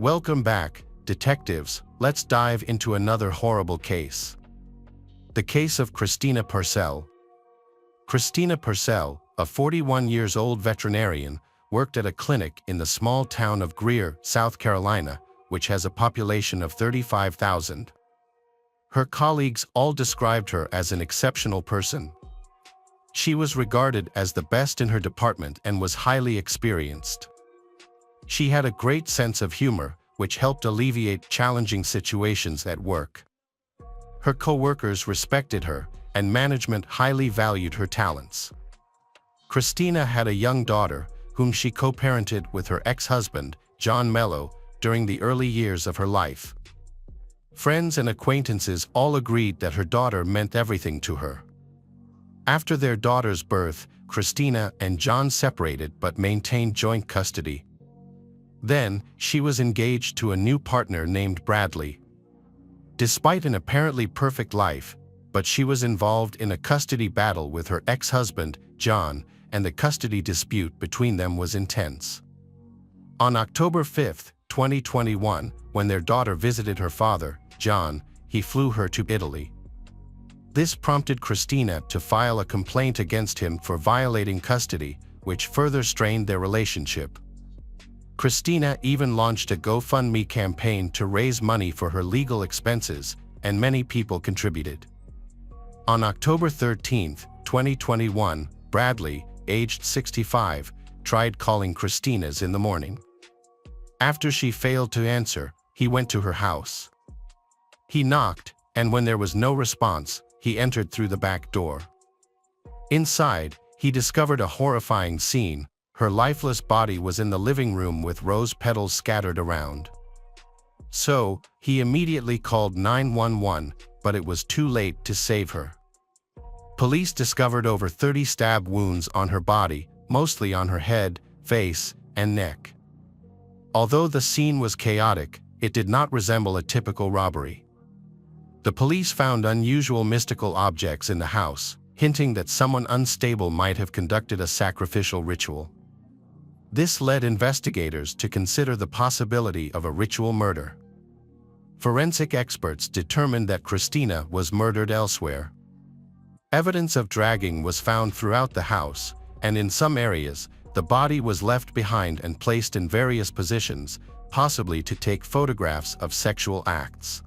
Welcome back, detectives. Let's dive into another horrible case. The case of Christina Parcell. Christina Parcell, a 41-year-old veterinarian, worked at a clinic in the small town of Greer, South Carolina, which has a population of 35,000. Her colleagues all described her as an exceptional person. She was regarded as the best in her department and was highly experienced. She had a great sense of humor, which helped alleviate challenging situations at work. Her co-workers respected her, and management highly valued her talents. Christina had a young daughter, whom she co-parented with her ex-husband, John Mello, during the early years of her life. Friends and acquaintances all agreed that her daughter meant everything to her. After their daughter's birth, Christina and John separated but maintained joint custody. Then, she was engaged to a new partner named Bradley. Despite an apparently perfect life, but she was involved in a custody battle with her ex-husband, John, and the custody dispute between them was intense. On October 5, 2021, when their daughter visited her father, John, he flew her to Italy. This prompted Christina to file a complaint against him for violating custody, which further strained their relationship. Christina even launched a GoFundMe campaign to raise money for her legal expenses, and many people contributed. On October 13, 2021, Bradley, aged 65, tried calling Christina's in the morning. After she failed to answer, he went to her house. He knocked, and when there was no response, he entered through the back door. Inside, he discovered a horrifying scene. Her lifeless body was in the living room with rose petals scattered around. So, he immediately called 911, but it was too late to save her. Police discovered over 30 stab wounds on her body, mostly on her head, face, and neck. Although the scene was chaotic, it did not resemble a typical robbery. The police found unusual mystical objects in the house, hinting that someone unstable might have conducted a sacrificial ritual. This led investigators to consider the possibility of a ritual murder. Forensic experts determined that Christina was murdered elsewhere. Evidence of dragging was found throughout the house, and in some areas, the body was left behind and placed in various positions, possibly to take photographs of sexual acts.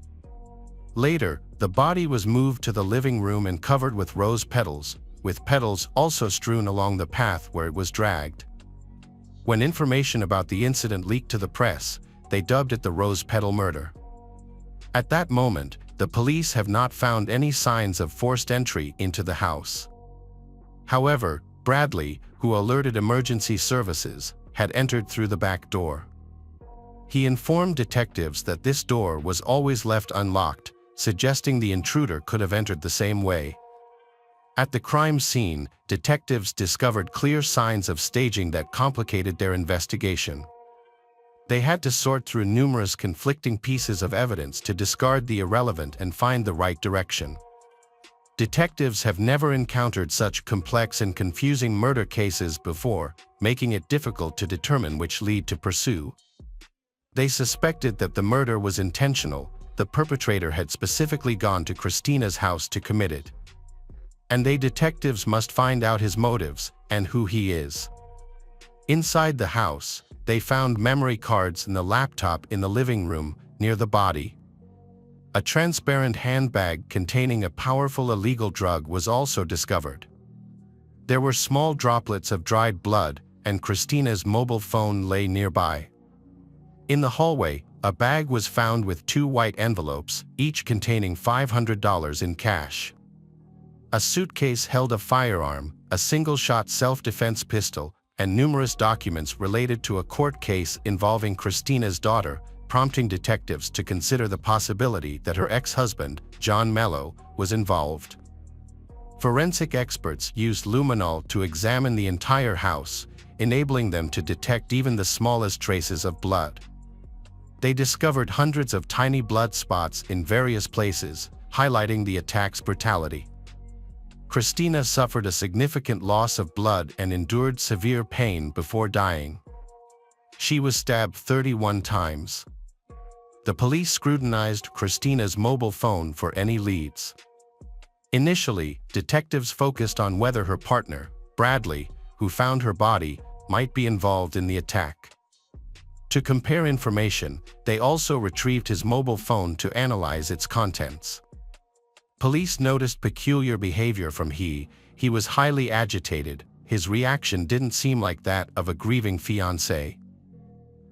Later, the body was moved to the living room and covered with rose petals, with petals also strewn along the path where it was dragged. When information about the incident leaked to the press, they dubbed it the rose petal murder. At that moment, the police have not found any signs of forced entry into the house. However, Bradley, who alerted emergency services, had entered through the back door. He informed detectives that this door was always left unlocked, suggesting the intruder could have entered the same way. At the crime scene, detectives discovered clear signs of staging that complicated their investigation. They had to sort through numerous conflicting pieces of evidence to discard the irrelevant and find the right direction. Detectives have never encountered such complex and confusing murder cases before, making it difficult to determine which lead to pursue. They suspected that the murder was intentional. The perpetrator had specifically gone to Christina's house to commit it. And detectives must find out his motives and who he is. Inside the house, they found memory cards and the laptop in the living room near the body. A transparent handbag containing a powerful illegal drug was also discovered. There were small droplets of dried blood, and Christina's mobile phone lay nearby. In the hallway, a bag was found with 2 white envelopes, each containing $500 in cash. A suitcase held a firearm, a single-shot self-defense pistol, and numerous documents related to a court case involving Christina's daughter, prompting detectives to consider the possibility that her ex-husband, John Mello, was involved. Forensic experts used luminol to examine the entire house, enabling them to detect even the smallest traces of blood. They discovered hundreds of tiny blood spots in various places, highlighting the attack's brutality. Christina suffered a significant loss of blood and endured severe pain before dying. She was stabbed 31 times. the police scrutinized Christina's mobile phone for any leads. Initially, detectives focused on whether her partner, Bradley, who found her body, might be involved in the attack. To compare information, they also retrieved his mobile phone to analyze its contents. Police noticed peculiar behavior from he was highly agitated. His reaction didn't seem like that of a grieving fiancé.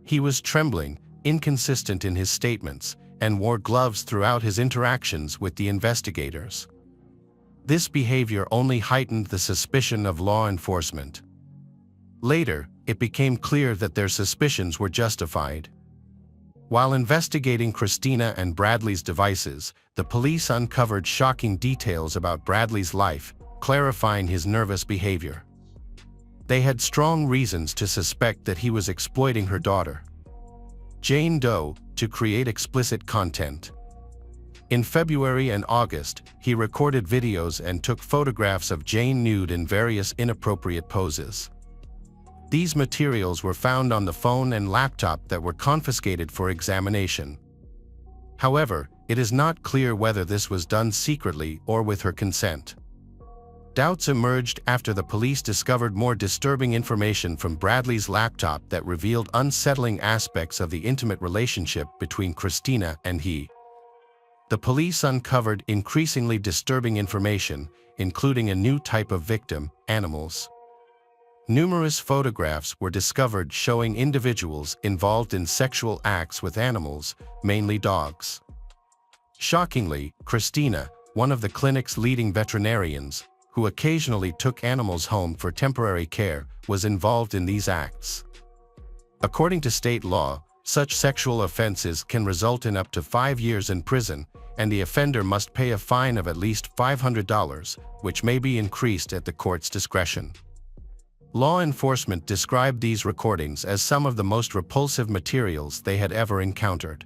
He was trembling, inconsistent in his statements, and wore gloves throughout his interactions with the investigators. This behavior only heightened the suspicion of law enforcement. Later, it became clear that their suspicions were justified. While investigating Christina and Bradley's devices, the police uncovered shocking details about Bradley's life, clarifying his nervous behavior. They had strong reasons to suspect that he was exploiting her daughter, Jane Doe, to create explicit content. In February and August, he recorded videos and took photographs of Jane nude in various inappropriate poses. These materials were found on the phone and laptop that were confiscated for examination. However, it is not clear whether this was done secretly or with her consent. Doubts emerged after the police discovered more disturbing information from Bradley's laptop that revealed unsettling aspects of the intimate relationship between Christina and he. The police uncovered increasingly disturbing information, including a new type of victim, animals. Numerous photographs were discovered showing individuals involved in sexual acts with animals, mainly dogs. Shockingly, Christina, one of the clinic's leading veterinarians, who occasionally took animals home for temporary care, was involved in these acts. According to state law, such sexual offenses can result in up to 5 years in prison, and the offender must pay a fine of at least $500, which may be increased at the court's discretion. Law enforcement described these recordings as some of the most repulsive materials they had ever encountered.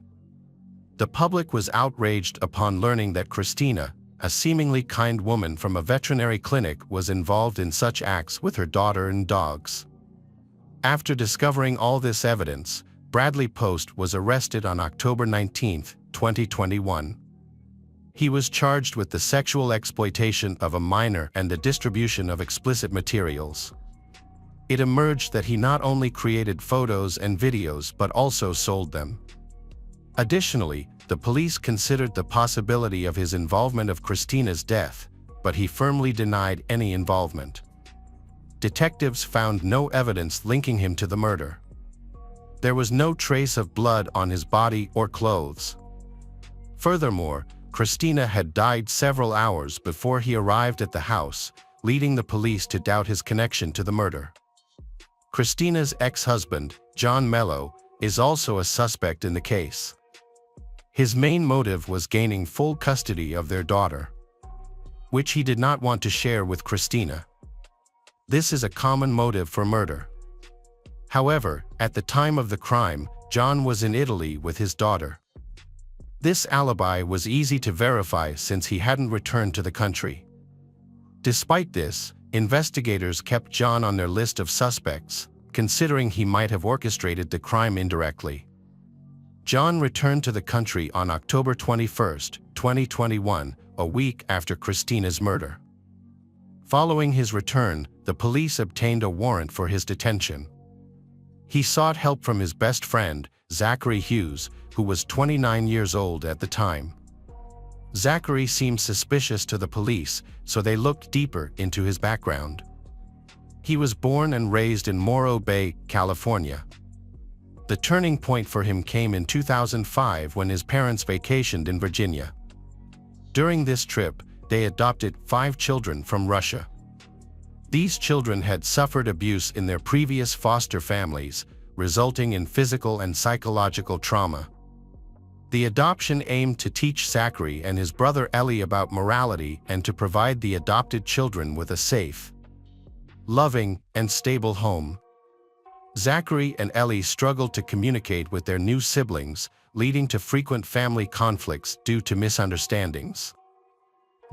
The public was outraged upon learning that Christina, a seemingly kind woman from a veterinary clinic, was involved in such acts with her daughter and dogs. After discovering all this evidence, Bradley Post was arrested on October 19, 2021. He was charged with the sexual exploitation of a minor and the distribution of explicit materials. It emerged that he not only created photos and videos but also sold them. Additionally, the police considered the possibility of his involvement of Christina's death, but he firmly denied any involvement. Detectives found no evidence linking him to the murder. There was no trace of blood on his body or clothes. Furthermore, Christina had died several hours before he arrived at the house, leading the police to doubt his connection to the murder. Christina's ex-husband, John Mello, is also a suspect in the case. His main motive was gaining full custody of their daughter, which he did not want to share with Christina. This is a common motive for murder. However, at the time of the crime, John was in Italy with his daughter. This alibi was easy to verify since he hadn't returned to the country. Despite this, investigators kept John on their list of suspects, considering he might have orchestrated the crime indirectly. John returned to the country on October 21, 2021, a week after Christina's murder. Following his return, the police obtained a warrant for his detention. He sought help from his best friend, Zachary Hughes, who was 29 years old at the time. Zachary seemed suspicious to the police, so they looked deeper into his background. He was born and raised in Morro Bay, California. The turning point for him came in 2005 when his parents vacationed in Virginia. During this trip, they adopted 5 children from Russia. These children had suffered abuse in their previous foster families, resulting in physical and psychological trauma. The adoption aimed to teach Zachary and his brother Ellie about morality and to provide the adopted children with a safe, loving, and stable home. Zachary and Ellie struggled to communicate with their new siblings, leading to frequent family conflicts due to misunderstandings.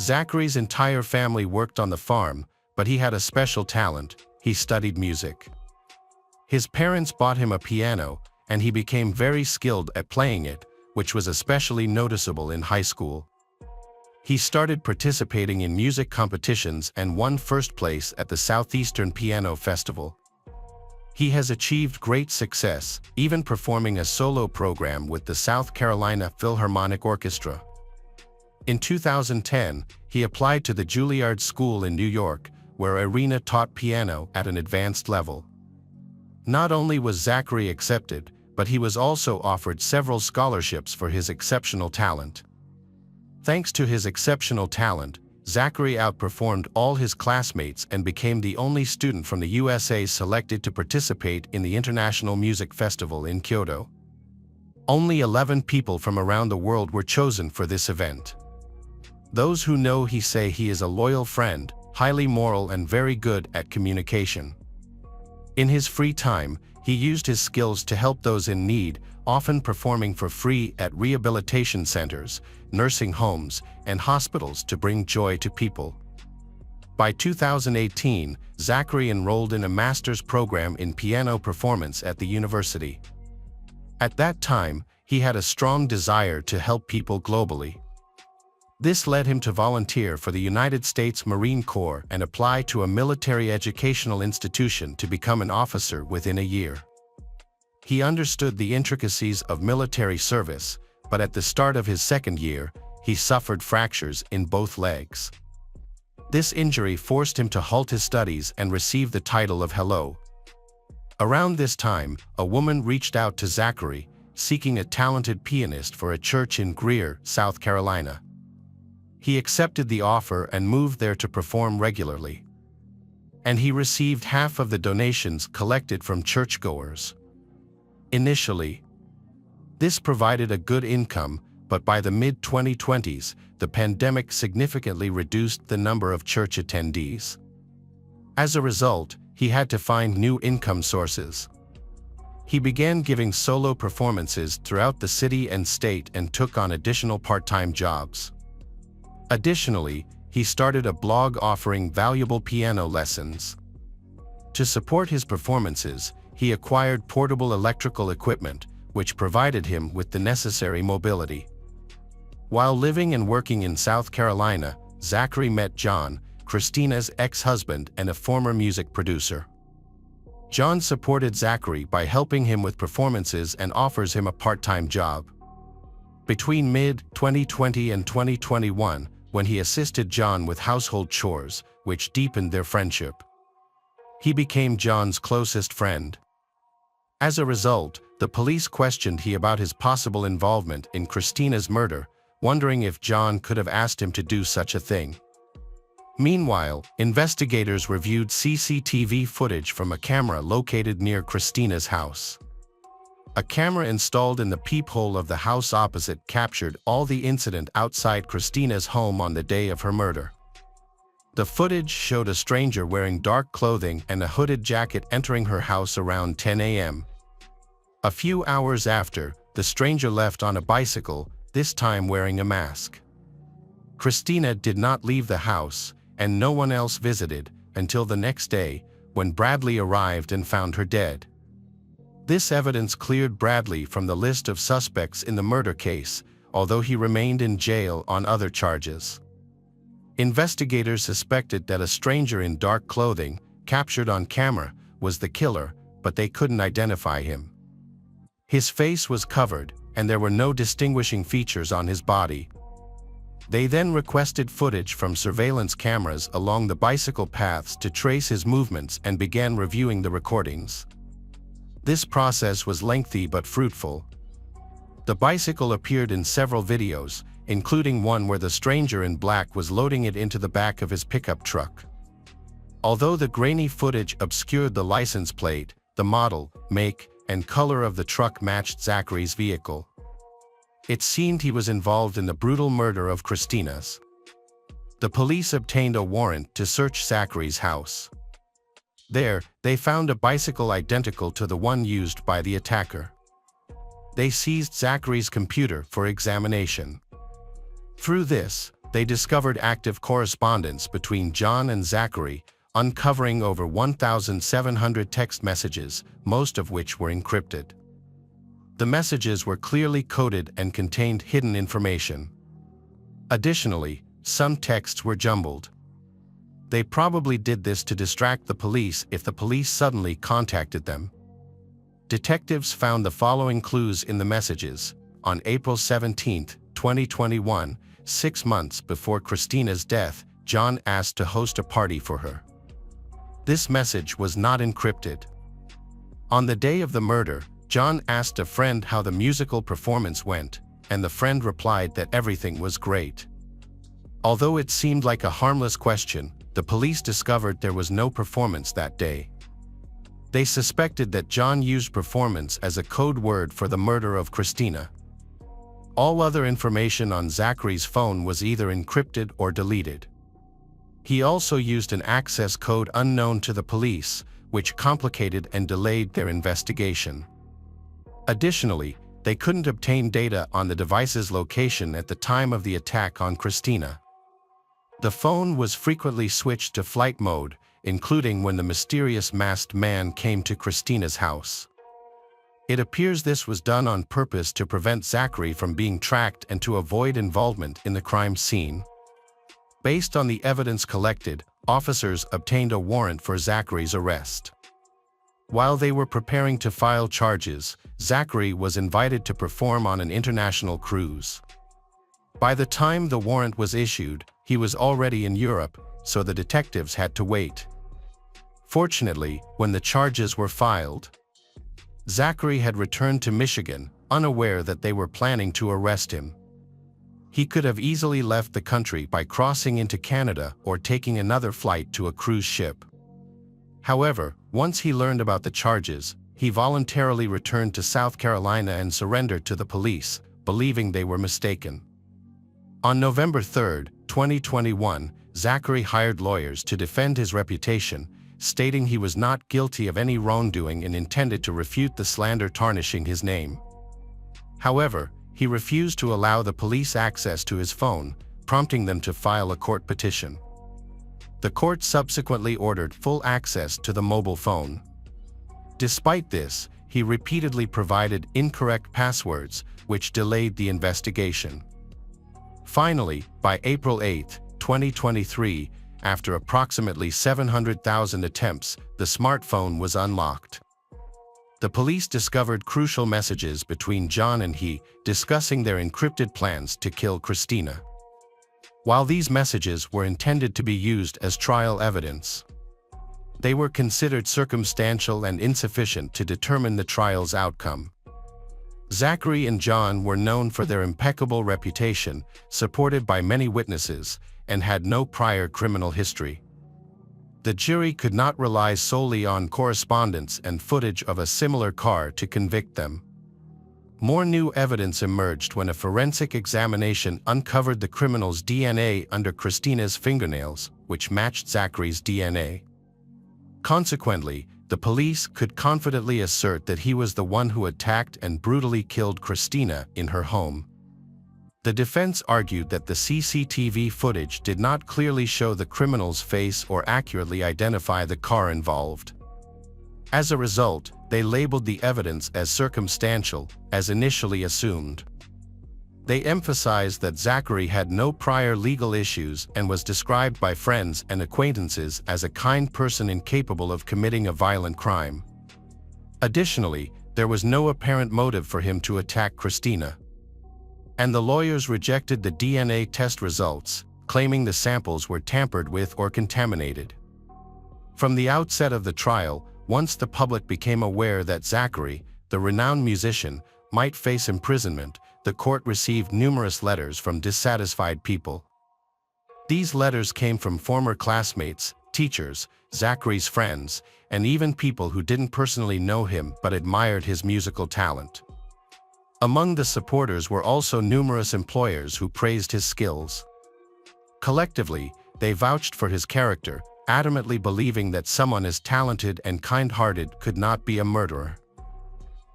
Zachary's entire family worked on the farm, but he had a special talent: he studied music. His parents bought him a piano, and he became very skilled at playing it, which was especially noticeable in high school. He started participating in music competitions and won first place at the Southeastern Piano Festival. He has achieved great success, even performing a solo program with the South Carolina Philharmonic Orchestra. In 2010, he applied to the Juilliard School in New York, where Irina taught piano at an advanced level. Not only was Zachary accepted, but he was also offered several scholarships for his exceptional talent. Thanks to his exceptional talent, Zachary outperformed all his classmates and became the only student from the USA selected to participate in the International Music Festival in Kyoto. Only 11 people from around the world were chosen for this event. Those who know he say he is a loyal friend, highly moral and very good at communication. In his free time, he used his skills to help those in need, often performing for free at rehabilitation centers, nursing homes, and hospitals to bring joy to people. By 2018, Zachary enrolled in a master's program in piano performance at the university. At that time, he had a strong desire to help people globally. This led him to volunteer for the United States Marine Corps and apply to a military educational institution to become an officer within a year. He understood the intricacies of military service, but at the start of his second year, he suffered fractures in both legs. This injury forced him to halt his studies and receive the title of Hello. Around this time, a woman reached out to Zachary, seeking a talented pianist for a church in Greer, South Carolina. He accepted the offer and moved there to perform regularly. And he received half of the donations collected from churchgoers. Initially, this provided a good income, but by the mid-2020s, the pandemic significantly reduced the number of church attendees. As a result, he had to find new income sources. He began giving solo performances throughout the city and state and took on additional part-time jobs. Additionally, he started a blog offering valuable piano lessons. To support his performances, he acquired portable electrical equipment, which provided him with the necessary mobility. While living and working in South Carolina, Zachary met John, Christina's ex-husband and a former music producer. John supported Zachary by helping him with performances and offers him a part-time job. Between mid-2020 and 2021, when he assisted John with household chores, which deepened their friendship. He became John's closest friend. As a result, the police questioned him about his possible involvement in Christina's murder, wondering if John could have asked him to do such a thing. Meanwhile, investigators reviewed CCTV footage from a camera located near Christina's house. A camera installed in the peephole of the house opposite captured all the incident outside Christina's home on the day of her murder. The footage showed a stranger wearing dark clothing and a hooded jacket entering her house around 10 a.m. A few hours after, the stranger left on a bicycle, this time wearing a mask. Christina did not leave the house, and no one else visited, until the next day, when Bradley arrived and found her dead. This evidence cleared Bradley from the list of suspects in the murder case, although he remained in jail on other charges. Investigators suspected that a stranger in dark clothing, captured on camera, was the killer, but they couldn't identify him. His face was covered, and there were no distinguishing features on his body. They then requested footage from surveillance cameras along the bicycle paths to trace his movements and began reviewing the recordings. This process was lengthy but fruitful. The bicycle appeared in several videos, including one where the stranger in black was loading it into the back of his pickup truck. Although the grainy footage obscured the license plate, the model, make, and color of the truck matched Zachary's vehicle. It seemed he was involved in the brutal murder of Christina's. The police obtained a warrant to search Zachary's house. There, they found a bicycle identical to the one used by the attacker. They seized Zachary's computer for examination. Through this, they discovered active correspondence between John and Zachary, uncovering over 1,700 text messages, most of which were encrypted. The messages were clearly coded and contained hidden information. Additionally, some texts were jumbled. They probably did this to distract the police if the police suddenly contacted them. Detectives found the following clues in the messages. On April 17, 2021, 6 months before Christina's death, John asked to host a party for her. This message was not encrypted. On the day of the murder, John asked a friend how the musical performance went, and the friend replied that everything was great. Although it seemed like a harmless question, the police discovered there was no performance that day. They suspected that John used performance as a code word for the murder of Christina. All other information on Zachary's phone was either encrypted or deleted. He also used an access code unknown to the police, which complicated and delayed their investigation. Additionally, they couldn't obtain data on the device's location at the time of the attack on Christina. The phone was frequently switched to flight mode, including when the mysterious masked man came to Christina's house. It appears this was done on purpose to prevent Zachary from being tracked and to avoid involvement in the crime scene. Based on the evidence collected, officers obtained a warrant for Zachary's arrest. While they were preparing to file charges, Zachary was invited to perform on an international cruise. By the time the warrant was issued, he was already in Europe, so the detectives had to wait. Fortunately, when the charges were filed, Zachary had returned to Michigan, unaware that they were planning to arrest him. He could have easily left the country by crossing into Canada or taking another flight to a cruise ship. However, once he learned about the charges, he voluntarily returned to South Carolina and surrendered to the police, believing they were mistaken. On November 3, 2021, Zachary hired lawyers to defend his reputation, stating he was not guilty of any wrongdoing and intended to refute the slander tarnishing his name. However, he refused to allow the police access to his phone, prompting them to file a court petition. The court subsequently ordered full access to the mobile phone. Despite this, he repeatedly provided incorrect passwords, which delayed the investigation. Finally, by April 8, 2023, after approximately 700,000 attempts, the smartphone was unlocked. The police discovered crucial messages between John and he, discussing their encrypted plans to kill Christina. While these messages were intended to be used as trial evidence, they were considered circumstantial and insufficient to determine the trial's outcome. Zachary and John were known for their impeccable reputation, supported by many witnesses, and had no prior criminal history. The jury could not rely solely on correspondence and footage of a similar car to convict them. More new evidence emerged when a forensic examination uncovered the criminal's DNA under Christina's fingernails, which matched Zachary's DNA. Consequently, the police could confidently assert that he was the one who attacked and brutally killed Christina in her home. The defense argued that the CCTV footage did not clearly show the criminal's face or accurately identify the car involved. As a result, they labeled the evidence as circumstantial, as initially assumed. They emphasized that Zachary had no prior legal issues and was described by friends and acquaintances as a kind person incapable of committing a violent crime. Additionally, there was no apparent motive for him to attack Christina. And the lawyers rejected the DNA test results, claiming the samples were tampered with or contaminated. From the outset of the trial, once the public became aware that Zachary, the renowned musician, might face imprisonment, the court received numerous letters from dissatisfied people. These letters came from former classmates, teachers, Zachary's friends, and even people who didn't personally know him but admired his musical talent. Among the supporters were also numerous employers who praised his skills. Collectively, they vouched for his character, adamantly believing that someone as talented and kind-hearted could not be a murderer.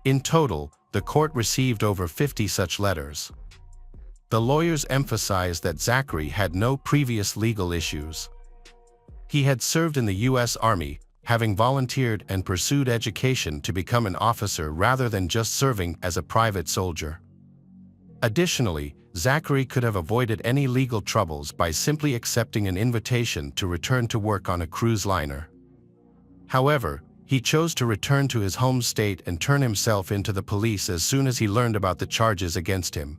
In total, the court received over 50 such letters. The lawyers emphasized that Zachary had no previous legal issues. He had served in the U.S. Army, having volunteered and pursued education to become an officer rather than just serving as a private soldier. Additionally, Zachary could have avoided any legal troubles by simply accepting an invitation to return to work on a cruise liner. However, he chose to return to his home state and turn himself into the police as soon as he learned about the charges against him.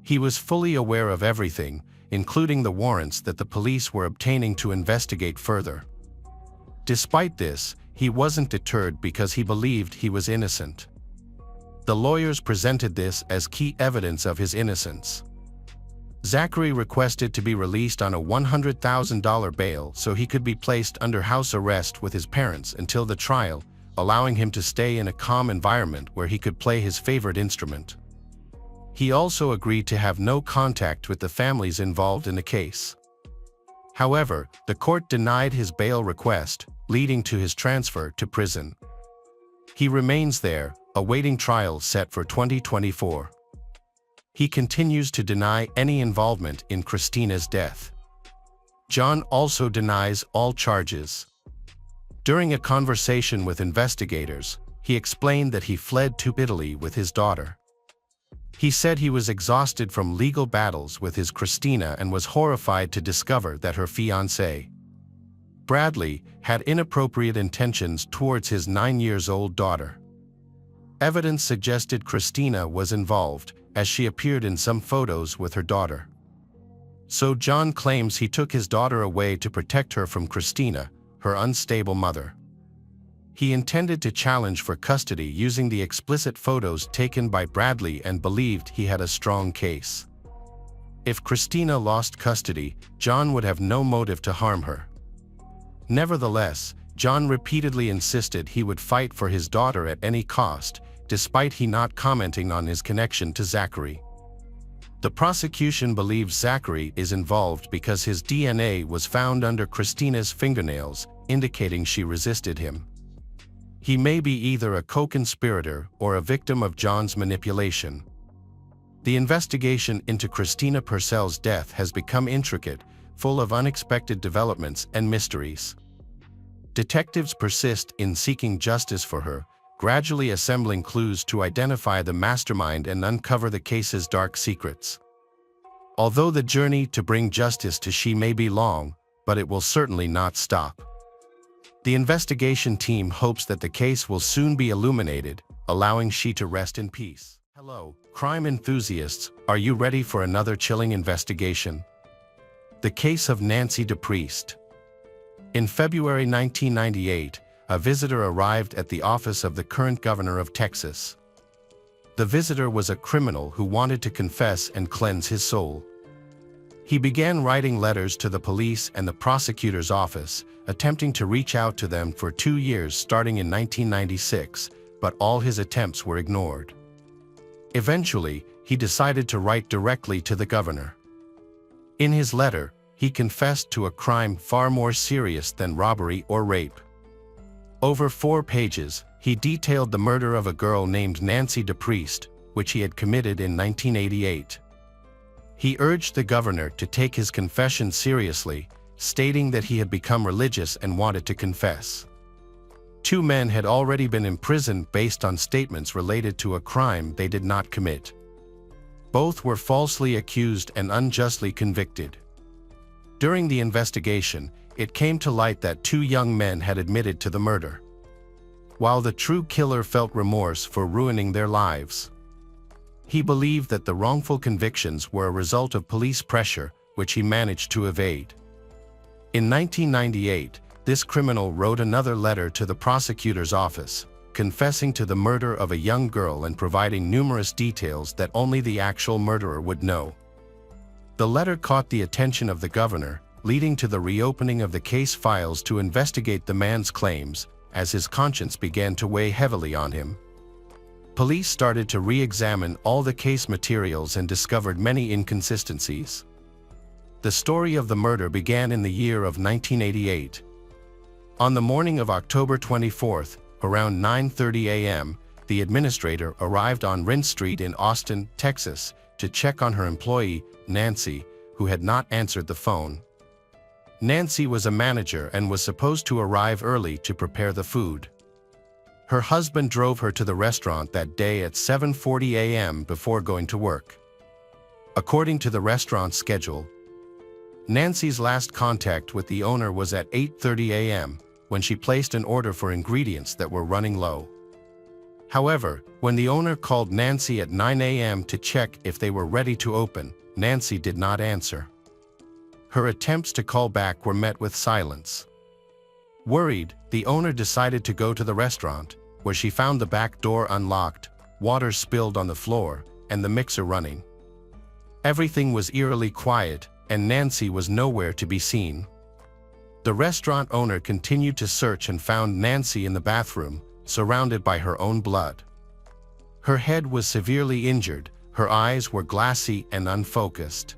He was fully aware of everything, including the warrants that the police were obtaining to investigate further. Despite this, he wasn't deterred because he believed he was innocent. The lawyers presented this as key evidence of his innocence. Zachary requested to be released on a $100,000 bail so he could be placed under house arrest with his parents until the trial, allowing him to stay in a calm environment where he could play his favorite instrument. He also agreed to have no contact with the families involved in the case. However, the court denied his bail request, leading to his transfer to prison. He remains there, awaiting trial set for 2024. He continues to deny any involvement in Christina's death. John also denies all charges. During a conversation with investigators, he explained that he fled to Italy with his daughter. He said he was exhausted from legal battles with his Christina and was horrified to discover that her fiancé, Bradley, had inappropriate intentions towards his 9-year-old daughter. Evidence suggested Christina was involved, as she appeared in some photos with her daughter. So John claims he took his daughter away to protect her from Christina, her unstable mother. He intended to challenge for custody using the explicit photos taken by Bradley and believed he had a strong case. If Christina lost custody, John would have no motive to harm her. Nevertheless, John repeatedly insisted he would fight for his daughter at any cost, despite he not commenting on his connection to Zachary. The prosecution believes Zachary is involved because his DNA was found under Christina's fingernails, indicating she resisted him. He may be either a co-conspirator or a victim of John's manipulation. The investigation into Christina Parcell's death has become intricate, full of unexpected developments and mysteries. Detectives persist in seeking justice for her, gradually assembling clues to identify the mastermind and uncover the case's dark secrets. Although the journey to bring justice to she may be long, but it will certainly not stop. The investigation team hopes that the case will soon be illuminated, allowing she to rest in peace. Hello, crime enthusiasts, are you ready for another chilling investigation? The case of Nancy DePriest. In February 1998, a visitor arrived at the office of the current governor of Texas. The visitor was a criminal who wanted to confess and cleanse his soul. He began writing letters to the police and the prosecutor's office, attempting to reach out to them for 2 years starting in 1996, but all his attempts were ignored. Eventually, he decided to write directly to the governor. In his letter, he confessed to a crime far more serious than robbery or rape. Over 4 pages, he detailed the murder of a girl named Nancy DePriest, which he had committed in 1988. He urged the governor to take his confession seriously, stating that he had become religious and wanted to confess. 2 men had already been imprisoned based on statements related to a crime they did not commit. Both were falsely accused and unjustly convicted. During the investigation, it came to light that 2 young men had admitted to the murder, while the true killer felt remorse for ruining their lives. He believed that the wrongful convictions were a result of police pressure, which he managed to evade. In 1998, this criminal wrote another letter to the prosecutor's office, confessing to the murder of a young girl and providing numerous details that only the actual murderer would know. The letter caught the attention of the governor, leading to the reopening of the case files to investigate the man's claims, as his conscience began to weigh heavily on him. Police started to re-examine all the case materials and discovered many inconsistencies. The story of the murder began in the year of 1988. On the morning of October 24th, around 9:30 a.m., the administrator arrived on Rent Street in Austin, Texas, to check on her employee, Nancy, who had not answered the phone. Nancy was a manager and was supposed to arrive early to prepare the food. Her husband drove her to the restaurant that day at 7:40 a.m. before going to work. According to the restaurant's schedule, Nancy's last contact with the owner was at 8:30 a.m. when she placed an order for ingredients that were running low. However, when the owner called Nancy at 9 a.m. to check if they were ready to open, Nancy did not answer. Her attempts to call back were met with silence. Worried, the owner decided to go to the restaurant, where she found the back door unlocked, water spilled on the floor, and the mixer running. Everything was eerily quiet, and Nancy was nowhere to be seen. The restaurant owner continued to search and found Nancy in the bathroom, surrounded by her own blood. Her head was severely injured, her eyes were glassy and unfocused.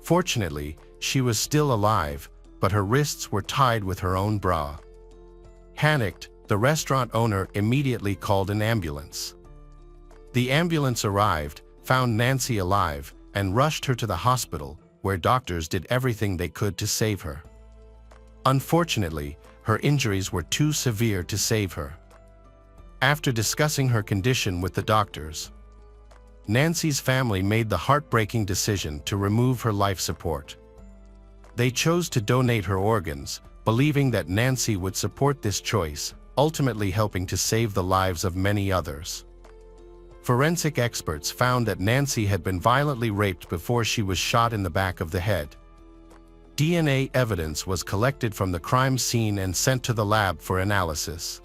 Fortunately, she was still alive, but her wrists were tied with her own bra. Panicked, the restaurant owner immediately called an ambulance. The ambulance arrived, found Nancy alive, and rushed her to the hospital, where doctors did everything they could to save her. Unfortunately, her injuries were too severe to save her. After discussing her condition with the doctors, Nancy's family made the heartbreaking decision to remove her life support. They chose to donate her organs, believing that Nancy would support this choice, ultimately helping to save the lives of many others. Forensic experts found that Nancy had been violently raped before she was shot in the back of the head. DNA evidence was collected from the crime scene and sent to the lab for analysis.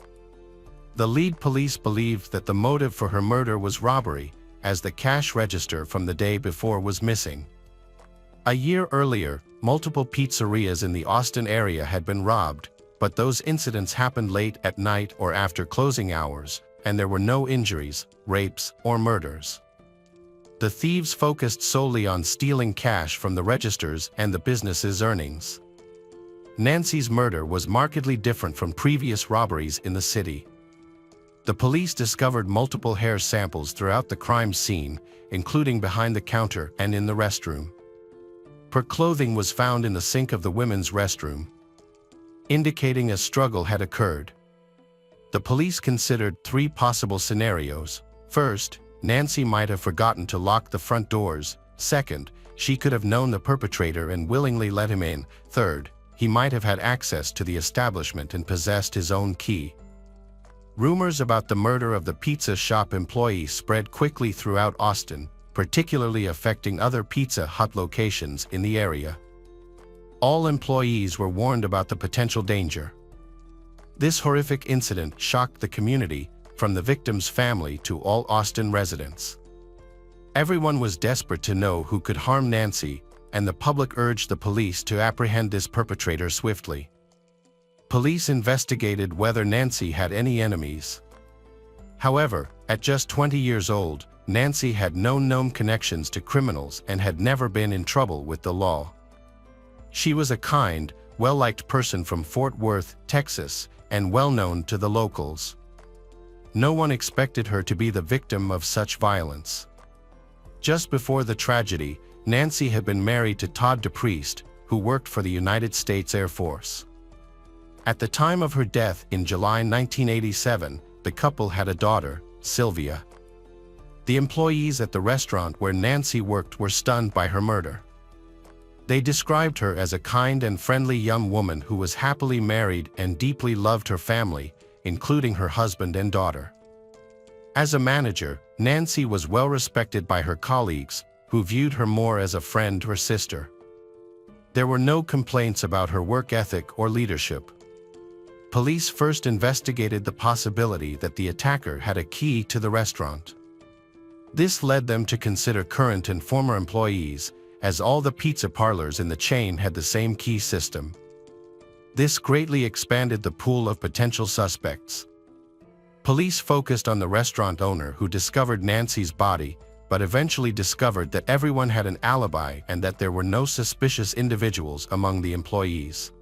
The lead police believed that the motive for her murder was robbery, as the cash register from the day before was missing. A year earlier, multiple pizzerias in the Austin area had been robbed, but those incidents happened late at night or after closing hours, and there were no injuries, rapes, or murders. The thieves focused solely on stealing cash from the registers and the business's earnings. Nancy's murder was markedly different from previous robberies in the city. The police discovered multiple hair samples throughout the crime scene, including behind the counter and in the restroom. Her clothing was found in the sink of the women's restroom, indicating a struggle had occurred. The police considered three possible scenarios. First, Nancy might have forgotten to lock the front doors. Second, she could have known the perpetrator and willingly let him in. Third, he might have had access to the establishment and possessed his own key. Rumors about the murder of the pizza shop employee spread quickly throughout Austin, particularly affecting other Pizza Hut locations in the area. All employees were warned about the potential danger. This horrific incident shocked the community, from the victim's family to all Austin residents. Everyone was desperate to know who could harm Nancy, and the public urged the police to apprehend this perpetrator swiftly. Police investigated whether Nancy had any enemies. However, at just 20 years old, Nancy had no known connections to criminals and had never been in trouble with the law. She was a kind, well-liked person from Fort Worth, Texas, and well-known to the locals. No one expected her to be the victim of such violence. Just before the tragedy, Nancy had been married to Todd DePriest, who worked for the United States Air Force. At the time of her death in July 1987, the couple had a daughter, Sylvia. The employees at the restaurant where Nancy worked were stunned by her murder. They described her as a kind and friendly young woman who was happily married and deeply loved her family, including her husband and daughter. As a manager, Nancy was well respected by her colleagues, who viewed her more as a friend or sister. There were no complaints about her work ethic or leadership. Police first investigated the possibility that the attacker had a key to the restaurant. This led them to consider current and former employees, as all the pizza parlors in the chain had the same key system. This greatly expanded the pool of potential suspects. Police focused on the restaurant owner who discovered Nancy's body, but eventually discovered that everyone had an alibi and that there were no suspicious individuals among the employees.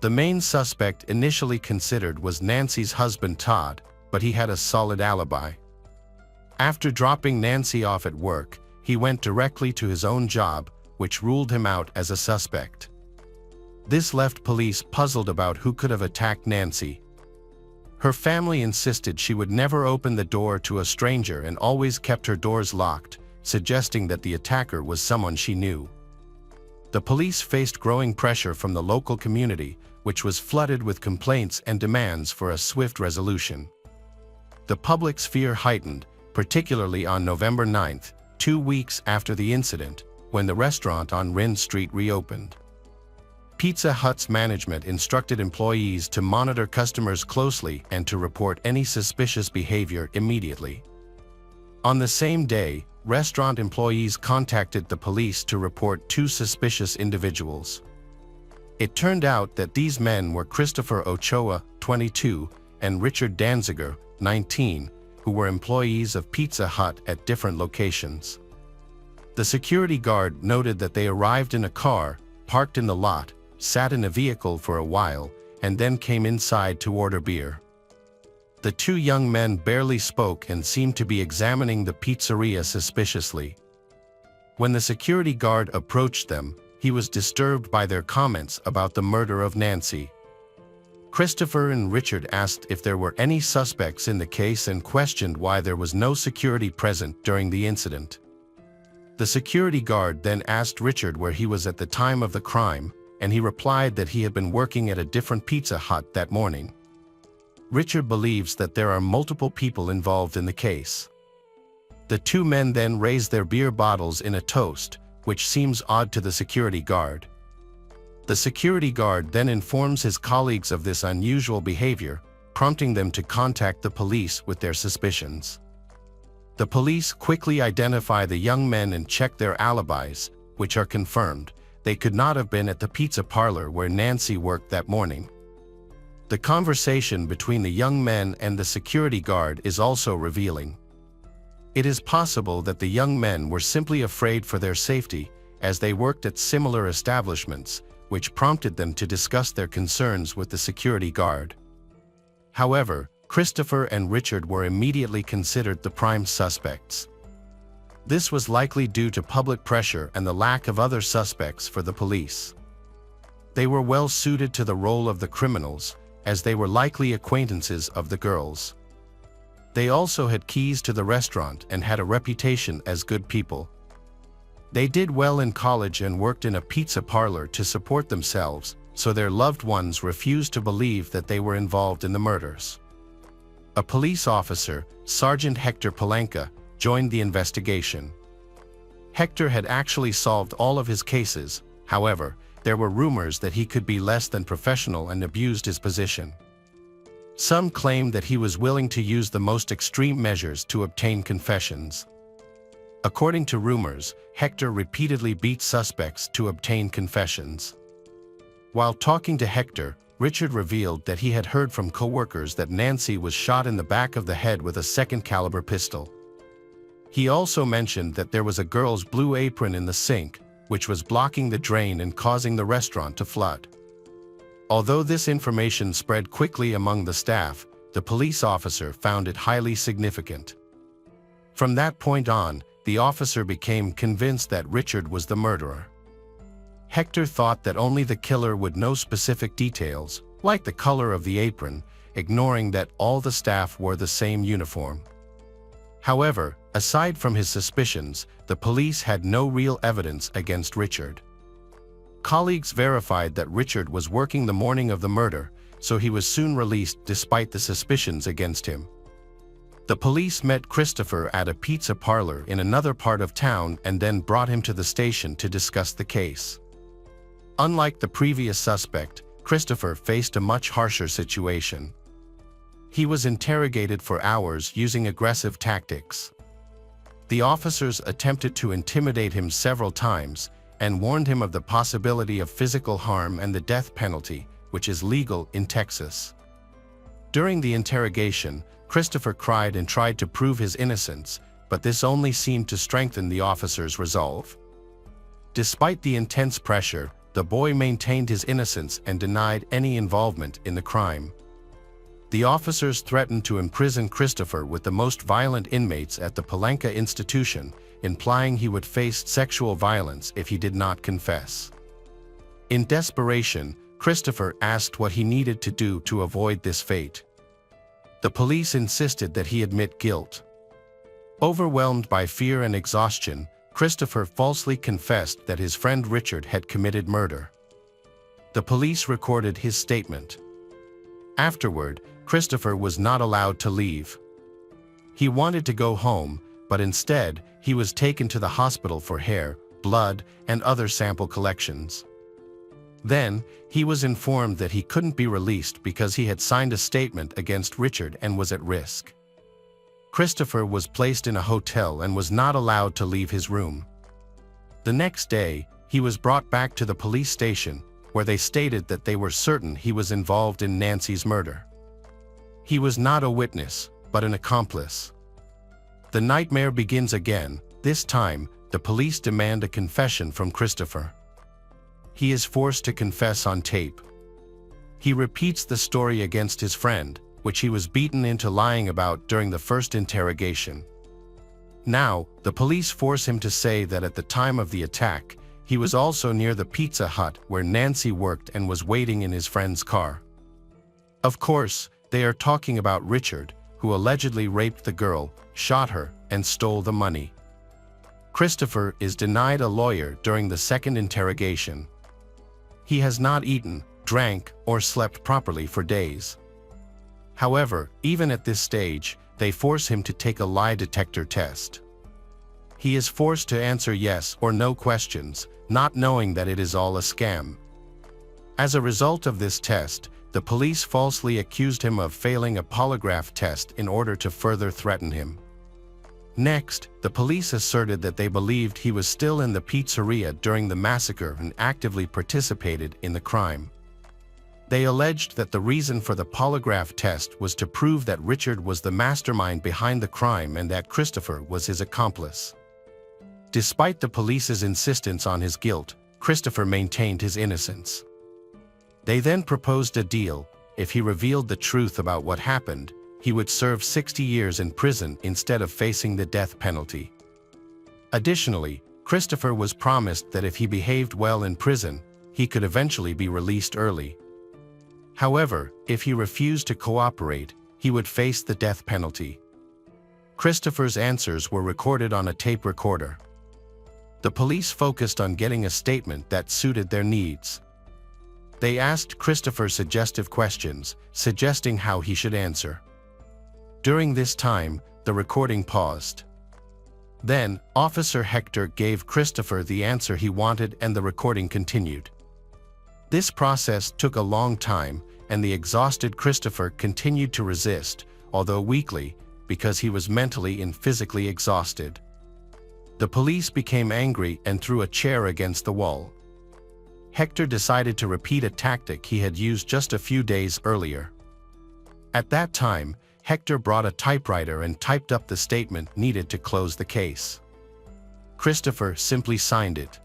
The main suspect initially considered was Nancy's husband Todd, but he had a solid alibi. After dropping Nancy off at work, he went directly to his own job, which ruled him out as a suspect. This left police puzzled about who could have attacked Nancy. Her family insisted she would never open the door to a stranger and always kept her doors locked, suggesting that the attacker was someone she knew. The police faced growing pressure from the local community, which was flooded with complaints and demands for a swift resolution. The public's fear heightened, particularly on November 9, 2 weeks after the incident, when the restaurant on Rynn Street reopened. Pizza Hut's management instructed employees to monitor customers closely and to report any suspicious behavior immediately. On the same day, restaurant employees contacted the police to report 2 suspicious individuals. It turned out that these men were Christopher Ochoa, 22, and Richard Danziger, 19, who were employees of Pizza Hut at different locations. The security guard noted that they arrived in a car, parked in the lot, sat in a vehicle for a while, and then came inside to order beer. The 2 young men barely spoke and seemed to be examining the pizzeria suspiciously. When the security guard approached them, he was disturbed by their comments about the murder of Nancy. Christopher and Richard asked if there were any suspects in the case and questioned why there was no security present during the incident. The security guard then asked Richard where he was at the time of the crime, and he replied that he had been working at a different Pizza Hut that morning. Richard believes that there are multiple people involved in the case. The 2 men then raise their beer bottles in a toast, which seems odd to the security guard. The security guard then informs his colleagues of this unusual behavior, prompting them to contact the police with their suspicions. The police quickly identify the young men and check their alibis, which are confirmed. They could not have been at the pizza parlor where Nancy worked that morning. The conversation between the young men and the security guard is also revealing. It is possible that the young men were simply afraid for their safety, as they worked at similar establishments, which prompted them to discuss their concerns with the security guard. However, Christopher and Richard were immediately considered the prime suspects. This was likely due to public pressure and the lack of other suspects for the police. They were well suited to the role of the criminals, as they were likely acquaintances of the girls. They also had keys to the restaurant and had a reputation as good people. They did well in college and worked in a pizza parlor to support themselves, so their loved ones refused to believe that they were involved in the murders. A police officer, Sergeant Hector Palenca, joined the investigation. Hector had actually solved all of his cases. However, there were rumors that he could be less than professional and abused his position. Some claimed that he was willing to use the most extreme measures to obtain confessions. According to rumors, Hector repeatedly beat suspects to obtain confessions. While talking to Hector, Richard revealed that he had heard from coworkers that Nancy was shot in the back of the head with a .2 pistol. He also mentioned that there was a girl's blue apron in the sink, which was blocking the drain and causing the restaurant to flood. Although this information spread quickly among the staff, the police officer found it highly significant. From that point on, the officer became convinced that Richard was the murderer. Hector thought that only the killer would know specific details, like the color of the apron, ignoring that all the staff wore the same uniform. However, aside from his suspicions, the police had no real evidence against Richard. Colleagues verified that Richard was working the morning of the murder, so he was soon released despite the suspicions against him. The police met Christopher at a pizza parlor in another part of town and then brought him to the station to discuss the case. Unlike the previous suspect, Christopher faced a much harsher situation. He was interrogated for hours using aggressive tactics. The officers attempted to intimidate him several times and warned him of the possibility of physical harm and the death penalty, which is legal in Texas. During the interrogation, Christopher cried and tried to prove his innocence, but this only seemed to strengthen the officers' resolve. Despite the intense pressure, the boy maintained his innocence and denied any involvement in the crime. The officers threatened to imprison Christopher with the most violent inmates at the Palenca institution, implying he would face sexual violence if he did not confess. In desperation, Christopher asked what he needed to do to avoid this fate. The police insisted that he admit guilt. Overwhelmed by fear and exhaustion, Christopher falsely confessed that his friend Richard had committed murder. The police recorded his statement. Afterward, Christopher was not allowed to leave. He wanted to go home, but instead, he was taken to the hospital for hair, blood, and other sample collections. Then, he was informed that he couldn't be released because he had signed a statement against Richard and was at risk. Christopher was placed in a hotel and was not allowed to leave his room. The next day, he was brought back to the police station, where they stated that they were certain he was involved in Nancy's murder. He was not a witness, but an accomplice. The nightmare begins again. This time, the police demand a confession from Christopher. He is forced to confess on tape. He repeats the story against his friend, which he was beaten into lying about during the first interrogation. Now, the police force him to say that at the time of the attack, he was also near the Pizza Hut where Nancy worked and was waiting in his friend's car. Of course, they are talking about Richard, who allegedly raped the girl, shot her, and stole the money. Christopher is denied a lawyer during the second interrogation. He has not eaten, drank, or slept properly for days. However, even at this stage, they force him to take a lie detector test. He is forced to answer yes or no questions, not knowing that it is all a scam. As a result of this test, the police falsely accused him of failing a polygraph test in order to further threaten him. Next, the police asserted that they believed he was still in the pizzeria during the massacre and actively participated in the crime. They alleged that the reason for the polygraph test was to prove that Richard was the mastermind behind the crime and that Christopher was his accomplice. Despite the police's insistence on his guilt, Christopher maintained his innocence. They then proposed a deal. If he revealed the truth about what happened, he would serve 60 years in prison instead of facing the death penalty. Additionally, Christopher was promised that if he behaved well in prison, he could eventually be released early. However, if he refused to cooperate, he would face the death penalty. Christopher's answers were recorded on a tape recorder. The police focused on getting a statement that suited their needs. They asked Christopher suggestive questions, suggesting how he should answer. During this time, the recording paused. Then, Officer Hector gave Christopher the answer he wanted and the recording continued. This process took a long time, and the exhausted Christopher continued to resist, although weakly, because he was mentally and physically exhausted. The police became angry and threw a chair against the wall. Hector decided to repeat a tactic he had used just a few days earlier. At that time, Hector brought a typewriter and typed up the statement needed to close the case. Christopher simply signed it.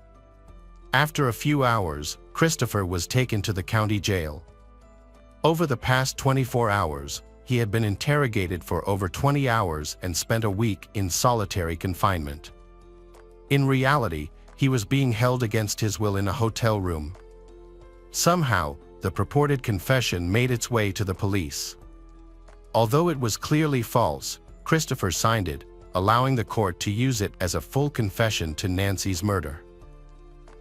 After a few hours, Christopher was taken to the county jail. Over the past 24 hours, he had been interrogated for over 20 hours and spent a week in solitary confinement. In reality, he was being held against his will in a hotel room. Somehow, the purported confession made its way to the police. Although it was clearly false, Christopher signed it, allowing the court to use it as a full confession to Nancy's murder.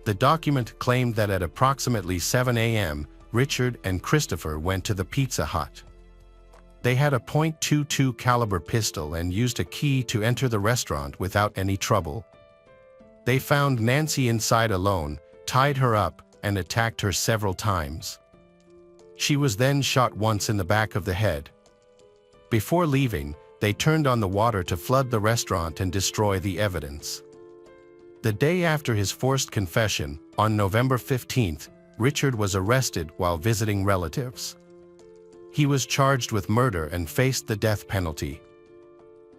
The document claimed that at approximately 7 a.m., Richard and Christopher went to the Pizza Hut. They had a .22 caliber pistol and used a key to enter the restaurant without any trouble. They found Nancy inside alone, tied her up, and attacked her several times. She was then shot once in the back of the head. Before leaving, they turned on the water to flood the restaurant and destroy the evidence. The day after his forced confession, on November 15th, Richard was arrested while visiting relatives. He was charged with murder and faced the death penalty.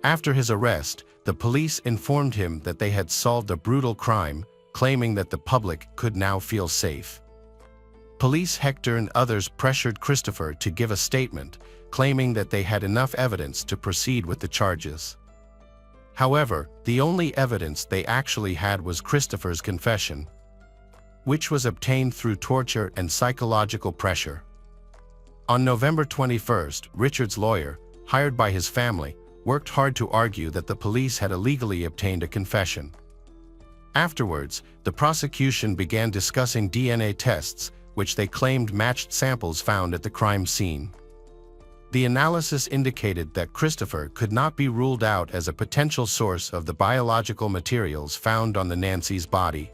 After his arrest, the police informed him that they had solved a brutal crime, claiming that the public could now feel safe. Police Hector and others pressured Christopher to give a statement, claiming that they had enough evidence to proceed with the charges. However, the only evidence they actually had was Christopher's confession. which was obtained through torture and psychological pressure. On November 21st, Richard's lawyer, hired by his family, worked hard to argue that the police had illegally obtained a confession. Afterwards, the prosecution began discussing DNA tests, which they claimed matched samples found at the crime scene. The analysis indicated that Christopher could not be ruled out as a potential source of the biological materials found on the Nancy's body.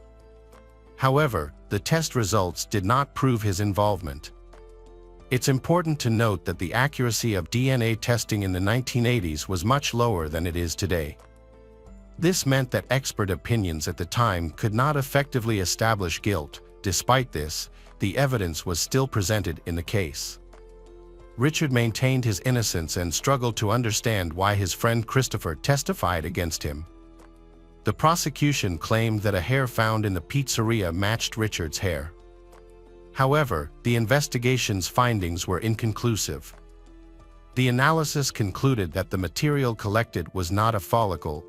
However, the test results did not prove his involvement. It's important to note that the accuracy of DNA testing in the 1980s was much lower than it is today. This meant that expert opinions at the time could not effectively establish guilt. Despite this, the evidence was still presented in the case. Richard maintained his innocence and struggled to understand why his friend Christopher testified against him. The prosecution claimed that a hair found in the pizzeria matched Richard's hair. However, the investigation's findings were inconclusive. The analysis concluded that the material collected was not a follicle,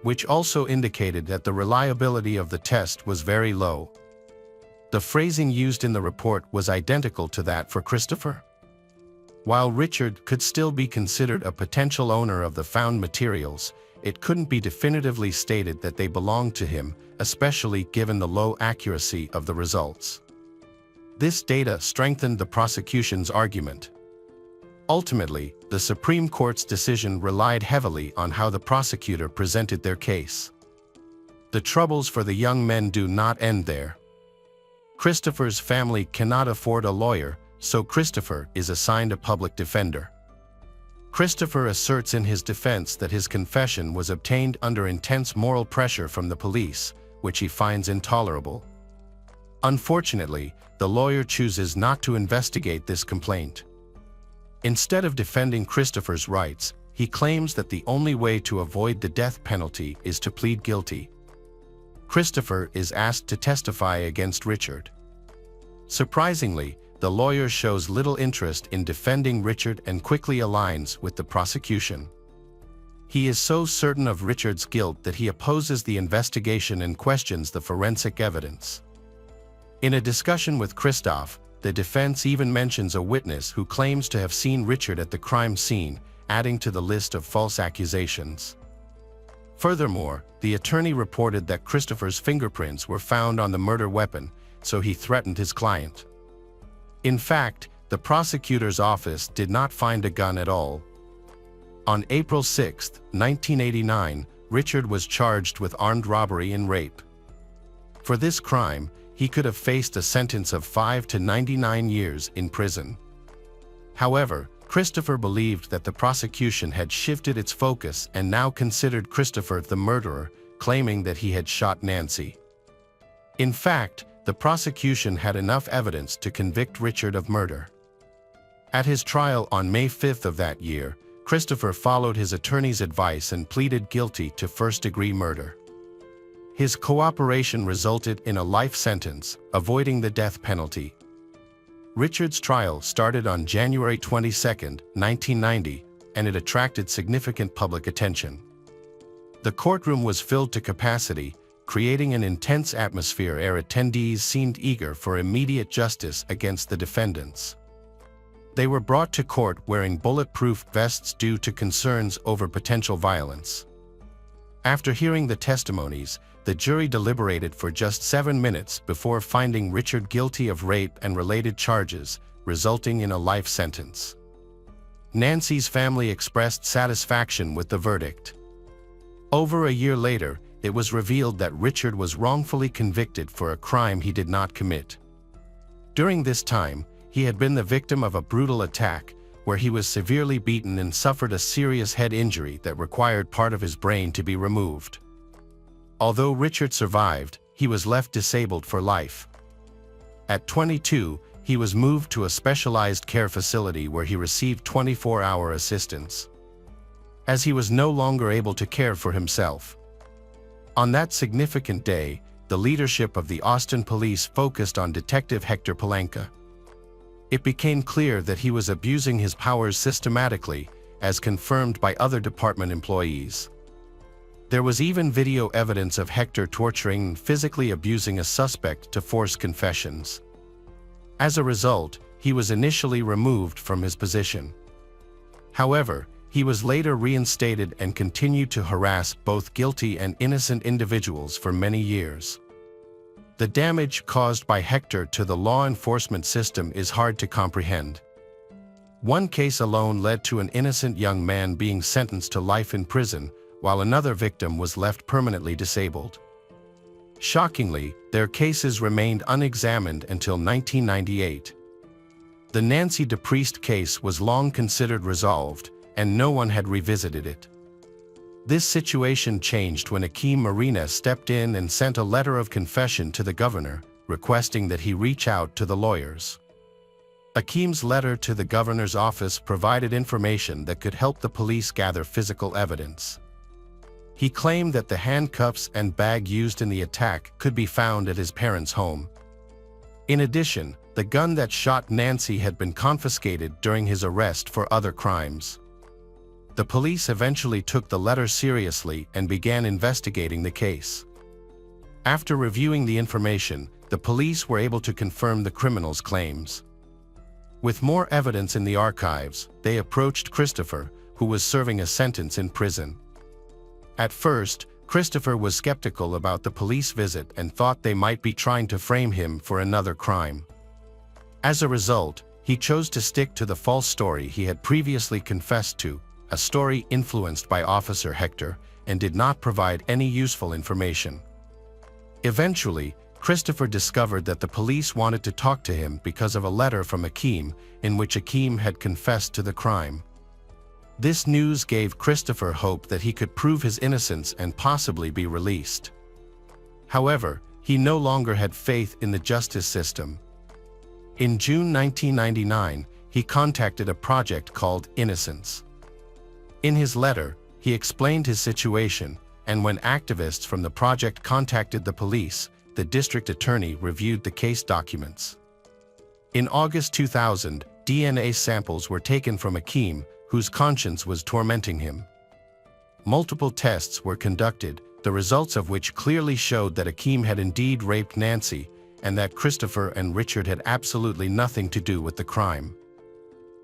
which also indicated that the reliability of the test was very low. The phrasing used in the report was identical to that for Christopher. While Richard could still be considered a potential owner of the found materials, it couldn't be definitively stated that they belonged to him, especially given the low accuracy of the results. This data strengthened the prosecution's argument. Ultimately, the Supreme Court's decision relied heavily on how the prosecutor presented their case. The troubles for the young men do not end there. Christopher's family cannot afford a lawyer, so Christopher is assigned a public defender. Christopher asserts in his defense that his confession was obtained under intense moral pressure from the police, which he finds intolerable. Unfortunately, the lawyer chooses not to investigate this complaint. Instead of defending Christopher's rights, he claims that the only way to avoid the death penalty is to plead guilty. Christopher is asked to testify against Richard. Surprisingly, the lawyer shows little interest in defending Richard and quickly aligns with the prosecution. He is so certain of Richard's guilt that he opposes the investigation and questions the forensic evidence. In a discussion with Christoph, the defense even mentions a witness who claims to have seen Richard at the crime scene, adding to the list of false accusations. Furthermore, the attorney reported that Christopher's fingerprints were found on the murder weapon, so he threatened his client. In fact, the prosecutor's office did not find a gun at all. On April 6, 1989, Richard was charged with armed robbery and rape. For this crime, he could have faced a sentence of 5 to 99 years in prison. However, Christopher believed that the prosecution had shifted its focus and now considered Christopher the murderer, claiming that he had shot Nancy. In fact, the prosecution had enough evidence to convict Richard of murder. At his trial on May 5 of that year, Christopher followed his attorney's advice and pleaded guilty to first-degree murder. His cooperation resulted in a life sentence, avoiding the death penalty. Richard's trial started on January 22, 1990, and it attracted significant public attention. The courtroom was filled to capacity, creating an intense atmosphere where attendees seemed eager for immediate justice against the defendants. They were brought to court wearing bulletproof vests due to concerns over potential violence. After hearing the testimonies, the jury deliberated for just 7 minutes before finding Richard guilty of rape and related charges, resulting in a life sentence. Nancy's family expressed satisfaction with the verdict. Over a year later, it was revealed that Richard was wrongfully convicted for a crime he did not commit. During this time, he had been the victim of a brutal attack, where he was severely beaten and suffered a serious head injury that required part of his brain to be removed. Although Richard survived, he was left disabled for life. At 22, he was moved to a specialized care facility where he received 24-hour assistance, as he was no longer able to care for himself. On that significant day, the leadership of the Austin police focused on Detective Hector Palanca. It became clear that he was abusing his powers systematically, as confirmed by other department employees. There was even video evidence of Hector torturing and physically abusing a suspect to force confessions. As a result, he was initially removed from his position. However, he was later reinstated and continued to harass both guilty and innocent individuals for many years. The damage caused by Hector to the law enforcement system is hard to comprehend. One case alone led to an innocent young man being sentenced to life in prison, while another victim was left permanently disabled. Shockingly, their cases remained unexamined until 1998. The Nancy DePriest case was long considered resolved, and no one had revisited it. This situation changed when Akeem Marina stepped in and sent a letter of confession to the governor, requesting that he reach out to the lawyers. Akeem's letter to the governor's office provided information that could help the police gather physical evidence. He claimed that the handcuffs and bag used in the attack could be found at his parents' home. In addition, the gun that shot Nancy had been confiscated during his arrest for other crimes. The police eventually took the letter seriously and began investigating the case. After reviewing the information, the police were able to confirm the criminal's claims. With more evidence in the archives, they approached Christopher, who was serving a sentence in prison. At first, Christopher was skeptical about the police visit and thought they might be trying to frame him for another crime. As a result, he chose to stick to the false story he had previously confessed to, a story influenced by Officer Hector, and did not provide any useful information. Eventually, Christopher discovered that the police wanted to talk to him because of a letter from Akeem, in which Akeem had confessed to the crime. This news gave Christopher hope that he could prove his innocence and possibly be released. However, he no longer had faith in the justice system. In June 1999, he contacted a project called Innocence. In his letter, he explained his situation, and when activists from the project contacted the police, the district attorney reviewed the case documents. In August 2000, DNA samples were taken from Akeem, whose conscience was tormenting him. Multiple tests were conducted, the results of which clearly showed that Akeem had indeed raped Nancy, and that Christopher and Richard had absolutely nothing to do with the crime.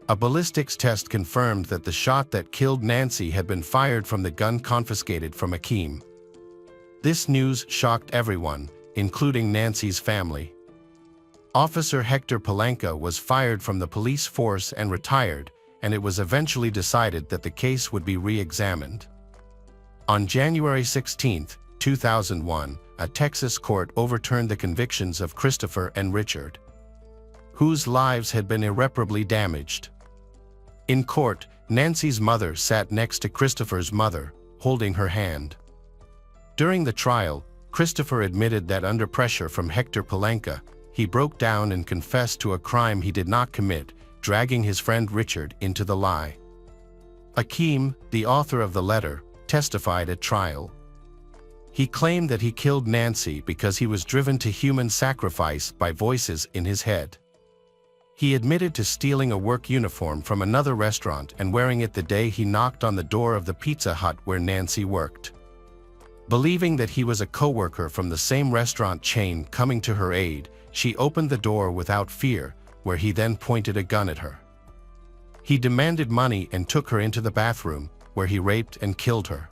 A ballistics test confirmed that the shot that killed Nancy had been fired from the gun confiscated from Akeem. This news shocked everyone, including Nancy's family. Officer Hector Palanca was fired from the police force and retired, and it was eventually decided that the case would be re-examined. On January 16, 2001, a Texas court overturned the convictions of Christopher and Richard, whose lives had been irreparably damaged. In court, Nancy's mother sat next to Christopher's mother, holding her hand. During the trial, Christopher admitted that under pressure from Hector Palanca, he broke down and confessed to a crime he did not commit, dragging his friend Richard into the lie. Akeem, the author of the letter, testified at trial. He claimed that he killed Nancy because he was driven to human sacrifice by voices in his head. He admitted to stealing a work uniform from another restaurant and wearing it the day he knocked on the door of the Pizza Hut where Nancy worked. Believing that he was a coworker from the same restaurant chain coming to her aid, she opened the door without fear, where he then pointed a gun at her. He demanded money and took her into the bathroom, where he raped and killed her.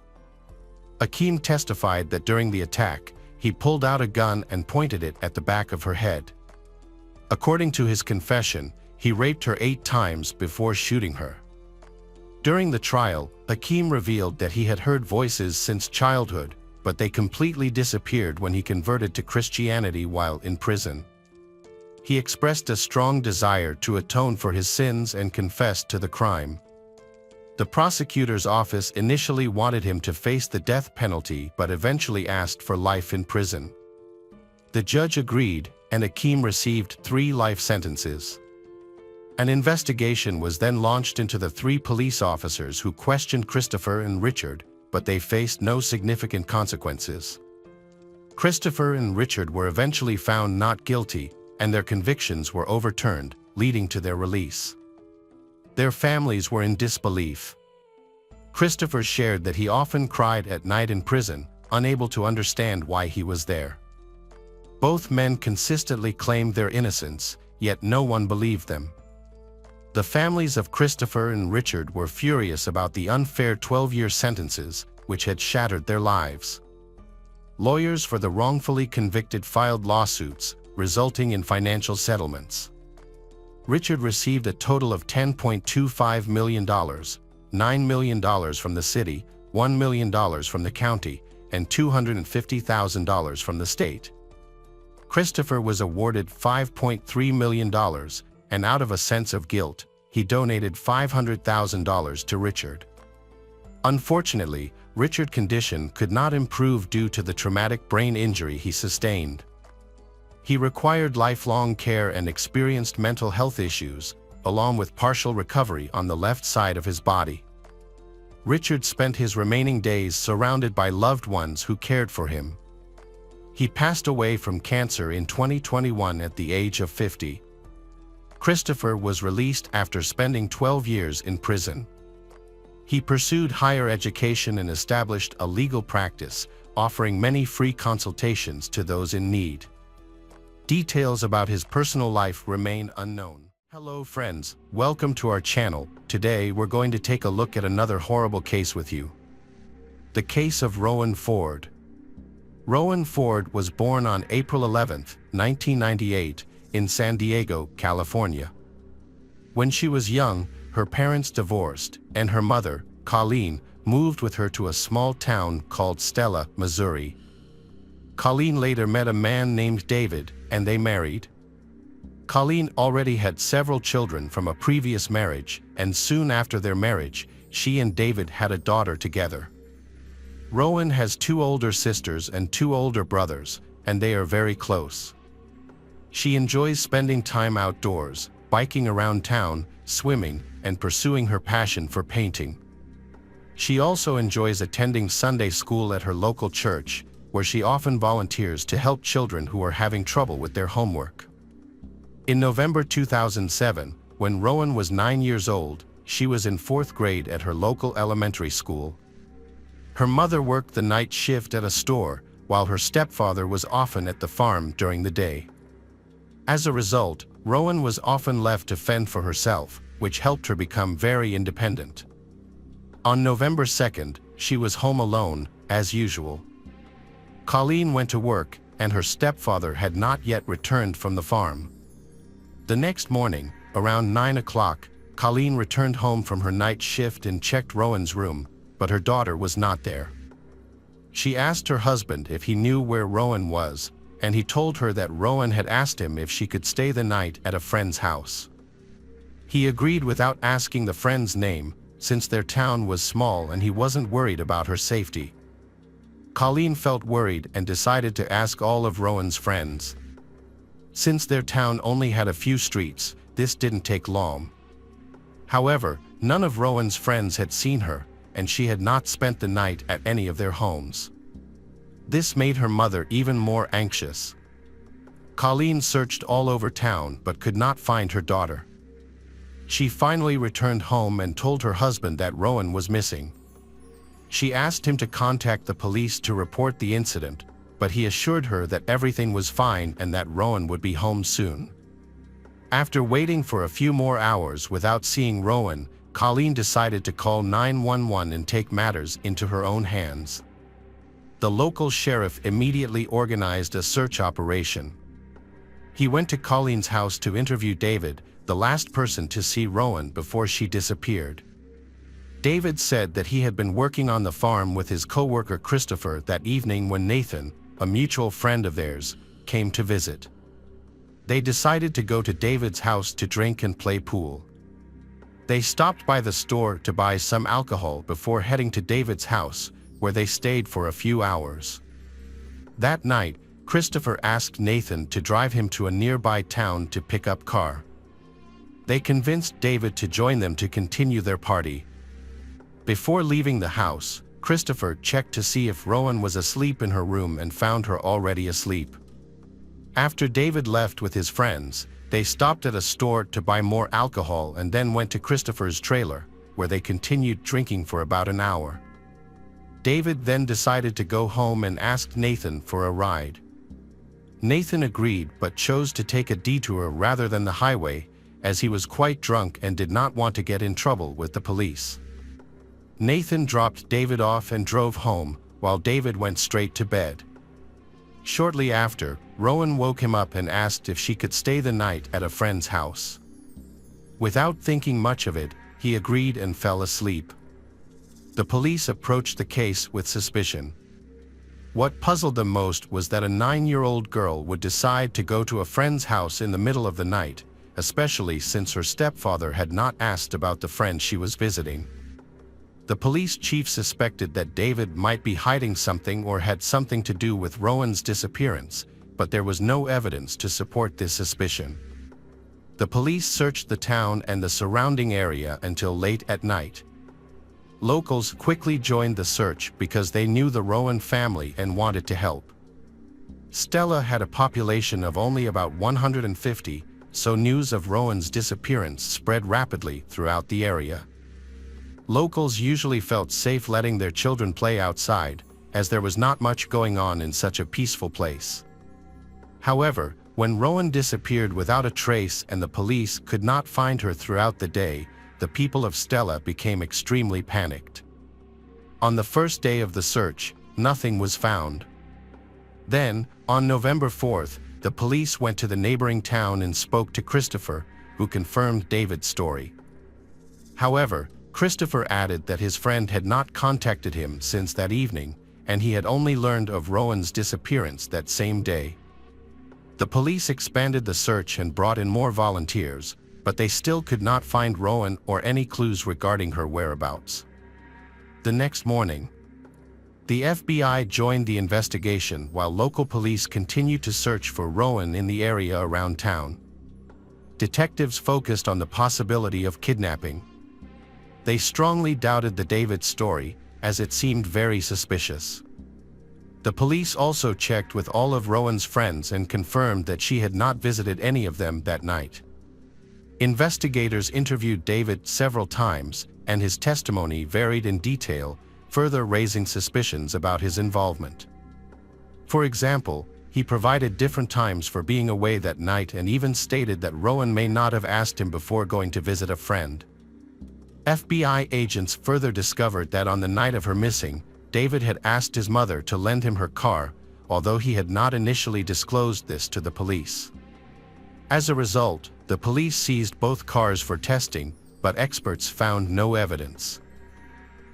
Akeem testified that during the attack, he pulled out a gun and pointed it at the back of her head. According to his confession, he raped her 8 times before shooting her. During the trial, Akeem revealed that he had heard voices since childhood, but they completely disappeared when he converted to Christianity while in prison. He expressed a strong desire to atone for his sins and confessed to the crime. The prosecutor's office initially wanted him to face the death penalty but eventually asked for life in prison. The judge agreed, and Akeem received 3 life sentences. An investigation was then launched into the 3 police officers who questioned Christopher and Richard, but they faced no significant consequences. Christopher and Richard were eventually found not guilty, and their convictions were overturned, leading to their release. Their families were in disbelief. Christopher shared that he often cried at night in prison, unable to understand why he was there. Both men consistently claimed their innocence, yet no one believed them. The families of Christopher and Richard were furious about the unfair 12-year sentences, which had shattered their lives. Lawyers for the wrongfully convicted filed lawsuits, resulting in financial settlements. Richard received a total of $10.25 million, $9 million from the city, $1 million from the county, and $250,000 from the state. Christopher was awarded $5.3 million, and out of a sense of guilt, he donated $500,000 to Richard. Unfortunately, Richard's condition could not improve due to the traumatic brain injury he sustained. He required lifelong care and experienced mental health issues, along with partial recovery on the left side of his body. Richard spent his remaining days surrounded by loved ones who cared for him. He passed away from cancer in 2021 at the age of 50. Christopher was released after spending 12 years in prison. He pursued higher education and established a legal practice, offering many free consultations to those in need. Details about his personal life remain unknown. Hello friends, welcome to our channel. Today we're going to take a look at another horrible case with you. The case of Rowan Ford. Rowan Ford was born on April 11, 1998, in San Diego, California. When she was young, her parents divorced, and her mother, Colleen, moved with her to a small town called Stella, Missouri. Colleen later met a man named David, and they married. Colleen already had several children from a previous marriage, and soon after their marriage, she and David had a daughter together. Rowan has 2 older sisters and 2 older brothers, and they are very close. She enjoys spending time outdoors, biking around town, swimming, and pursuing her passion for painting. She also enjoys attending Sunday school at her local church, where she often volunteers to help children who are having trouble with their homework. In November 2007, when Rowan was 9 years old, she was in 4th grade at her local elementary school. Her mother worked the night shift at a store, while her stepfather was often at the farm during the day. As a result, Rowan was often left to fend for herself, which helped her become very independent. On November 2nd, she was home alone, as usual. Colleen went to work, and her stepfather had not yet returned from the farm. The next morning, around 9 o'clock, Colleen returned home from her night shift and checked Rowan's room, but her daughter was not there. She asked her husband if he knew where Rowan was, and he told her that Rowan had asked him if she could stay the night at a friend's house. He agreed without asking the friend's name, since their town was small and he wasn't worried about her safety. Colleen felt worried and decided to ask all of Rowan's friends. Since their town only had a few streets, this didn't take long. However, none of Rowan's friends had seen her, and she had not spent the night at any of their homes. This made her mother even more anxious. Colleen searched all over town but could not find her daughter. She finally returned home and told her husband that Rowan was missing. She asked him to contact the police to report the incident, but he assured her that everything was fine and that Rowan would be home soon. After waiting for a few more hours without seeing Rowan, Colleen decided to call 911 and take matters into her own hands. The local sheriff immediately organized a search operation. He went to Colleen's house to interview David, the last person to see Rowan before she disappeared. David said that he had been working on the farm with his co-worker Christopher that evening when Nathan, a mutual friend of theirs, came to visit. They decided to go to David's house to drink and play pool. They stopped by the store to buy some alcohol before heading to David's house, where they stayed for a few hours. That night, Christopher asked Nathan to drive him to a nearby town to pick up car. They convinced David to join them to continue their party. Before leaving the house, Christopher checked to see if Rowan was asleep in her room and found her already asleep. After David left with his friends, they stopped at a store to buy more alcohol and then went to Christopher's trailer, where they continued drinking for about an hour. David then decided to go home and asked Nathan for a ride. Nathan agreed but chose to take a detour rather than the highway, as he was quite drunk and did not want to get in trouble with the police. Nathan dropped David off and drove home, while David went straight to bed. Shortly after, Rowan woke him up and asked if she could stay the night at a friend's house. Without thinking much of it, he agreed and fell asleep. The police approached the case with suspicion. What puzzled them most was that a 9-year-old girl would decide to go to a friend's house in the middle of the night, especially since her stepfather had not asked about the friend she was visiting. The police chief suspected that David might be hiding something or had something to do with Rowan's disappearance, but there was no evidence to support this suspicion. The police searched the town and the surrounding area until late at night. Locals quickly joined the search because they knew the Rowan family and wanted to help. Stella had a population of only about 150, so news of Rowan's disappearance spread rapidly throughout the area. Locals usually felt safe letting their children play outside, as there was not much going on in such a peaceful place. However, when Rowan disappeared without a trace and the police could not find her throughout the day, the people of Stella became extremely panicked. On the first day of the search, nothing was found. Then, on November 4th, the police went to the neighboring town and spoke to Christopher, who confirmed David's story. However, Christopher added that his friend had not contacted him since that evening, and he had only learned of Rowan's disappearance that same day. The police expanded the search and brought in more volunteers, but they still could not find Rowan or any clues regarding her whereabouts. The next morning, the FBI joined the investigation while local police continued to search for Rowan in the area around town. Detectives focused on the possibility of kidnapping. They strongly doubted the David story, as it seemed very suspicious. The police also checked with all of Rowan's friends and confirmed that she had not visited any of them that night. Investigators interviewed David several times, and his testimony varied in detail, further raising suspicions about his involvement. For example, he provided different times for being away that night and even stated that Rowan may not have asked him before going to visit a friend. FBI agents further discovered that on the night of her missing, David had asked his mother to lend him her car, although he had not initially disclosed this to the police. As a result, the police seized both cars for testing, but experts found no evidence.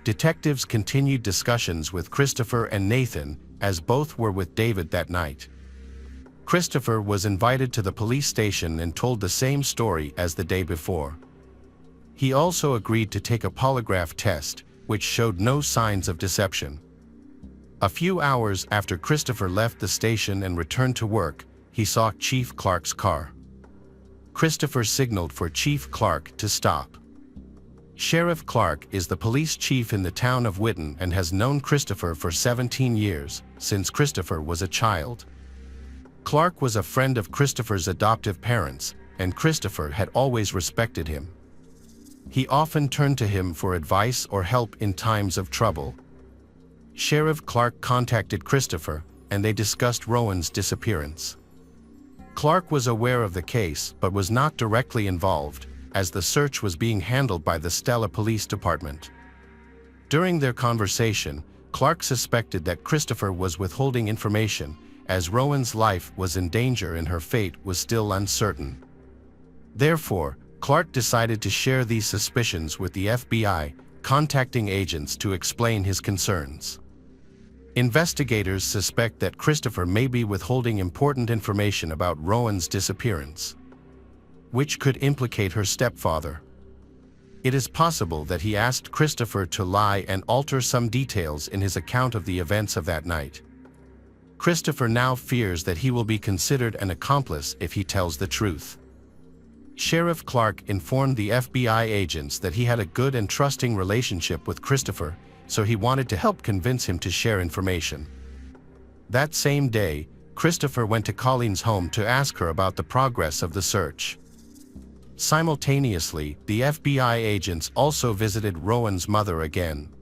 Detectives continued discussions with Christopher and Nathan, as both were with David that night. Christopher was invited to the police station and told the same story as the day before. He also agreed to take a polygraph test, which showed no signs of deception. A few hours after Christopher left the station and returned to work, he saw Chief Clark's car. Christopher signaled for Chief Clark to stop. Sheriff Clark is the police chief in the town of Whitten and has known Christopher for 17 years, since Christopher was a child. Clark was a friend of Christopher's adoptive parents, and Christopher had always respected him. He often turned to him for advice or help in times of trouble. Sheriff Clark contacted Christopher, and they discussed Rowan's disappearance. Clark was aware of the case but was not directly involved, as the search was being handled by the Stella Police Department. During their conversation, Clark suspected that Christopher was withholding information, as Rowan's life was in danger and her fate was still uncertain. Therefore, Clark decided to share these suspicions with the FBI, contacting agents to explain his concerns. Investigators suspect that Christopher may be withholding important information about Rowan's disappearance, which could implicate her stepfather. It is possible that he asked Christopher to lie and alter some details in his account of the events of that night. Christopher now fears that he will be considered an accomplice if he tells the truth. Sheriff Clark informed the FBI agents that he had a good and trusting relationship with Christopher, so he wanted to help convince him to share information. That same day, Christopher went to Colleen's home to ask her about the progress of the search. Simultaneously, the FBI agents also visited Rowan's mother again.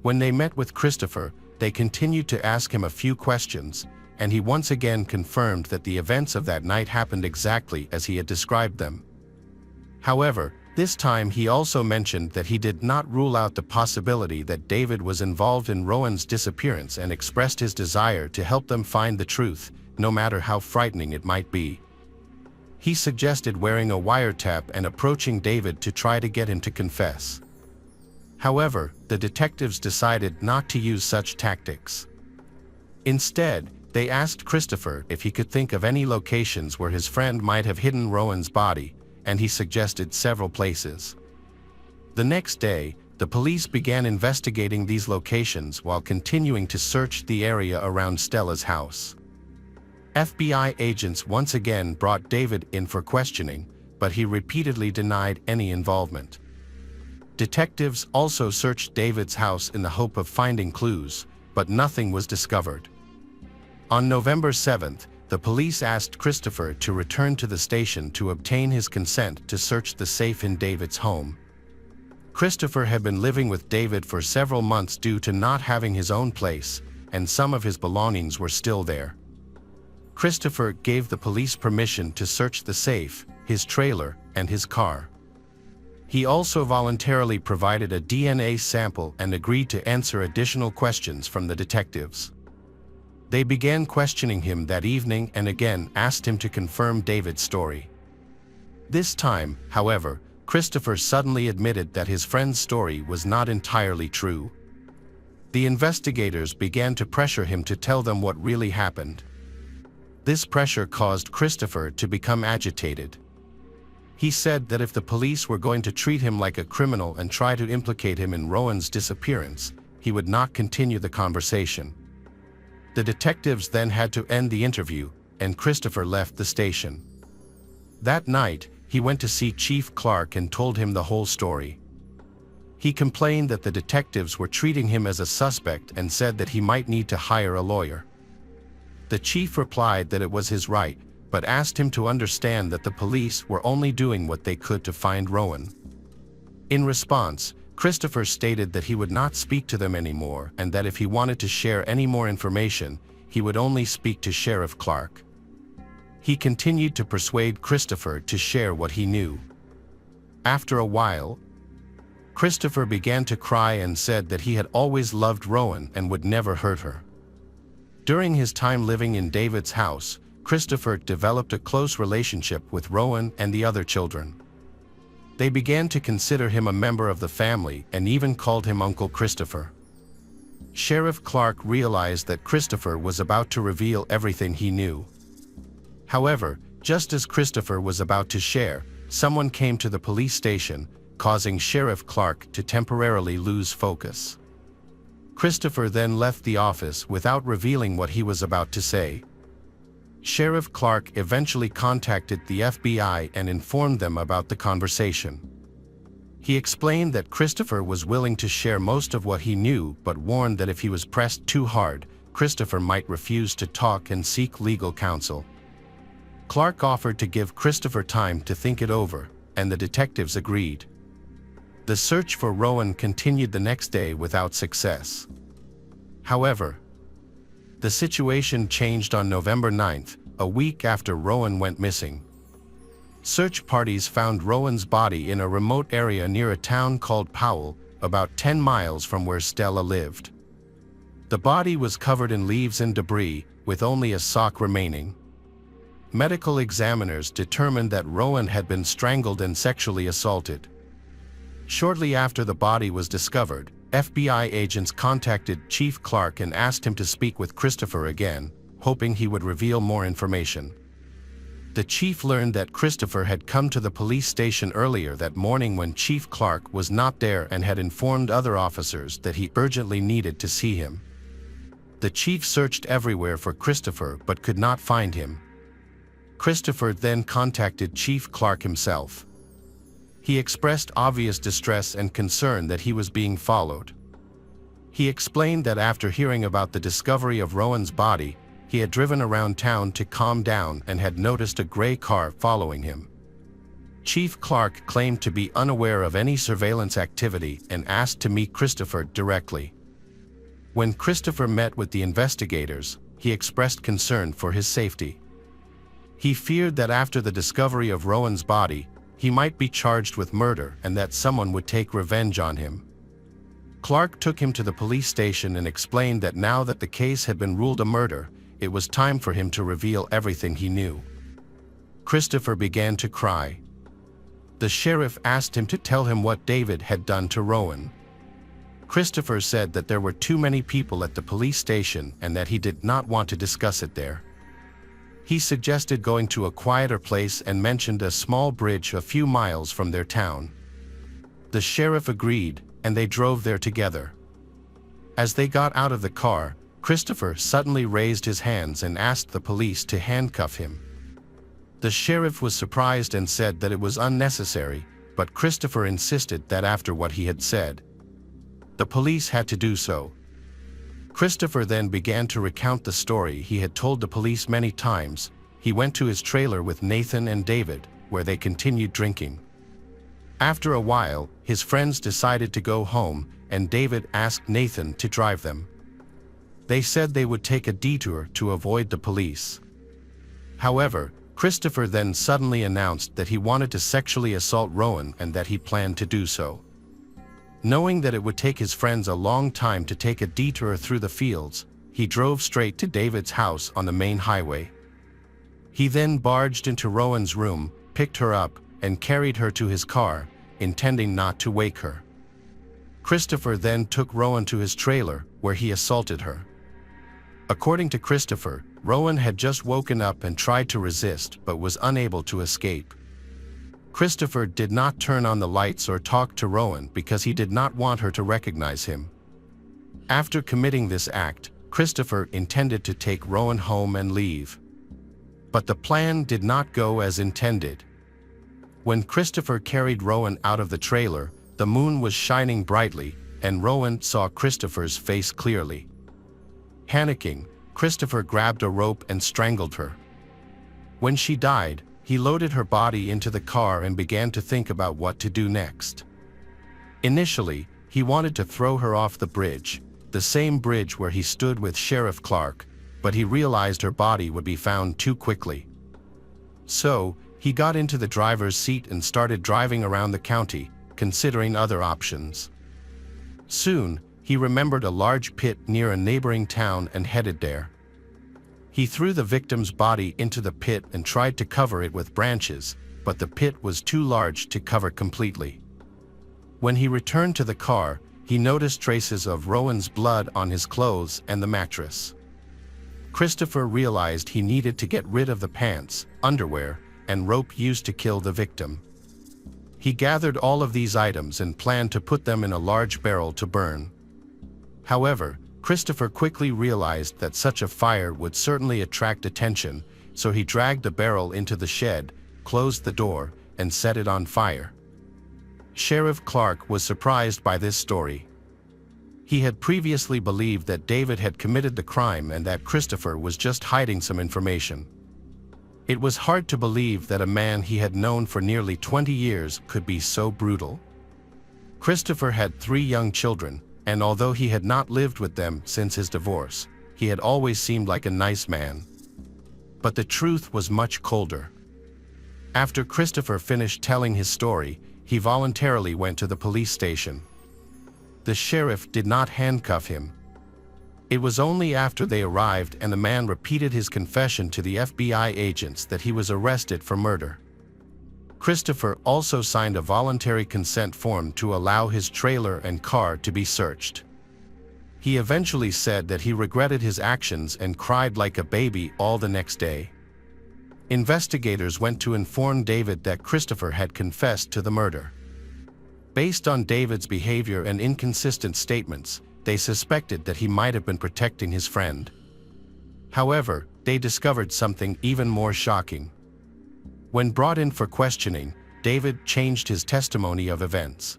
When they met with Christopher, they continued to ask him a few questions, and he once again confirmed that the events of that night happened exactly as he had described them. However, this time he also mentioned that he did not rule out the possibility that David was involved in Rowan's disappearance and expressed his desire to help them find the truth, no matter how frightening it might be. He suggested wearing a wiretap and approaching David to try to get him to confess. However, the detectives decided not to use such tactics. Instead, they asked Christopher if he could think of any locations where his friend might have hidden Rowan's body, and he suggested several places. The next day, the police began investigating these locations while continuing to search the area around Stella's house. FBI agents once again brought David in for questioning, but he repeatedly denied any involvement. Detectives also searched David's house in the hope of finding clues, but nothing was discovered. On November 7th, the police asked Christopher to return to the station to obtain his consent to search the safe in David's home. Christopher had been living with David for several months due to not having his own place, and some of his belongings were still there. Christopher gave the police permission to search the safe, his trailer, and his car. He also voluntarily provided a DNA sample and agreed to answer additional questions from the detectives. They began questioning him that evening and again asked him to confirm David's story. This time, however, Christopher suddenly admitted that his friend's story was not entirely true. The investigators began to pressure him to tell them what really happened. This pressure caused Christopher to become agitated. He said that if the police were going to treat him like a criminal and try to implicate him in Rowan's disappearance, he would not continue the conversation. The detectives then had to end the interview, and Christopher left the station. That night, he went to see Chief Clark and told him the whole story. He complained that the detectives were treating him as a suspect and said that he might need to hire a lawyer. The chief replied that it was his right, but asked him to understand that the police were only doing what they could to find Rowan. In response, Christopher stated that he would not speak to them anymore and that if he wanted to share any more information, he would only speak to Sheriff Clark. He continued to persuade Christopher to share what he knew. After a while, Christopher began to cry and said that he had always loved Rowan and would never hurt her. During his time living in David's house, Christopher developed a close relationship with Rowan and the other children. They began to consider him a member of the family and even called him Uncle Christopher. Sheriff Clark realized that Christopher was about to reveal everything he knew. However, just as Christopher was about to share, someone came to the police station, causing Sheriff Clark to temporarily lose focus. Christopher then left the office without revealing what he was about to say. Sheriff Clark eventually contacted the FBI and informed them about the conversation. He explained that Christopher was willing to share most of what he knew but warned that if he was pressed too hard, Christopher might refuse to talk and seek legal counsel. Clark offered to give Christopher time to think it over, and the detectives agreed. The search for Rowan continued the next day without success. However, the situation changed on November 9th, a week after Rowan went missing. Search parties found Rowan's body in a remote area near a town called Powell, about 10 miles from where Stella lived. The body was covered in leaves and debris, with only a sock remaining. Medical examiners determined that Rowan had been strangled and sexually assaulted. Shortly after the body was discovered, FBI agents contacted Chief Clark and asked him to speak with Christopher again, hoping he would reveal more information. The chief learned that Christopher had come to the police station earlier that morning when Chief Clark was not there and had informed other officers that he urgently needed to see him. The chief searched everywhere for Christopher but could not find him. Christopher then contacted Chief Clark himself. He expressed obvious distress and concern that he was being followed. He explained that after hearing about the discovery of Rowan's body, he had driven around town to calm down and had noticed a gray car following him. Chief Clark claimed to be unaware of any surveillance activity and asked to meet Christopher directly. When Christopher met with the investigators, he expressed concern for his safety. He feared that after the discovery of Rowan's body, he might be charged with murder and that someone would take revenge on him. Clark took him to the police station and explained that now that the case had been ruled a murder, it was time for him to reveal everything he knew. Christopher began to cry. The sheriff asked him to tell him what David had done to Rowan. Christopher said that there were too many people at the police station and that he did not want to discuss it there. He suggested going to a quieter place and mentioned a small bridge a few miles from their town. The sheriff agreed, and they drove there together. As they got out of the car, Christopher suddenly raised his hands and asked the police to handcuff him. The sheriff was surprised and said that it was unnecessary, but Christopher insisted that after what he had said, the police had to do so. Christopher then began to recount the story he had told the police many times. He went to his trailer with Nathan and David, where they continued drinking. After a while, his friends decided to go home, and David asked Nathan to drive them. They said they would take a detour to avoid the police. However, Christopher then suddenly announced that he wanted to sexually assault Rowan and that he planned to do so. Knowing that it would take his friends a long time to take a detour through the fields, he drove straight to David's house on the main highway. He then barged into Rowan's room, picked her up, and carried her to his car, intending not to wake her. Christopher then took Rowan to his trailer, where he assaulted her. According to Christopher, Rowan had just woken up and tried to resist but was unable to escape. Christopher did not turn on the lights or talk to Rowan because he did not want her to recognize him. After committing this act, Christopher intended to take Rowan home and leave. But the plan did not go as intended. When Christopher carried Rowan out of the trailer, the moon was shining brightly, and Rowan saw Christopher's face clearly. Panicking, Christopher grabbed a rope and strangled her. When she died, he loaded her body into the car and began to think about what to do next. Initially, he wanted to throw her off the bridge, the same bridge where he stood with Sheriff Clark, but he realized her body would be found too quickly. So, he got into the driver's seat and started driving around the county, considering other options. Soon, he remembered a large pit near a neighboring town and headed there. He threw the victim's body into the pit and tried to cover it with branches, but the pit was too large to cover completely. When he returned to the car, he noticed traces of Rowan's blood on his clothes and the mattress. Christopher realized he needed to get rid of the pants, underwear, and rope used to kill the victim. He gathered all of these items and planned to put them in a large barrel to burn. However, Christopher quickly realized that such a fire would certainly attract attention, so he dragged the barrel into the shed, closed the door, and set it on fire. Sheriff Clark was surprised by this story. He had previously believed that David had committed the crime and that Christopher was just hiding some information. It was hard to believe that a man he had known for nearly 20 years could be so brutal. Christopher had 3 young children, and although he had not lived with them since his divorce, he had always seemed like a nice man. But the truth was much colder. After Christopher finished telling his story, he voluntarily went to the police station. The sheriff did not handcuff him. It was only after they arrived and the man repeated his confession to the FBI agents that he was arrested for murder. Christopher also signed a voluntary consent form to allow his trailer and car to be searched. He eventually said that he regretted his actions and cried like a baby all the next day. Investigators went to inform David that Christopher had confessed to the murder. Based on David's behavior and inconsistent statements, they suspected that he might have been protecting his friend. However, they discovered something even more shocking. When brought in for questioning, David changed his testimony of events.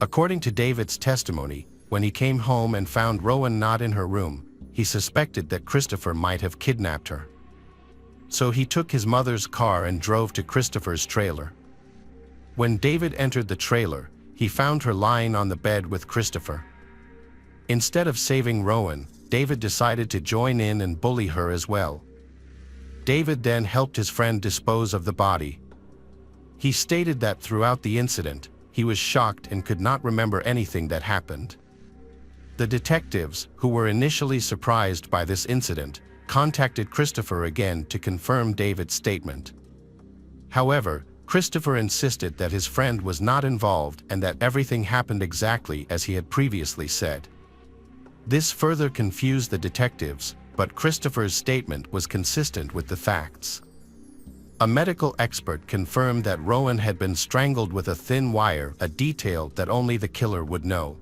According to David's testimony, when he came home and found Rowan not in her room, he suspected that Christopher might have kidnapped her. So he took his mother's car and drove to Christopher's trailer. When David entered the trailer, he found her lying on the bed with Christopher. Instead of saving Rowan, David decided to join in and bully her as well. David then helped his friend dispose of the body. He stated that throughout the incident, he was shocked and could not remember anything that happened. The detectives, who were initially surprised by this incident, contacted Christopher again to confirm David's statement. However, Christopher insisted that his friend was not involved and that everything happened exactly as he had previously said. This further confused the detectives, but Christopher's statement was consistent with the facts. A medical expert confirmed that Rowan had been strangled with a thin wire, a detail that only the killer would know.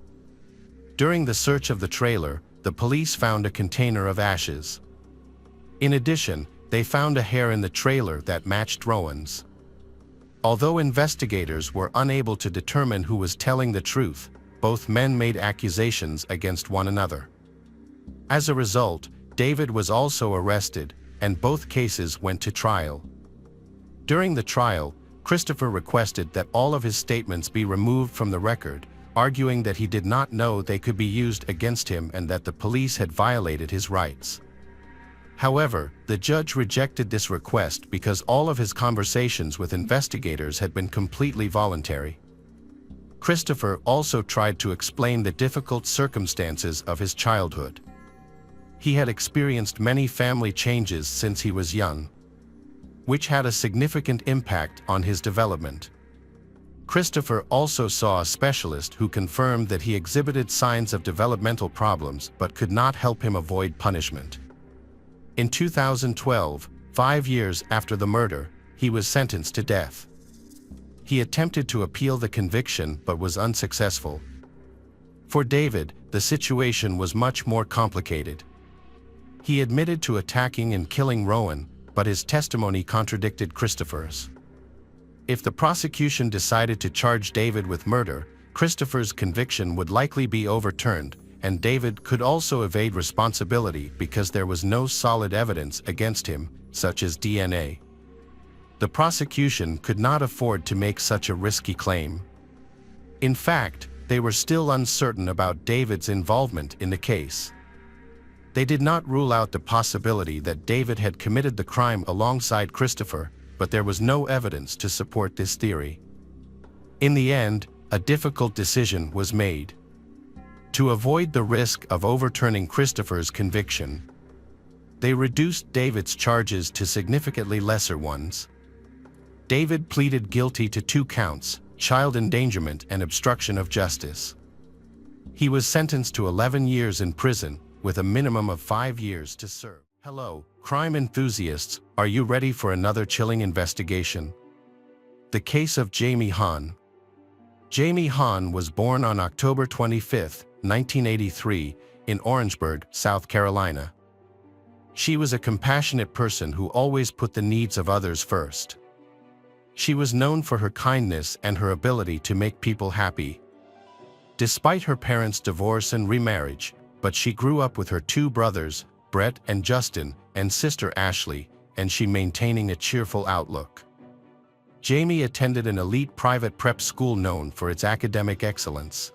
During the search of the trailer, the police found a container of ashes. In addition, they found a hair in the trailer that matched Rowan's. Although investigators were unable to determine who was telling the truth, both men made accusations against one another. As a result, David was also arrested, and both cases went to trial. During the trial, Christopher requested that all of his statements be removed from the record, arguing that he did not know they could be used against him and that the police had violated his rights. However, the judge rejected this request because all of his conversations with investigators had been completely voluntary. Christopher also tried to explain the difficult circumstances of his childhood. He had experienced many family changes since he was young, which had a significant impact on his development. Christopher also saw a specialist who confirmed that he exhibited signs of developmental problems but could not help him avoid punishment. In 2012, 5 years after the murder, he was sentenced to death. He attempted to appeal the conviction but was unsuccessful. For David, the situation was much more complicated. He admitted to attacking and killing Rowan, but his testimony contradicted Christopher's. If the prosecution decided to charge David with murder, Christopher's conviction would likely be overturned, and David could also evade responsibility because there was no solid evidence against him, such as DNA. The prosecution could not afford to make such a risky claim. In fact, they were still uncertain about David's involvement in the case. They did not rule out the possibility that David had committed the crime alongside Christopher, but there was no evidence to support this theory. In the end, a difficult decision was made. To avoid the risk of overturning Christopher's conviction, they reduced David's charges to significantly lesser ones. David pleaded guilty to 2 counts, child endangerment and obstruction of justice. He was sentenced to 11 years in prison, with a minimum of 5 years to serve. Hello, crime enthusiasts, are you ready for another chilling investigation? The case of Jamie Hahn. Jamie Hahn was born on October 25, 1983, in Orangeburg, South Carolina. She was a compassionate person who always put the needs of others first. She was known for her kindness and her ability to make people happy. Despite her parents' divorce and remarriage, but she grew up with her 2 brothers, Brett and Justin, and sister Ashley, and she maintaining a cheerful outlook. Jamie attended an elite private prep school known for its academic excellence.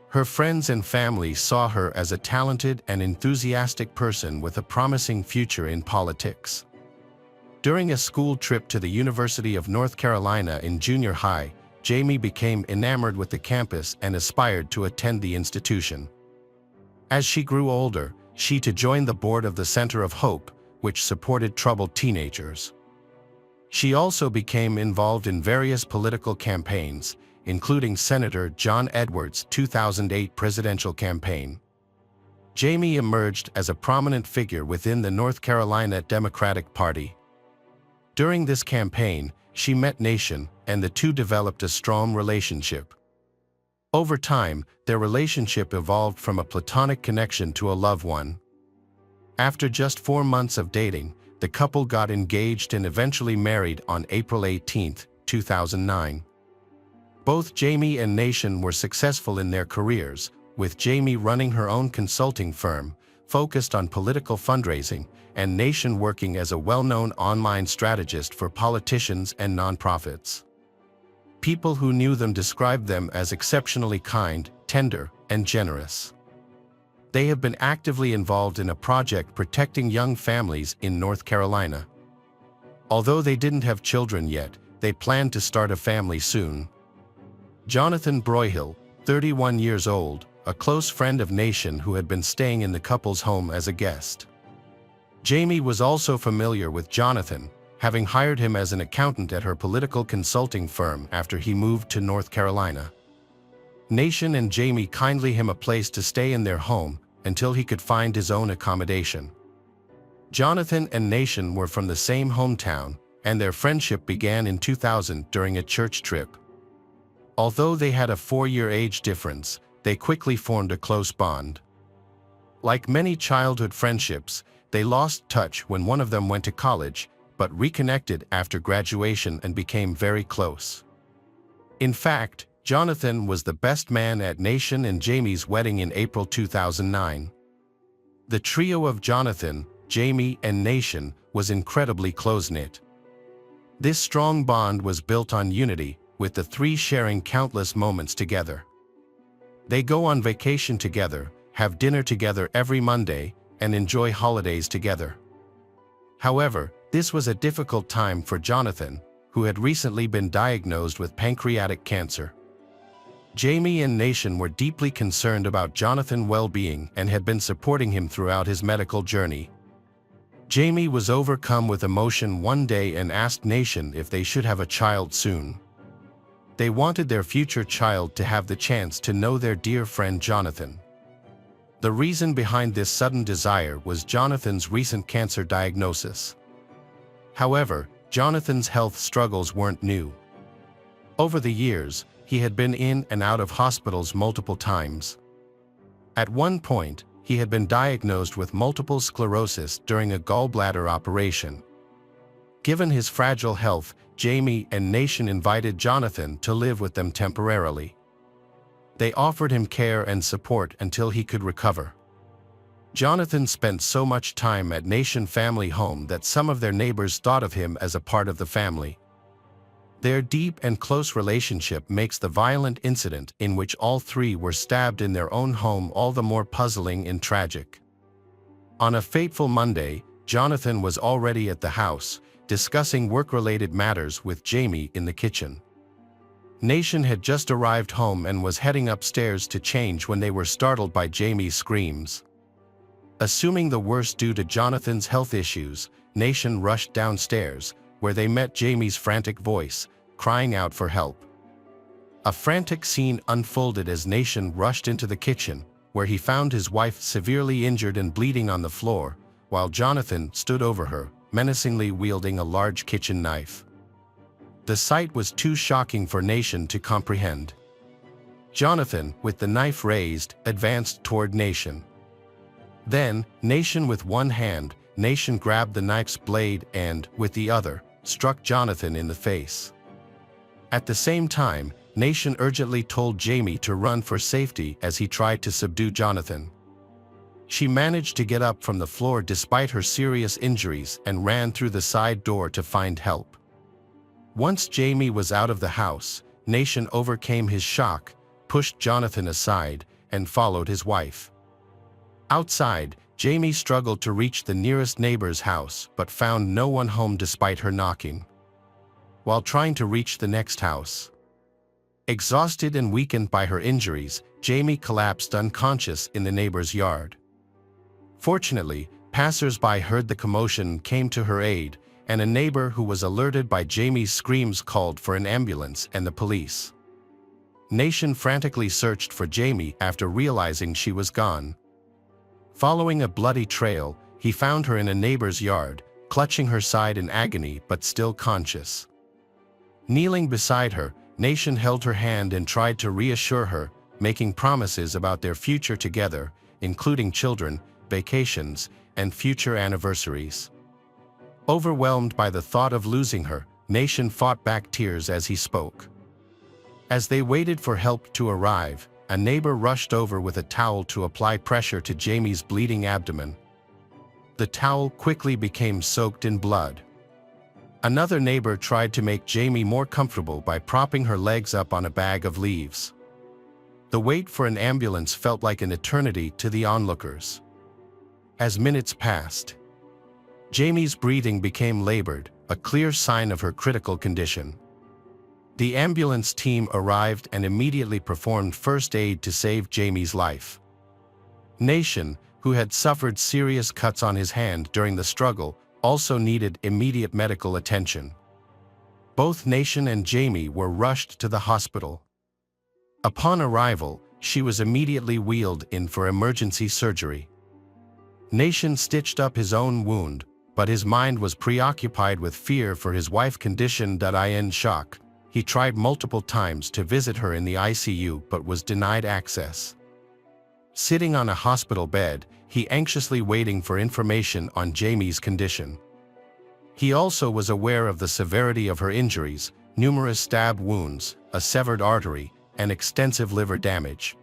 Her friends and family saw her as a talented and enthusiastic person with a promising future in politics. During a school trip to the University of North Carolina in junior high, Jamie became enamored with the campus and aspired to attend the institution. As she grew older, she joined the board of the Center of Hope, which supported troubled teenagers. She also became involved in various political campaigns, including Senator John Edwards' 2008 presidential campaign. Jamie emerged as a prominent figure within the North Carolina Democratic Party. During this campaign, she met Nation, and the two developed a strong relationship. Over time, their relationship evolved from a platonic connection to a loved one. After just 4 months of dating, the couple got engaged and eventually married on April 18, 2009. Both Jamie and Nation were successful in their careers, with Jamie running her own consulting firm, focused on political fundraising, and Nation working as a well-known online strategist for politicians and nonprofits. People who knew them described them as exceptionally kind, tender, and generous. They have been actively involved in a project protecting young families in North Carolina. Although they didn't have children yet, they planned to start a family soon. Jonathan Broyhill, 31 years old, a close friend of Nation who had been staying in the couple's home as a guest. Jamie was also familiar with Jonathan, having hired him as an accountant at her political consulting firm after he moved to North Carolina. Nation and Jamie kindly him a place to stay in their home until he could find his own accommodation. Jonathan and Nation were from the same hometown, and their friendship began in 2000 during a church trip. Although they had a 4-year age difference, they quickly formed a close bond. Like many childhood friendships, they lost touch when one of them went to college, but reconnected after graduation and became very close. In fact, Jonathan was the best man at Nation and Jamie's wedding in April 2009. The trio of Jonathan, Jamie, and Nation was incredibly close-knit. This strong bond was built on unity, with the three sharing countless moments together. They go on vacation together, have dinner together every Monday, and enjoy holidays together. However, this was a difficult time for Jonathan, who had recently been diagnosed with pancreatic cancer. Jamie and Nation were deeply concerned about Jonathan's well-being and had been supporting him throughout his medical journey. Jamie was overcome with emotion one day and asked Nation if they should have a child soon. They wanted their future child to have the chance to know their dear friend Jonathan. The reason behind this sudden desire was Jonathan's recent cancer diagnosis. However, Jonathan's health struggles weren't new. Over the years, he had been in and out of hospitals multiple times. At one point, he had been diagnosed with multiple sclerosis during a gallbladder operation. Given his fragile health, Jamie and Nation invited Jonathan to live with them temporarily. They offered him care and support until he could recover. Jonathan spent so much time at Nation family home that some of their neighbors thought of him as a part of the family. Their deep and close relationship makes the violent incident in which all three were stabbed in their own home all the more puzzling and tragic. On a fateful Monday, Jonathan was already at the house, discussing work-related matters with Jamie in the kitchen. Nation had just arrived home and was heading upstairs to change when they were startled by Jamie's screams. Assuming the worst due to Jonathan's health issues, Nation rushed downstairs, where they met Jamie's frantic voice, crying out for help. A frantic scene unfolded as Nation rushed into the kitchen, where he found his wife severely injured and bleeding on the floor, while Jonathan stood over her, menacingly wielding a large kitchen knife. The sight was too shocking for Nation to comprehend. Jonathan, with the knife raised, advanced toward Nation. Then, Nation with one hand, Nation grabbed the knife's blade and, with the other, struck Jonathan in the face. At the same time, Nation urgently told Jamie to run for safety as he tried to subdue Jonathan. She managed to get up from the floor despite her serious injuries and ran through the side door to find help. Once Jamie was out of the house, Nation overcame his shock, pushed Jonathan aside, and followed his wife. Outside, Jamie struggled to reach the nearest neighbor's house but found no one home despite her knocking. While trying to reach the next house, exhausted and weakened by her injuries, Jamie collapsed unconscious in the neighbor's yard. Fortunately, passers-by heard the commotion and came to her aid, and a neighbor who was alerted by Jamie's screams called for an ambulance and the police. Nation frantically searched for Jamie after realizing she was gone. Following a bloody trail, he found her in a neighbor's yard, clutching her side in agony but still conscious. Kneeling beside her, Nation held her hand and tried to reassure her, making promises about their future together, including children, vacations, and future anniversaries. Overwhelmed by the thought of losing her, Nation fought back tears as he spoke. As they waited for help to arrive, a neighbor rushed over with a towel to apply pressure to Jamie's bleeding abdomen. The towel quickly became soaked in blood. Another neighbor tried to make Jamie more comfortable by propping her legs up on a bag of leaves. The wait for an ambulance felt like an eternity to the onlookers. As minutes passed, Jamie's breathing became labored, a clear sign of her critical condition. The ambulance team arrived and immediately performed first aid to save Jamie's life. Nation, who had suffered serious cuts on his hand during the struggle, also needed immediate medical attention. Both Nation and Jamie were rushed to the hospital. Upon arrival, she was immediately wheeled in for emergency surgery. Nation stitched up his own wound, but his mind was preoccupied with fear for his wife's condition. In shock, he tried multiple times to visit her in the ICU but was denied access. Sitting on a hospital bed, he anxiously waiting for information on Jamie's condition. He also was aware of the severity of her injuries, numerous stab wounds, a severed artery, and extensive liver damage.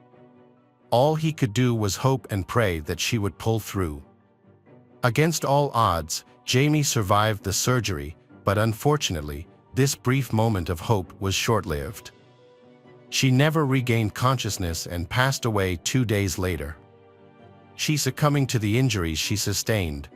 All he could do was hope and pray that she would pull through. Against all odds, Jamie survived the surgery, but unfortunately, this brief moment of hope was short-lived. She never regained consciousness and passed away 2 days later. She succumbing to the injuries she sustained.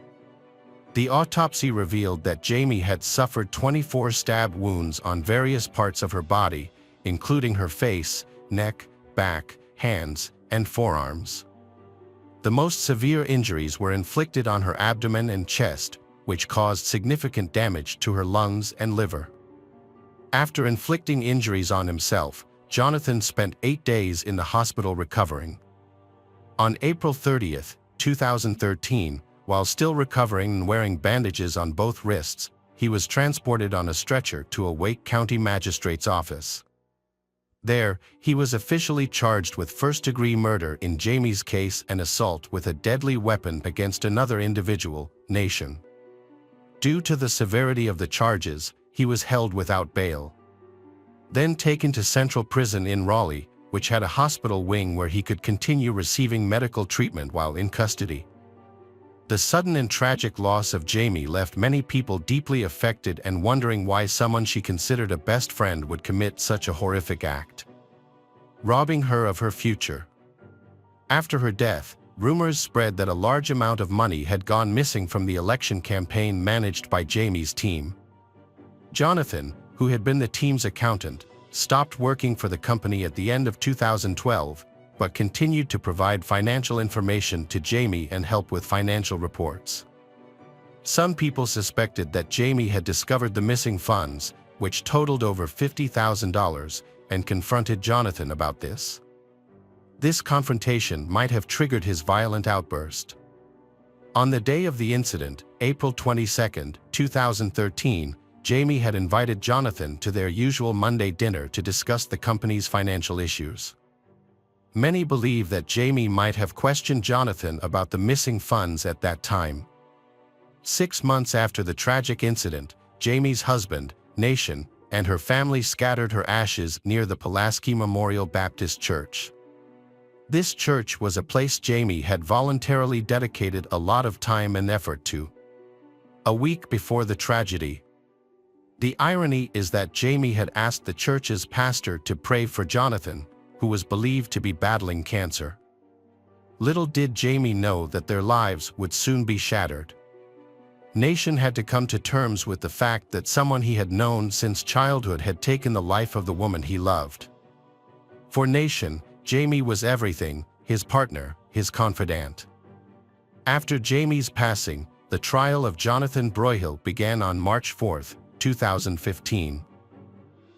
The autopsy revealed that Jamie had suffered 24 stab wounds on various parts of her body, including her face, neck, back, hands, and forearms. The most severe injuries were inflicted on her abdomen and chest, which caused significant damage to her lungs and liver. After inflicting injuries on himself, Jonathan spent 8 days in the hospital recovering. On April 30, 2013, while still recovering and wearing bandages on both wrists, he was transported on a stretcher to a Wake County magistrate's office. There, he was officially charged with first-degree murder in Jamie's case and assault with a deadly weapon against another individual, Nation. Due to the severity of the charges, he was held without bail. Then taken to Central Prison in Raleigh, which had a hospital wing where he could continue receiving medical treatment while in custody. The sudden and tragic loss of Jamie left many people deeply affected and wondering why someone she considered a best friend would commit such a horrific act, robbing her of her future. After her death, rumors spread that a large amount of money had gone missing from the election campaign managed by Jamie's team. Jonathan, who had been the team's accountant, stopped working for the company at the end of 2012, but continued to provide financial information to Jamie and help with financial reports. Some people suspected that Jamie had discovered the missing funds, which totaled over $50,000, and confronted Jonathan about this. This confrontation might have triggered his violent outburst. On the day of the incident, April 22, 2013, Jamie had invited Jonathan to their usual Monday dinner to discuss the company's financial issues. Many believe that Jamie might have questioned Jonathan about the missing funds at that time. 6 months after the tragic incident, Jamie's husband, Nation, and her family scattered her ashes near the Pulaski Memorial Baptist Church. This church was a place Jamie had voluntarily dedicated a lot of time and effort to. A week before the tragedy. The irony is that Jamie had asked the church's pastor to pray for Jonathan, who was believed to be battling cancer. Little did Jamie know that their lives would soon be shattered. Nation had to come to terms with the fact that someone he had known since childhood had taken the life of the woman he loved. For Nation, Jamie was everything, his partner, his confidant. After Jamie's passing, the trial of Jonathan Broyhill began on March 4, 2015.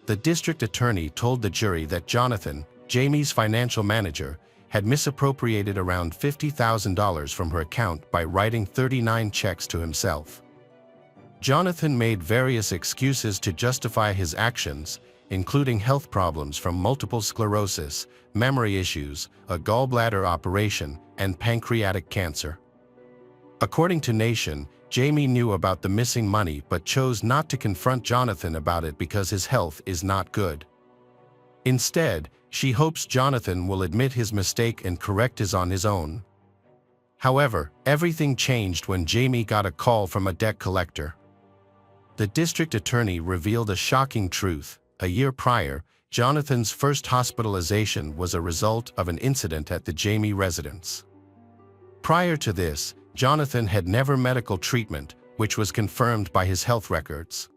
The district attorney told the jury that Jonathan, Jamie's financial manager, had misappropriated around $50,000 from her account by writing 39 checks to himself. Jonathan made various excuses to justify his actions, including health problems from multiple sclerosis, memory issues, a gallbladder operation, and pancreatic cancer. According to Nation, Jamie knew about the missing money but chose not to confront Jonathan about it because his health is not good. Instead, she hopes Jonathan will admit his mistake and correct it on his own. However, everything changed when Jamie got a call from a debt collector. The district attorney revealed a shocking truth. A year prior, Jonathan's first hospitalization was a result of an incident at the Jamie residence. Prior to this, Jonathan had never medical treatment, which was confirmed by his health records.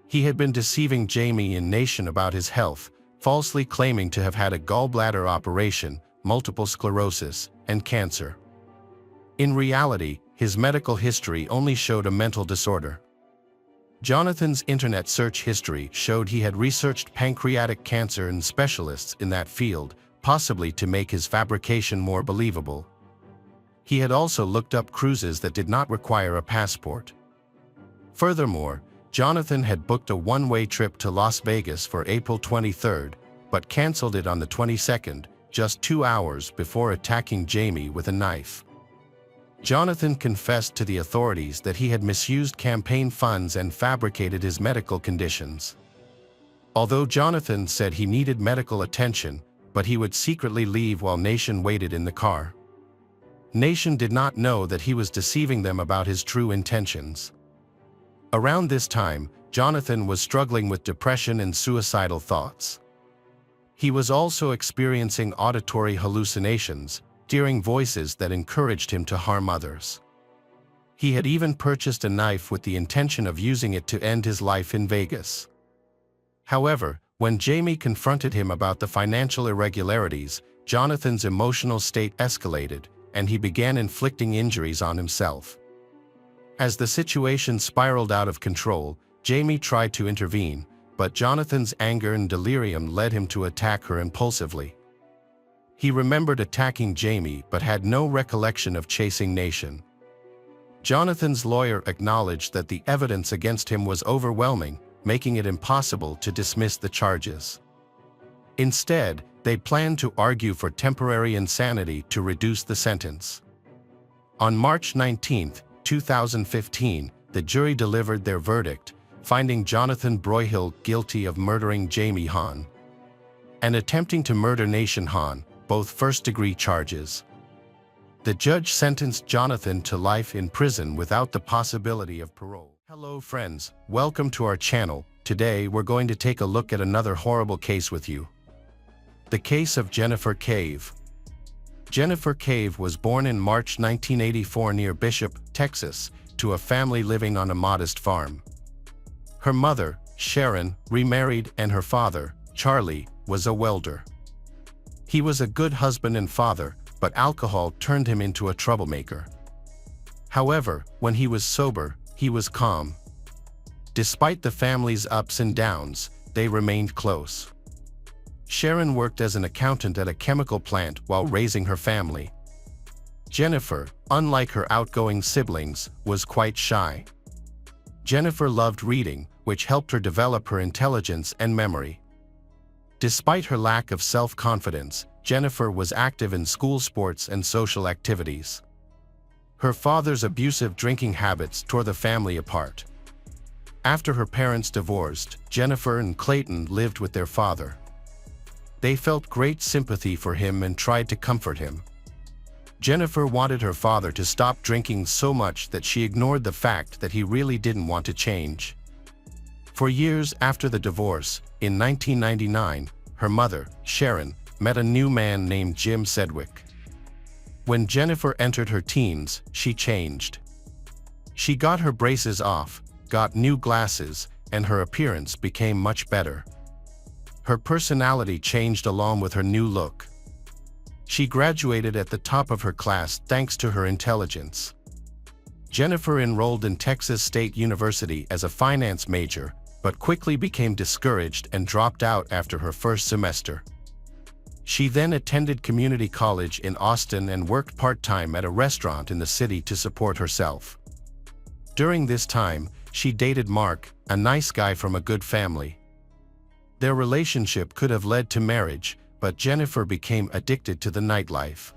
He had been deceiving Jamie and Nation about his health, falsely claiming to have had a gallbladder operation, multiple sclerosis, and cancer. In reality, his medical history only showed a mental disorder. Jonathan's internet search history showed he had researched pancreatic cancer and specialists in that field, possibly to make his fabrication more believable. He had also looked up cruises that did not require a passport. Furthermore, Jonathan had booked a one-way trip to Las Vegas for April 23, but canceled it on the 22nd, just 2 hours before attacking Jamie with a knife. Jonathan confessed to the authorities that he had misused campaign funds and fabricated his medical conditions. Although Jonathan said he needed medical attention, but he would secretly leave while Nation waited in the car. Nation did not know that he was deceiving them about his true intentions. Around this time, Jonathan was struggling with depression and suicidal thoughts. He was also experiencing auditory hallucinations, hearing voices that encouraged him to harm others. He had even purchased a knife with the intention of using it to end his life in Vegas. However, when Jamie confronted him about the financial irregularities, Jonathan's emotional state escalated, and he began inflicting injuries on himself. As the situation spiraled out of control, Jamie tried to intervene, but Jonathan's anger and delirium led him to attack her impulsively. He remembered attacking Jamie but had no recollection of chasing Nation. Jonathan's lawyer acknowledged that the evidence against him was overwhelming, making it impossible to dismiss the charges. Instead, they planned to argue for temporary insanity to reduce the sentence. On March 19, 2015, the jury delivered their verdict, finding Jonathan Broyhill guilty of murdering Jamie Hahn and attempting to murder Nation Hahn, both first-degree charges. The judge sentenced Jonathan to life in prison without the possibility of parole. Hello friends, welcome to our channel. Today we're going to take a look at another horrible case with you. The case of Jennifer Cave. Jennifer Cave was born in March 1984 near Bishop, Texas, to a family living on a modest farm. Her mother, Sharon, remarried, and her father, Charlie, was a welder. He was a good husband and father, but alcohol turned him into a troublemaker. However, when he was sober, he was calm. Despite the family's ups and downs, they remained close. Sharon worked as an accountant at a chemical plant while raising her family. Jennifer, unlike her outgoing siblings, was quite shy. Jennifer loved reading, which helped her develop her intelligence and memory. Despite her lack of self-confidence, Jennifer was active in school sports and social activities. Her father's abusive drinking habits tore the family apart. After her parents divorced, Jennifer and Clayton lived with their father. They felt great sympathy for him and tried to comfort him. Jennifer wanted her father to stop drinking so much that she ignored the fact that he really didn't want to change. For years after the divorce, in 1999, her mother, Sharon, met a new man named Jim Sedgwick. When Jennifer entered her teens, she changed. She got her braces off, got new glasses, and her appearance became much better. Her personality changed along with her new look. She graduated at the top of her class thanks to her intelligence. Jennifer enrolled in Texas State University as a finance major, but quickly became discouraged and dropped out after her first semester. She then attended community college in Austin and worked part-time at a restaurant in the city to support herself. During this time, she dated Mark, a nice guy from a good family. Their relationship could have led to marriage, but Jennifer became addicted to the nightlife.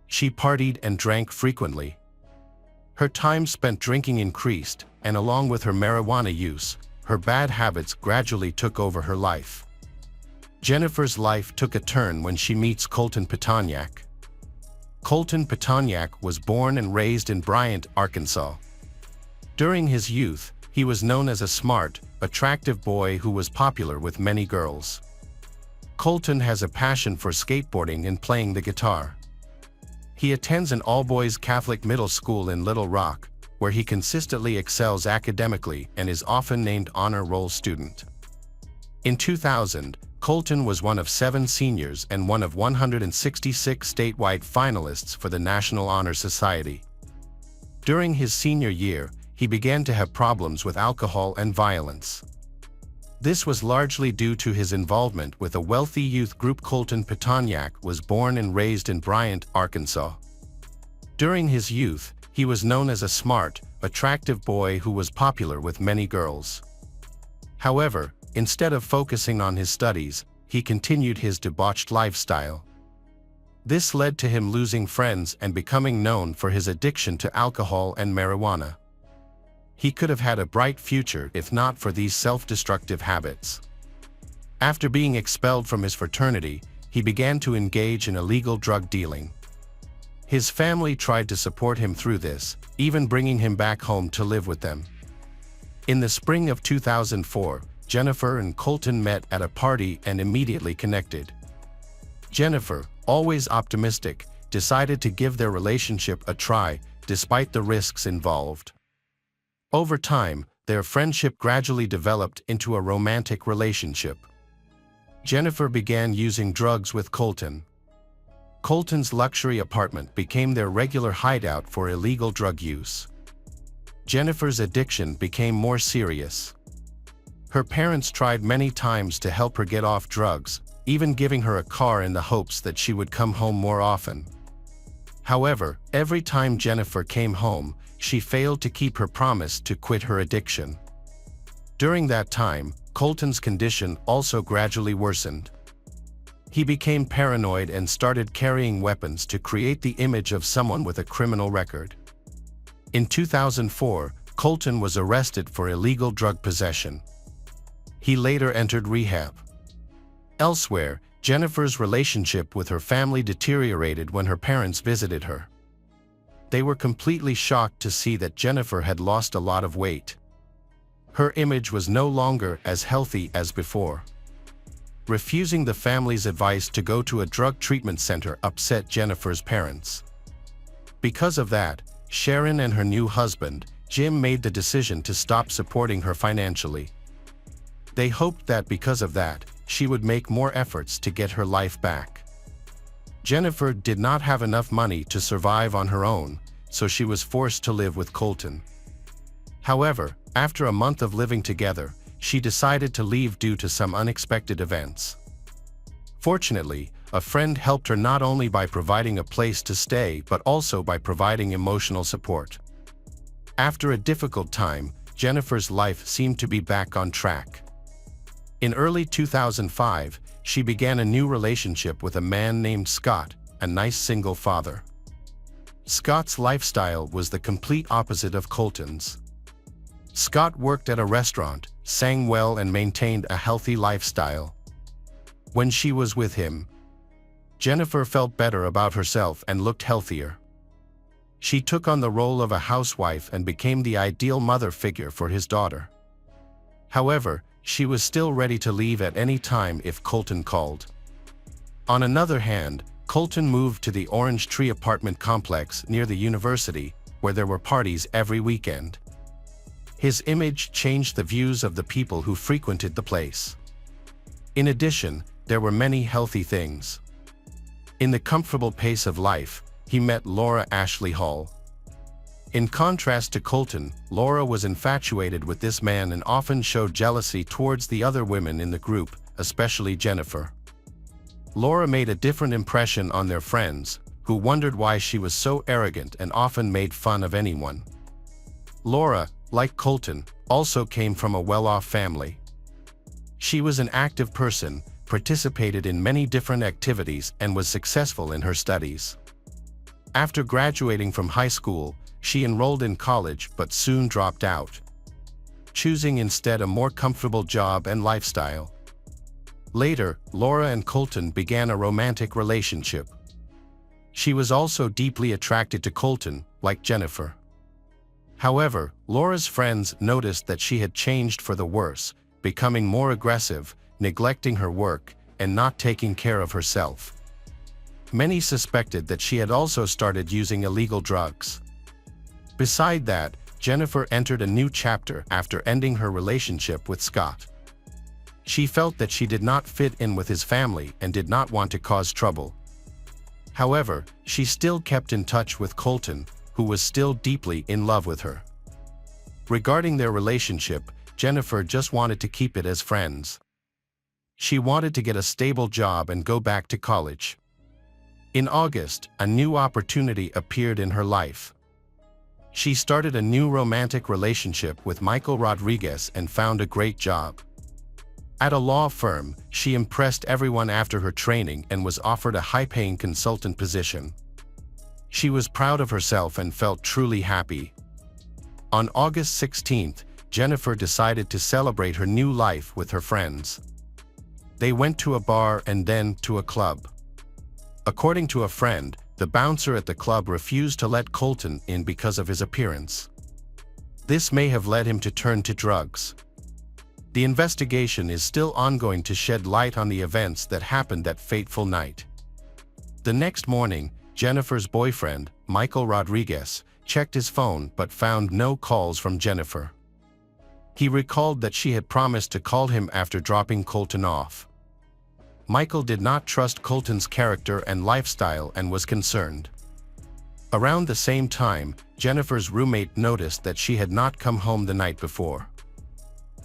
She partied and drank frequently. Her time spent drinking increased, and along with her marijuana use, her bad habits gradually took over her life. Jennifer's life took a turn when she meets Colton Petoniak. Colton Petoniak was born and raised in Bryant, Arkansas. During his youth, he was known as a smart, attractive boy who was popular with many girls. Colton has a passion for skateboarding and playing the guitar. He attends an all-boys Catholic middle school in Little Rock, where he consistently excels academically and is often named honor roll student. In 2000, Colton was one of 7 seniors and one of 166 statewide finalists for the National Honor Society. During his senior year, he began to have problems with alcohol and violence. This was largely due to his involvement with a wealthy youth group. Colton Petoniak was born and raised in Bryant, Arkansas. During his youth, he was known as a smart, attractive boy who was popular with many girls. However, instead of focusing on his studies, he continued his debauched lifestyle. This led to him losing friends and becoming known for his addiction to alcohol and marijuana. He could have had a bright future if not for these self-destructive habits. After being expelled from his fraternity, he began to engage in illegal drug dealing. His family tried to support him through this, even bringing him back home to live with them. In the spring of 2004, Jennifer and Colton met at a party and immediately connected. Jennifer, always optimistic, decided to give their relationship a try, despite the risks involved. Over time, their friendship gradually developed into a romantic relationship. Jennifer began using drugs with Colton. Colton's luxury apartment became their regular hideout for illegal drug use. Jennifer's addiction became more serious. Her parents tried many times to help her get off drugs, even giving her a car in the hopes that she would come home more often. However, every time Jennifer came home, she failed to keep her promise to quit her addiction. During that time, Colton's condition also gradually worsened. He became paranoid and started carrying weapons to create the image of someone with a criminal record. In 2004, Colton was arrested for illegal drug possession. He later entered rehab. Elsewhere, Jennifer's relationship with her family deteriorated when her parents visited her. They were completely shocked to see that Jennifer had lost a lot of weight. Her image was no longer as healthy as before. Refusing the family's advice to go to a drug treatment center upset Jennifer's parents. Because of that, Sharon and her new husband, Jim, made the decision to stop supporting her financially. They hoped that because of that, she would make more efforts to get her life back. Jennifer did not have enough money to survive on her own, so she was forced to live with Colton. However, after a month of living together, she decided to leave due to some unexpected events. Fortunately, a friend helped her not only by providing a place to stay but also by providing emotional support. After a difficult time, Jennifer's life seemed to be back on track. In early 2005, she began a new relationship with a man named Scott, a nice single father. Scott's lifestyle was the complete opposite of Colton's. Scott worked at a restaurant, sang well, and maintained a healthy lifestyle. When she was with him, Jennifer felt better about herself and looked healthier. She took on the role of a housewife and became the ideal mother figure for his daughter. However, she was still ready to leave at any time if Colton called. On another hand, Colton moved to the Orange Tree apartment complex near the university, where there were parties every weekend. His image changed the views of the people who frequented the place. In addition, there were many healthy things. In the comfortable pace of life, he met Laura Ashley Hall. In contrast to Colton, Laura was infatuated with this man and often showed jealousy towards the other women in the group, especially Jennifer. Laura made a different impression on their friends, who wondered why she was so arrogant and often made fun of anyone. Laura, like Colton, also came from a well-off family. She was an active person, participated in many different activities, and was successful in her studies. After graduating from high school, she enrolled in college but soon dropped out, choosing instead a more comfortable job and lifestyle. Later, Laura and Colton began a romantic relationship. She was also deeply attracted to Colton, like Jennifer. However, Laura's friends noticed that she had changed for the worse, becoming more aggressive, neglecting her work, and not taking care of herself. Many suspected that she had also started using illegal drugs. Beside that, Jennifer entered a new chapter after ending her relationship with Scott. She felt that she did not fit in with his family and did not want to cause trouble. However, she still kept in touch with Colton, who was still deeply in love with her. Regarding their relationship, Jennifer just wanted to keep it as friends. She wanted to get a stable job and go back to college. In August, a new opportunity appeared in her life. She started a new romantic relationship with Michael Rodriguez and found a great job. At a law firm, she impressed everyone after her training and was offered a high-paying consultant position. She was proud of herself and felt truly happy. On August 16th, Jennifer decided to celebrate her new life with her friends. They went to a bar and then to a club. According to a friend, the bouncer at the club refused to let Colton in because of his appearance. This may have led him to turn to drugs. The investigation is still ongoing to shed light on the events that happened that fateful night. The next morning, Jennifer's boyfriend, Michael Rodriguez, checked his phone but found no calls from Jennifer. He recalled that she had promised to call him after dropping Colton off. Michael did not trust Colton's character and lifestyle and was concerned. Around the same time, Jennifer's roommate noticed that she had not come home the night before.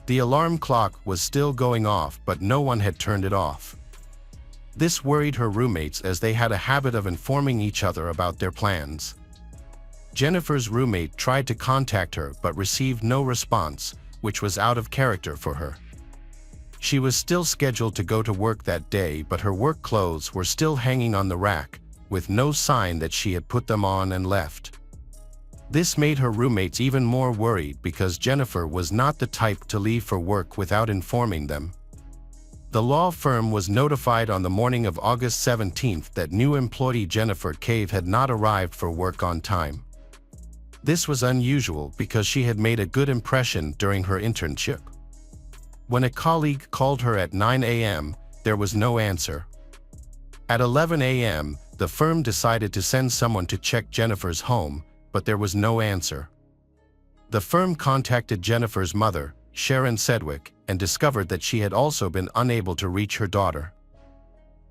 The alarm clock was still going off, but no one had turned it off. This worried her roommates as they had a habit of informing each other about their plans. Jennifer's roommate tried to contact her but received no response, which was out of character for her. She was still scheduled to go to work that day, but her work clothes were still hanging on the rack, with no sign that she had put them on and left. This made her roommates even more worried because Jennifer was not the type to leave for work without informing them. The law firm was notified on the morning of August 17th that new employee Jennifer Cave had not arrived for work on time. This was unusual because she had made a good impression during her internship. When a colleague called her at 9 a.m., there was no answer. At 11 a.m., the firm decided to send someone to check Jennifer's home, but there was no answer. The firm contacted Jennifer's mother, Sharon Sedgwick, and discovered that she had also been unable to reach her daughter.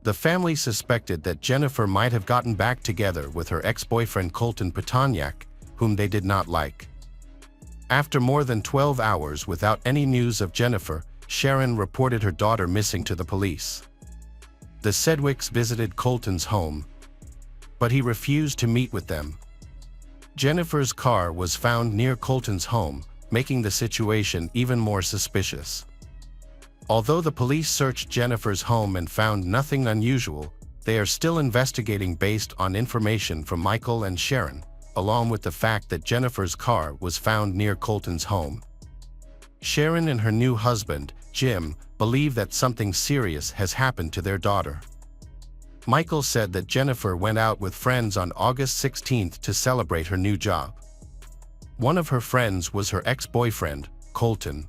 The family suspected that Jennifer might have gotten back together with her ex-boyfriend Colton Petagnac, whom they did not like. After more than 12 hours without any news of Jennifer, Sharon reported her daughter missing to the police. The Sedgwicks visited Colton's home, but he refused to meet with them. Jennifer's car was found near Colton's home, making the situation even more suspicious. Although the police searched Jennifer's home and found nothing unusual, they are still investigating based on information from Michael and Sharon, along with the fact that Jennifer's car was found near Colton's home. Sharon and her new husband, Jim, believe that something serious has happened to their daughter. Michael said that Jennifer went out with friends on August 16th to celebrate her new job. One of her friends was her ex-boyfriend, Colton.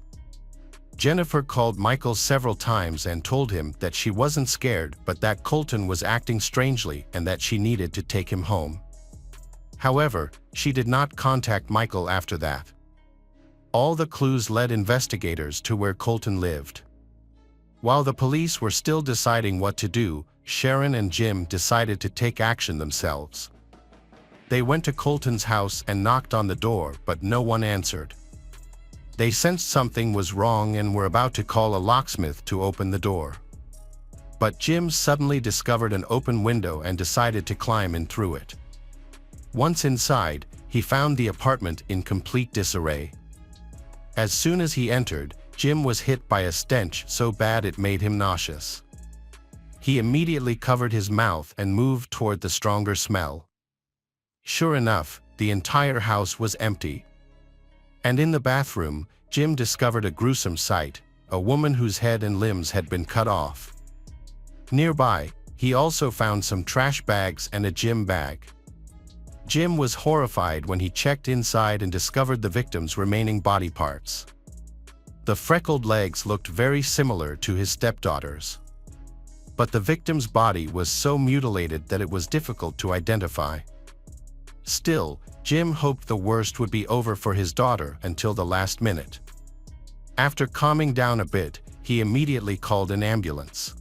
Jennifer called Michael several times and told him that she wasn't scared but that Colton was acting strangely and that she needed to take him home. However, she did not contact Michael after that. All the clues led investigators to where Colton lived. While the police were still deciding what to do, Sharon and Jim decided to take action themselves. They went to Colton's house and knocked on the door, but no one answered. They sensed something was wrong and were about to call a locksmith to open the door. But Jim suddenly discovered an open window and decided to climb in through it. Once inside, he found the apartment in complete disarray. As soon as he entered, Jim was hit by a stench so bad it made him nauseous. He immediately covered his mouth and moved toward the stronger smell. Sure enough, the entire house was empty. And in the bathroom, Jim discovered a gruesome sight, a woman whose head and limbs had been cut off. Nearby, he also found some trash bags and a gym bag. Jim was horrified when he checked inside and discovered the victim's remaining body parts. The freckled legs looked very similar to his stepdaughter's. But the victim's body was so mutilated that it was difficult to identify. Still, Jim hoped the worst would be over for his daughter until the last minute. After calming down a bit, he immediately called an ambulance.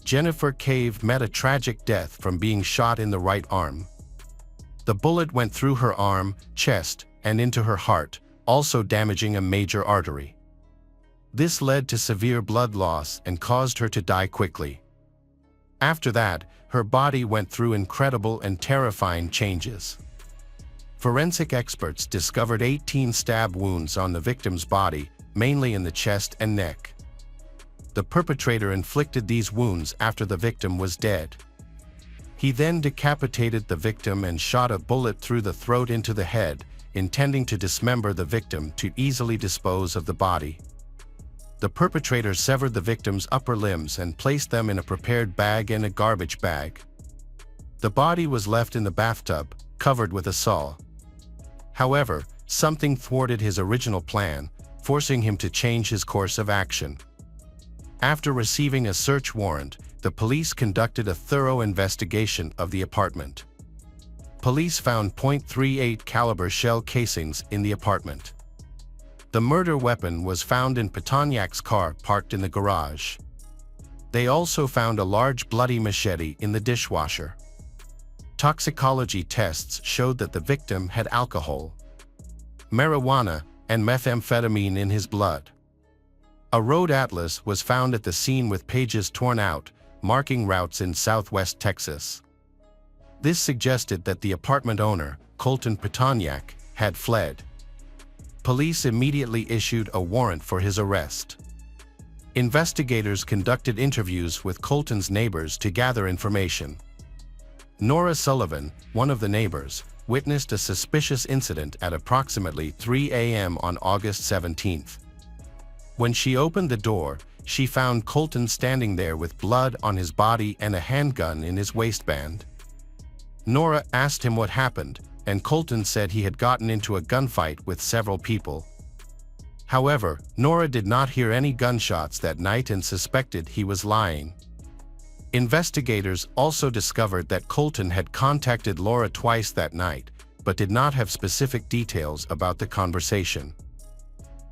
Jennifer Cave met a tragic death from being shot in the right arm. The bullet went through her arm, chest, and into her heart, also damaging a major artery. This led to severe blood loss and caused her to die quickly. After that, her body went through incredible and terrifying changes. Forensic experts discovered 18 stab wounds on the victim's body, mainly in the chest and neck. The perpetrator inflicted these wounds after the victim was dead. He then decapitated the victim and shot a bullet through the throat into the head, intending to dismember the victim to easily dispose of the body. The perpetrator severed the victim's upper limbs and placed them in a prepared bag and a garbage bag. The body was left in the bathtub, covered with a saw. However, something thwarted his original plan, forcing him to change his course of action. After receiving a search warrant, the police conducted a thorough investigation of the apartment. Police found .38 caliber shell casings in the apartment. The murder weapon was found in Petonyak's car parked in the garage. They also found a large bloody machete in the dishwasher. Toxicology tests showed that the victim had alcohol, marijuana, and methamphetamine in his blood. A road atlas was found at the scene with pages torn out, marking routes in southwest Texas. This suggested that the apartment owner, Colton Petonyak, had fled. Police immediately issued a warrant for his arrest. Investigators conducted interviews with Colton's neighbors to gather information. Nora Sullivan, one of the neighbors, witnessed a suspicious incident at approximately 3 a.m. on August 17th. When she opened the door, she found Colton standing there with blood on his body and a handgun in his waistband. Nora asked him what happened, and Colton said he had gotten into a gunfight with several people. However, Nora did not hear any gunshots that night and suspected he was lying. Investigators also discovered that Colton had contacted Laura twice that night, but did not have specific details about the conversation.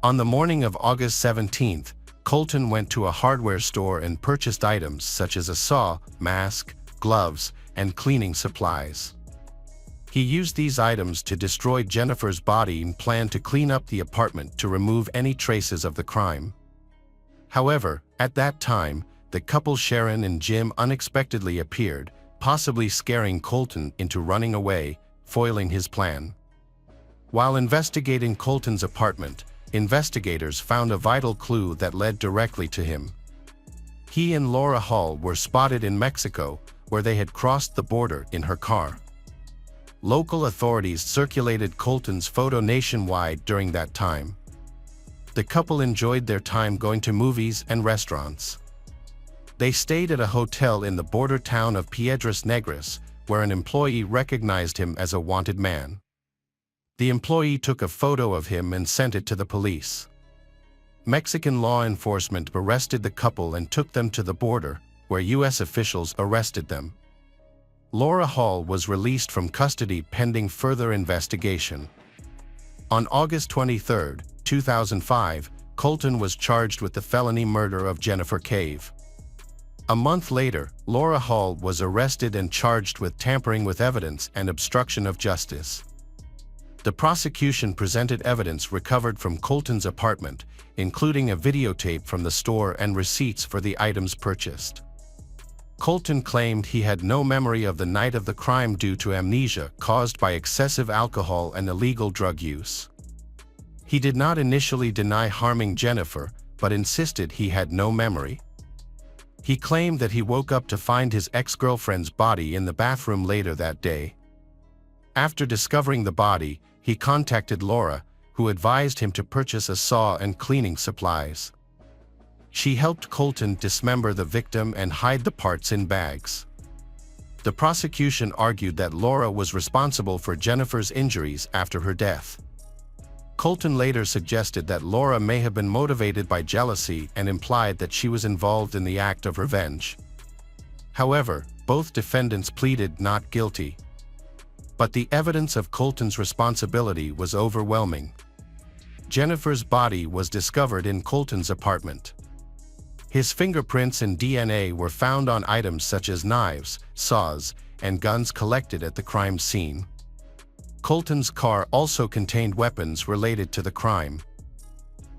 On the morning of August 17th, Colton went to a hardware store and purchased items such as a saw, mask, gloves, and cleaning supplies. He used these items to destroy Jennifer's body and planned to clean up the apartment to remove any traces of the crime. However, at that time, the couple Sharon and Jim unexpectedly appeared, possibly scaring Colton into running away, foiling his plan. While investigating Colton's apartment, investigators found a vital clue that led directly to him. He and Laura Hall were spotted in Mexico, where they had crossed the border in her car. Local authorities circulated Colton's photo nationwide during that time. The couple enjoyed their time going to movies and restaurants. They stayed at a hotel in the border town of Piedras Negras, where an employee recognized him as a wanted man. The employee took a photo of him and sent it to the police. Mexican law enforcement arrested the couple and took them to the border, where U.S. officials arrested them. Laura Hall was released from custody pending further investigation. On August 23, 2005, Colton was charged with the felony murder of Jennifer Cave. A month later, Laura Hall was arrested and charged with tampering with evidence and obstruction of justice. The prosecution presented evidence recovered from Colton's apartment, including a videotape from the store and receipts for the items purchased. Colton claimed he had no memory of the night of the crime due to amnesia caused by excessive alcohol and illegal drug use. He did not initially deny harming Jennifer, but insisted he had no memory. He claimed that he woke up to find his ex-girlfriend's body in the bathroom later that day. After discovering the body, he contacted Laura, who advised him to purchase a saw and cleaning supplies. She helped Colton dismember the victim and hide the parts in bags. The prosecution argued that Laura was responsible for Jennifer's injuries after her death. Colton later suggested that Laura may have been motivated by jealousy and implied that she was involved in the act of revenge. However, both defendants pleaded not guilty. But the evidence of Colton's responsibility was overwhelming. Jennifer's body was discovered in Colton's apartment. His fingerprints and DNA were found on items such as knives, saws, and guns collected at the crime scene. Colton's car also contained weapons related to the crime.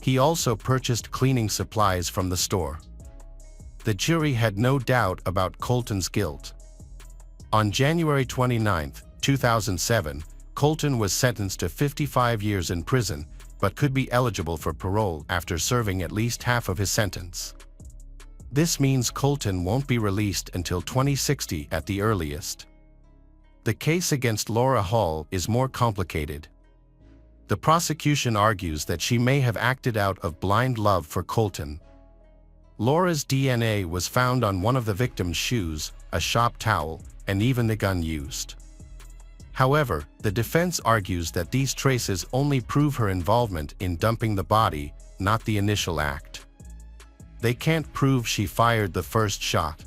He also purchased cleaning supplies from the store. The jury had no doubt about Colton's guilt. On January 29, 2007, Colton was sentenced to 55 years in prison, but could be eligible for parole after serving at least half of his sentence. This means Colton won't be released until 2060 at the earliest. The case against Laura Hall is more complicated. The prosecution argues that she may have acted out of blind love for Colton. Laura's DNA was found on one of the victim's shoes, a shop towel, and even the gun used. However, the defense argues that these traces only prove her involvement in dumping the body, not the initial act. They can't prove she fired the first shot.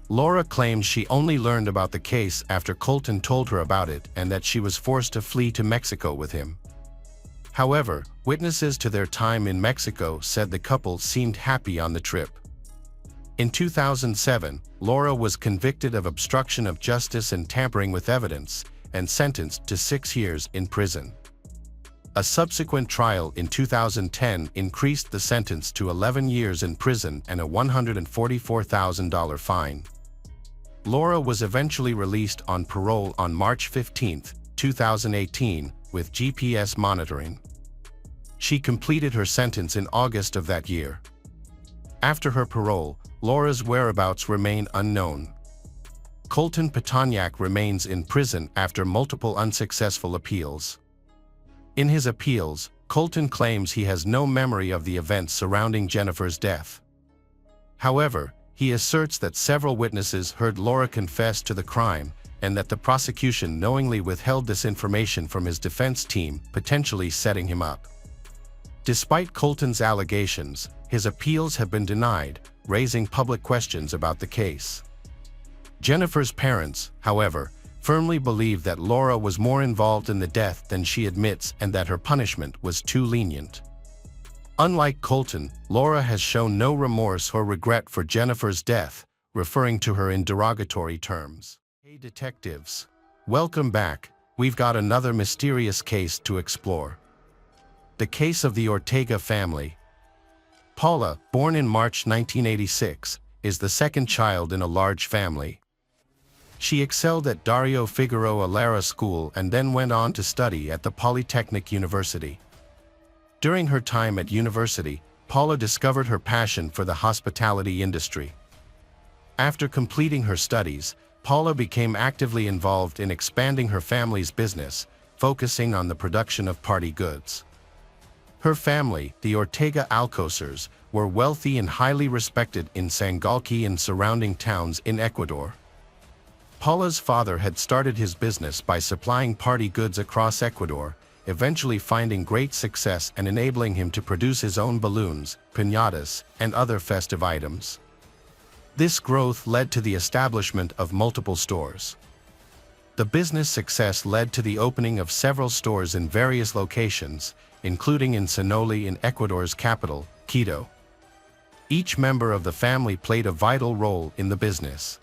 Laura claims she only learned about the case after Colton told her about it and that she was forced to flee to Mexico with him. However, witnesses to their time in Mexico said the couple seemed happy on the trip. In 2007, Laura was convicted of obstruction of justice and tampering with evidence, and sentenced to 6 years in prison. A subsequent trial in 2010 increased the sentence to 11 years in prison and a $144,000 fine. Laura was eventually released on parole on March 15, 2018, with GPS monitoring. She completed her sentence in August of that year. After her parole, Laura's whereabouts remain unknown. Colton Petagnac remains in prison after multiple unsuccessful appeals. In his appeals, Colton claims he has no memory of the events surrounding Jennifer's death. However, he asserts that several witnesses heard Laura confess to the crime and that the prosecution knowingly withheld this information from his defense team, potentially setting him up. Despite Colton's allegations, his appeals have been denied, raising public questions about the case. Jennifer's parents, however, firmly believe that Laura was more involved in the death than she admits and that her punishment was too lenient. Unlike Colton, Laura has shown no remorse or regret for Jennifer's death, referring to her in derogatory terms. Hey detectives, welcome back. We've got another mysterious case to explore. The case of the Ortega family. Paula, born in March 1986, is the second child in a large family. She excelled at Dario Figueroa Lara School and then went on to study at the Polytechnic University. During her time at university, Paula discovered her passion for the hospitality industry. After completing her studies, Paula became actively involved in expanding her family's business, focusing on the production of party goods. Her family, the Ortega Alcosers, were wealthy and highly respected in Sangalqui and surrounding towns in Ecuador. Paula's father had started his business by supplying party goods across Ecuador, eventually finding great success and enabling him to produce his own balloons, piñatas, and other festive items. This growth led to the establishment of multiple stores. The business success led to the opening of several stores in various locations, including in Sonoli in Ecuador's capital, Quito. Each member of the family played a vital role in the business,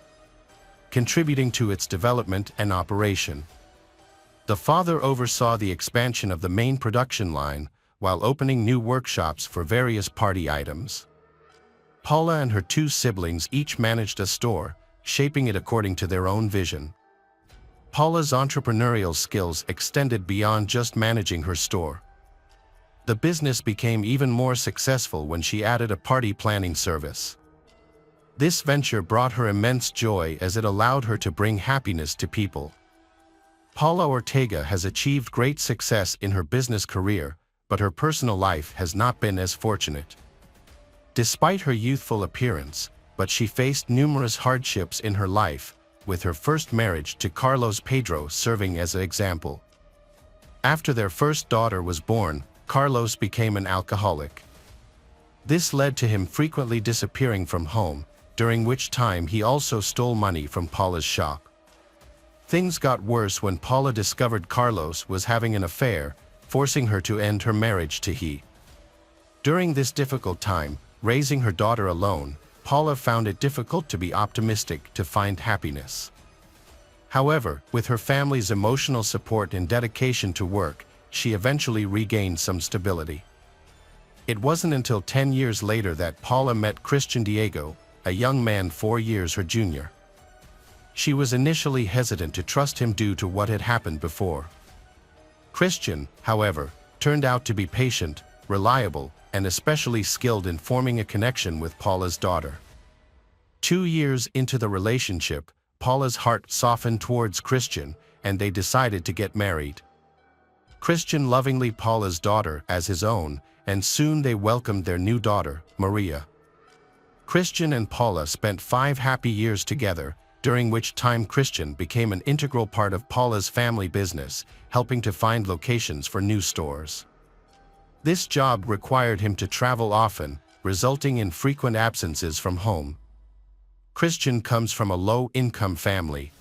contributing to its development and operation. The father oversaw the expansion of the main production line, while opening new workshops for various party items. Paula and her two siblings each managed a store, shaping it according to their own vision. Paula's entrepreneurial skills extended beyond just managing her store. The business became even more successful when she added a party planning service. This venture brought her immense joy as it allowed her to bring happiness to people. Paula Ortega has achieved great success in her business career, but her personal life has not been as fortunate. Despite her youthful appearance, she faced numerous hardships in her life, with her first marriage to Carlos Pedro serving as an example. After their first daughter was born, Carlos became an alcoholic. This led to him frequently disappearing from home, during which time he also stole money from Paula's shop. Things got worse when Paula discovered Carlos was having an affair, forcing her to end her marriage to he. During this difficult time, raising her daughter alone, Paula found it difficult to be optimistic to find happiness. However, with her family's emotional support and dedication to work, she eventually regained some stability. It wasn't until 10 years later that Paula met Christian Diego, a young man 4 years her junior. She was initially hesitant to trust him due to what had happened before. Christian, however, turned out to be patient, reliable, and especially skilled in forming a connection with Paula's daughter. 2 years into the relationship, Paula's heart softened towards Christian, and they decided to get married. Christian lovingly Paula's daughter as his own, and soon they welcomed their new daughter, Maria. Christian and Paula spent 5 happy years together, during which time Christian became an integral part of Paula's family business, helping to find locations for new stores. This job required him to travel often, resulting in frequent absences from home. Christian comes from a low-income family,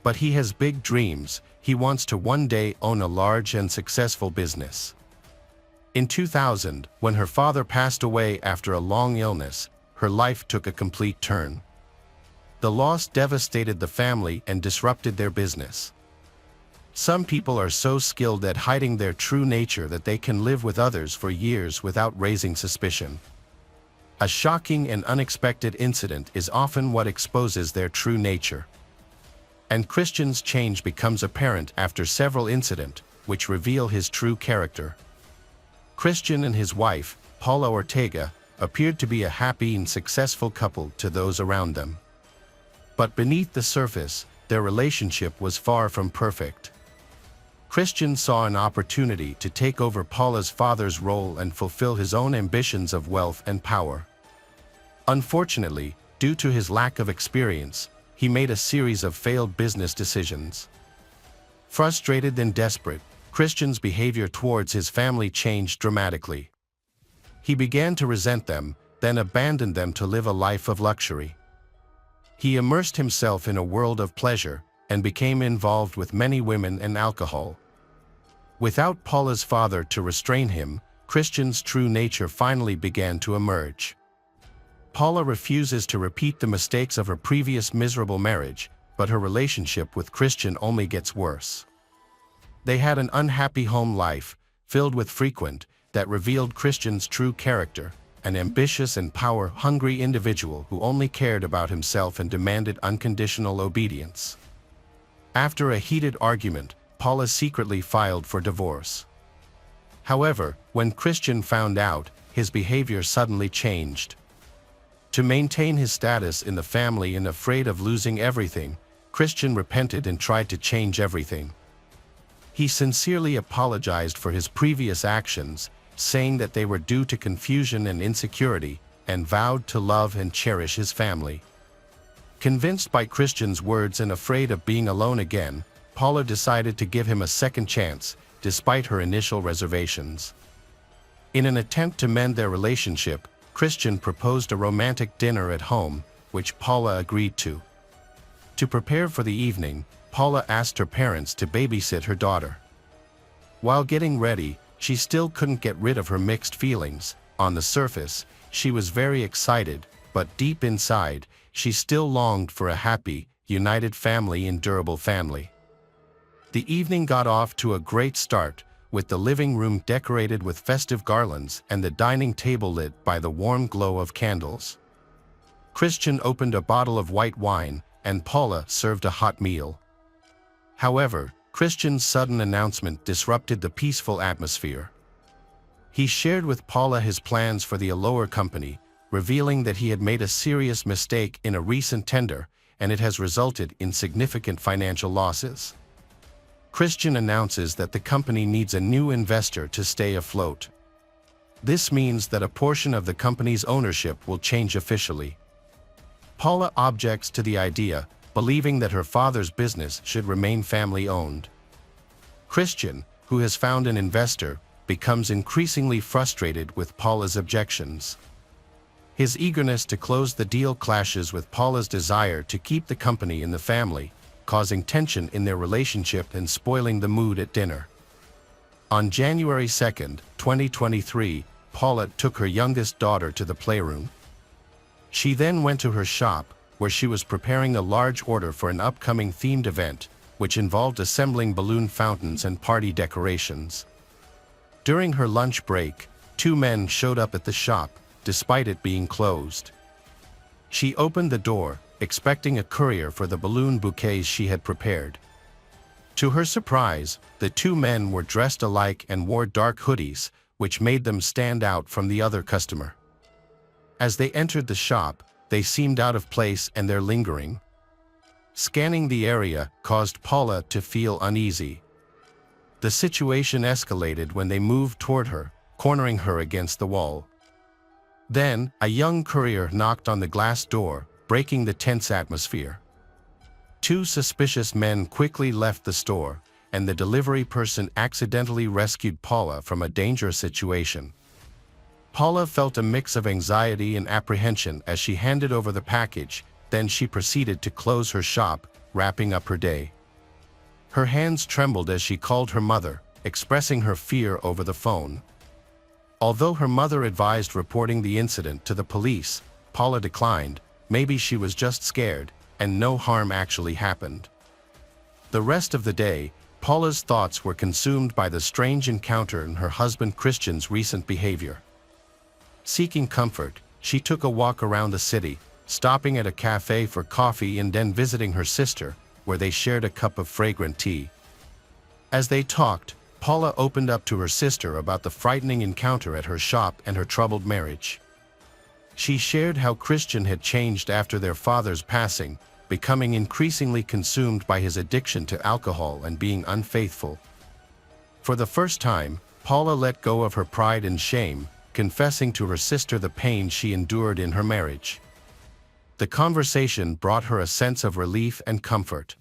but he has big dreams. He wants to one day own a large and successful business. In 2000, when her father passed away after a long illness, her life took a complete turn. The loss devastated the family and disrupted their business. Some people are so skilled at hiding their true nature that they can live with others for years without raising suspicion. A shocking and unexpected incident is often what exposes their true nature. And Christian's change becomes apparent after several incidents, which reveal his true character. Christian and his wife, Paula Ortega, appeared to be a happy and successful couple to those around them. But beneath the surface, their relationship was far from perfect. Christian saw an opportunity to take over Paula's father's role and fulfill his own ambitions of wealth and power. Unfortunately, due to his lack of experience, he made a series of failed business decisions. Frustrated and desperate, Christian's behavior towards his family changed dramatically. He began to resent them, then abandoned them to live a life of luxury. He immersed himself in a world of pleasure and became involved with many women and alcohol. Without Paula's father to restrain him, Christian's true nature finally began to emerge. Paula refuses to repeat the mistakes of her previous miserable marriage, but her relationship with Christian only gets worse. They had an unhappy home life, filled with frequent, that revealed Christian's true character, an ambitious and power-hungry individual who only cared about himself and demanded unconditional obedience. After a heated argument, Paula secretly filed for divorce. However, when Christian found out, his behavior suddenly changed. To maintain his status in the family and afraid of losing everything, Christian repented and tried to change everything. He sincerely apologized for his previous actions, saying that they were due to confusion and insecurity, and vowed to love and cherish his family. Convinced by Christian's words and afraid of being alone again, Paula decided to give him a second chance, despite her initial reservations. In an attempt to mend their relationship, Christian proposed a romantic dinner at home, which Paula agreed to. To prepare for the evening, Paula asked her parents to babysit her daughter. While getting ready, she still couldn't get rid of her mixed feelings. On the surface, she was very excited, but deep inside, she still longed for a happy, united family and durable family. The evening got off to a great start, with the living room decorated with festive garlands and the dining table lit by the warm glow of candles. Christian opened a bottle of white wine, and Paula served a hot meal. However, Christian's sudden announcement disrupted the peaceful atmosphere. He shared with Paula his plans for the Allure company, revealing that he had made a serious mistake in a recent tender, and it has resulted in significant financial losses. Christian announces that the company needs a new investor to stay afloat. This means that a portion of the company's ownership will change officially. Paula objects to the idea, believing that her father's business should remain family-owned. Christian, who has found an investor, becomes increasingly frustrated with Paula's objections. His eagerness to close the deal clashes with Paula's desire to keep the company in the family, causing tension in their relationship and spoiling the mood at dinner. On January 2, 2023, Paula took her youngest daughter to the playroom. She then went to her shop, where she was preparing a large order for an upcoming themed event, which involved assembling balloon fountains and party decorations. During her lunch break, two men showed up at the shop, despite it being closed. She opened the door, expecting a courier for the balloon bouquets she had prepared. To her surprise, the two men were dressed alike and wore dark hoodies, which made them stand out from the other customer. As they entered the shop, they seemed out of place and they're lingering. Scanning the area caused Paula to feel uneasy. The situation escalated when they moved toward her, cornering her against the wall. Then, a young courier knocked on the glass door, breaking the tense atmosphere. Two suspicious men quickly left the store, and the delivery person accidentally rescued Paula from a dangerous situation. Paula felt a mix of anxiety and apprehension as she handed over the package, then she proceeded to close her shop, wrapping up her day. Her hands trembled as she called her mother, expressing her fear over the phone. Although her mother advised reporting the incident to the police, Paula declined. Maybe she was just scared, and no harm actually happened. The rest of the day, Paula's thoughts were consumed by the strange encounter and her husband Christian's recent behavior. Seeking comfort, she took a walk around the city, stopping at a cafe for coffee and then visiting her sister, where they shared a cup of fragrant tea. As they talked, Paula opened up to her sister about the frightening encounter at her shop and her troubled marriage. She shared how Christian had changed after their father's passing, becoming increasingly consumed by his addiction to alcohol and being unfaithful. For the first time, Paula let go of her pride and shame, confessing to her sister the pain she endured in her marriage. The conversation brought her a sense of relief and comfort.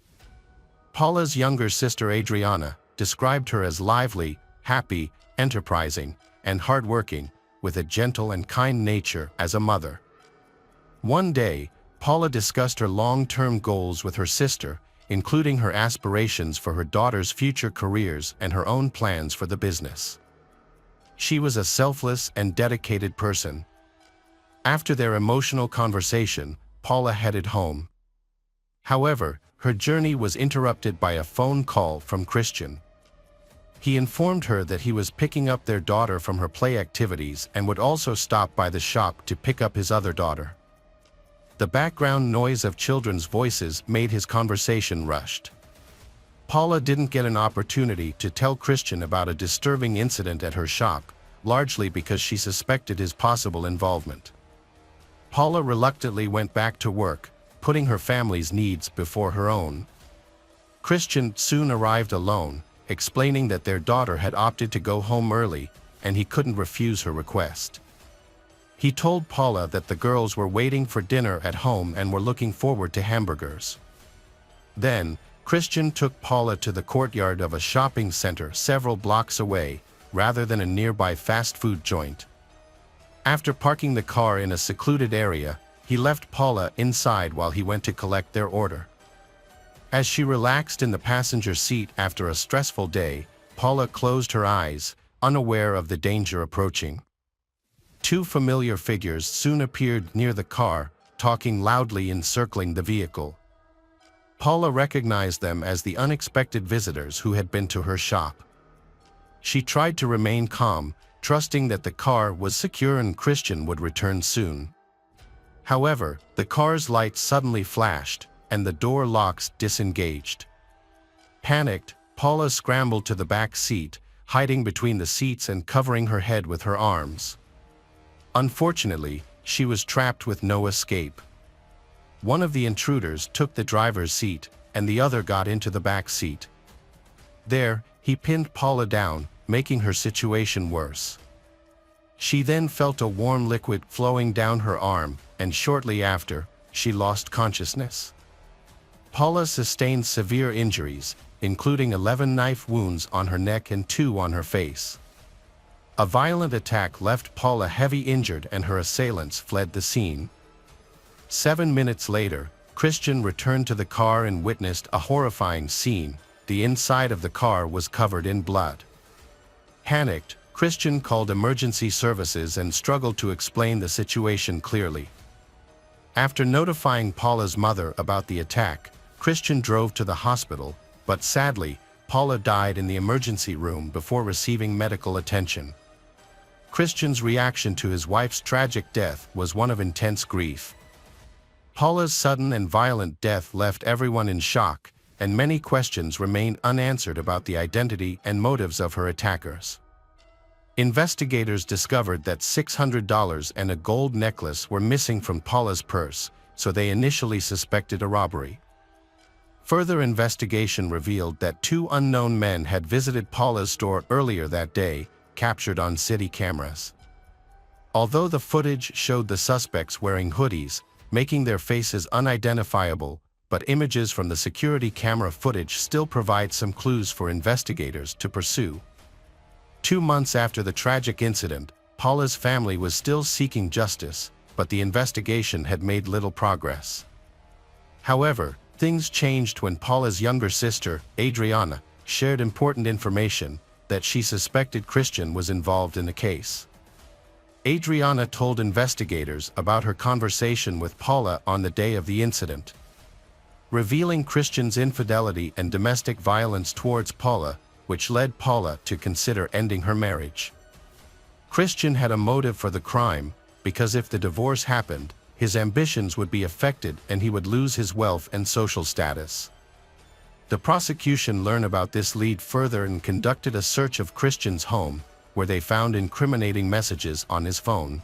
Paula's younger sister Adriana described her as lively, happy, enterprising, and hardworking, with a gentle and kind nature as a mother. One day, Paula discussed her long-term goals with her sister, including her aspirations for her daughter's future careers and her own plans for the business. She was a selfless and dedicated person. After their emotional conversation, Paula headed home. However, her journey was interrupted by a phone call from Christian. He informed her that he was picking up their daughter from her play activities and would also stop by the shop to pick up his other daughter. The background noise of children's voices made his conversation rushed. Paula didn't get an opportunity to tell Christian about a disturbing incident at her shop, largely because she suspected his possible involvement. Paula reluctantly went back to work, putting her family's needs before her own. Christian soon arrived alone, explaining that their daughter had opted to go home early, and he couldn't refuse her request. He told Paula that the girls were waiting for dinner at home and were looking forward to hamburgers. Then, Christian took Paula to the courtyard of a shopping center several blocks away, rather than a nearby fast food joint. After parking the car in a secluded area, he left Paula inside while he went to collect their order. As she relaxed in the passenger seat after a stressful day, Paula closed her eyes, unaware of the danger approaching. Two familiar figures soon appeared near the car, talking loudly and circling the vehicle. Paula recognized them as the unexpected visitors who had been to her shop. She tried to remain calm, trusting that the car was secure and Christian would return soon. However, the car's lights suddenly flashed, and the door locks disengaged. Panicked, Paula scrambled to the back seat, hiding between the seats and covering her head with her arms. Unfortunately, she was trapped with no escape. One of the intruders took the driver's seat, and the other got into the back seat. There, he pinned Paula down, making her situation worse. She then felt a warm liquid flowing down her arm, and shortly after, she lost consciousness. Paula sustained severe injuries, including 11 knife wounds on her neck and 2 on her face. A violent attack left Paula heavily injured and her assailants fled the scene. 7 minutes later, Christian returned to the car and witnessed a horrifying scene. The inside of the car was covered in blood. Panicked, Christian called emergency services and struggled to explain the situation clearly. After notifying Paula's mother about the attack, Christian drove to the hospital, but sadly, Paula died in the emergency room before receiving medical attention. Christian's reaction to his wife's tragic death was one of intense grief. Paula's sudden and violent death left everyone in shock, and many questions remained unanswered about the identity and motives of her attackers. Investigators discovered that $600 and a gold necklace were missing from Paula's purse, so they initially suspected a robbery. Further investigation revealed that 2 unknown men had visited Paula's store earlier that day, captured on city cameras. Although the footage showed the suspects wearing hoodies, making their faces unidentifiable, but images from the security camera footage still provide some clues for investigators to pursue. 2 months after the tragic incident, Paula's family was still seeking justice, but the investigation had made little progress. However, things changed when Paula's younger sister, Adriana, shared important information that she suspected Christian was involved in the case. Adriana told investigators about her conversation with Paula on the day of the incident. Revealing Christian's infidelity and domestic violence towards Paula, which led Paula to consider ending her marriage. Christian had a motive for the crime, because if the divorce happened, his ambitions would be affected and he would lose his wealth and social status. The prosecution learned about this lead further and conducted a search of Christian's home, where they found incriminating messages on his phone.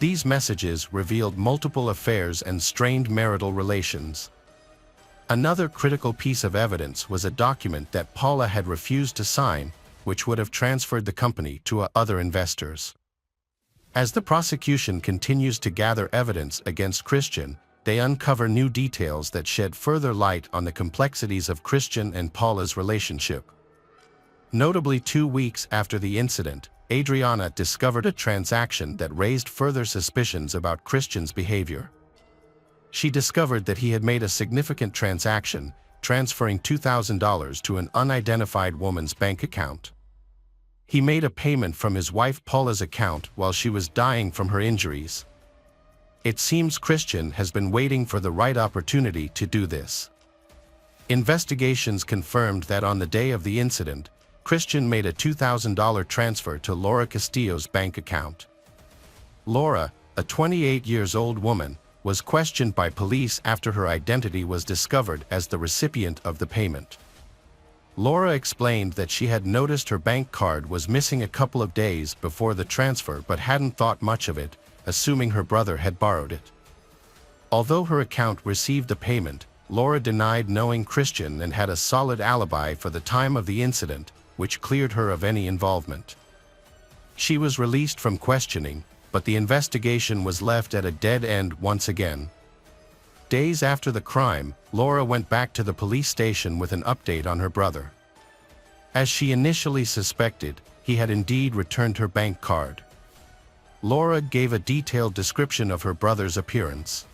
These messages revealed multiple affairs and strained marital relations. Another critical piece of evidence was a document that Paula had refused to sign, which would have transferred the company to other investors. As the prosecution continues to gather evidence against Christian, they uncover new details that shed further light on the complexities of Christian and Paula's relationship. Notably, 2 weeks after the incident, Adriana discovered a transaction that raised further suspicions about Christian's behavior. She discovered that he had made a significant transaction, transferring $2,000 to an unidentified woman's bank account. He made a payment from his wife Paula's account while she was dying from her injuries. It seems Christian has been waiting for the right opportunity to do this. Investigations confirmed that on the day of the incident, Christian made a $2,000 transfer to Laura Castillo's bank account. Laura, a 28-year-old woman, was questioned by police after her identity was discovered as the recipient of the payment. Laura explained that she had noticed her bank card was missing a couple of days before the transfer but hadn't thought much of it, assuming her brother had borrowed it. Although her account received the payment, Laura denied knowing Christian and had a solid alibi for the time of the incident, which cleared her of any involvement. She was released from questioning, but the investigation was left at a dead end once again. Days after the crime, Laura went back to the police station with an update on her brother. As she initially suspected, he had indeed returned her bank card. Laura gave a detailed description of her brother's appearance,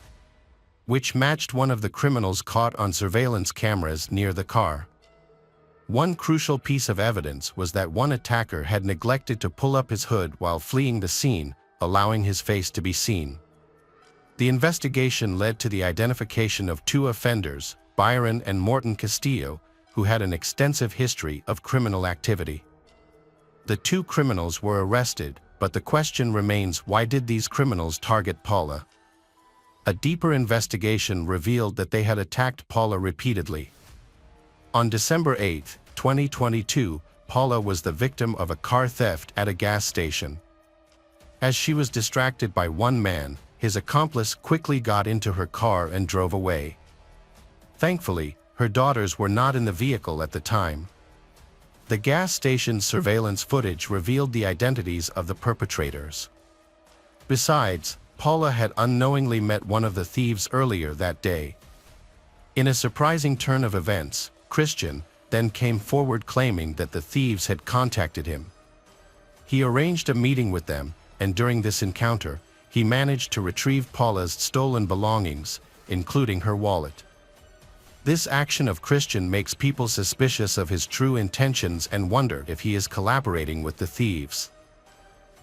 which matched one of the criminals caught on surveillance cameras near the car. One crucial piece of evidence was that one attacker had neglected to pull up his hood while fleeing the scene, allowing his face to be seen. The investigation led to the identification of 2 offenders, Byron and Morton Castillo, who had an extensive history of criminal activity. The 2 criminals were arrested, but the question remains, why did these criminals target Paula? A deeper investigation revealed that they had attacked Paula repeatedly. On December 8, 2022, Paula was the victim of a car theft at a gas station. As she was distracted by one man, his accomplice quickly got into her car and drove away. Thankfully, her daughters were not in the vehicle at the time. The gas station's surveillance footage revealed the identities of the perpetrators. Besides, Paula had unknowingly met one of the thieves earlier that day. In a surprising turn of events, Christian then came forward claiming that the thieves had contacted him. He arranged a meeting with them, and during this encounter, he managed to retrieve Paula's stolen belongings, including her wallet. This action of Christian makes people suspicious of his true intentions and wonder if he is collaborating with the thieves.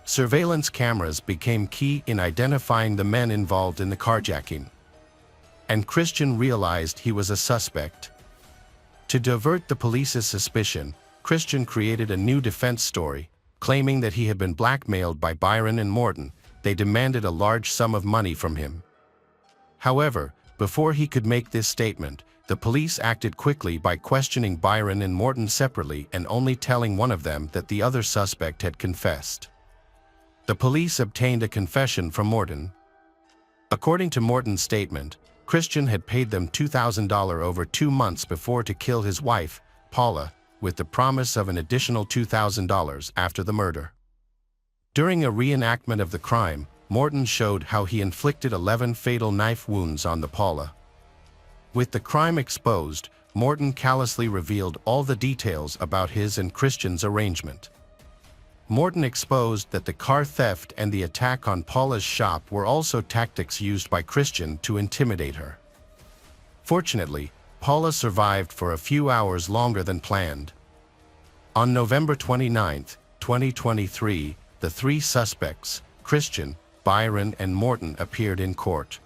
Surveillance cameras became key in identifying the men involved in the carjacking. And Christian realized he was a suspect. To divert the police's suspicion, Christian created a new defense story, claiming that he had been blackmailed by Byron and Morton. They demanded a large sum of money from him. However, before he could make this statement, the police acted quickly by questioning Byron and Morton separately and only telling one of them that the other suspect had confessed. The police obtained a confession from Morton. According to Morton's statement, Christian had paid them $2,000 over 2 months before to kill his wife, Paula, with the promise of an additional $2,000 after the murder. During a reenactment of the crime, Morton showed how he inflicted 11 fatal knife wounds on the Paula. With the crime exposed, Morton callously revealed all the details about his and Christian's arrangement. Morton exposed that the car theft and the attack on Paula's shop were also tactics used by Christian to intimidate her. Fortunately, Paula survived for a few hours longer than planned. On November 29, 2023, the 3 suspects, Christian, Byron, and Morton, appeared in court.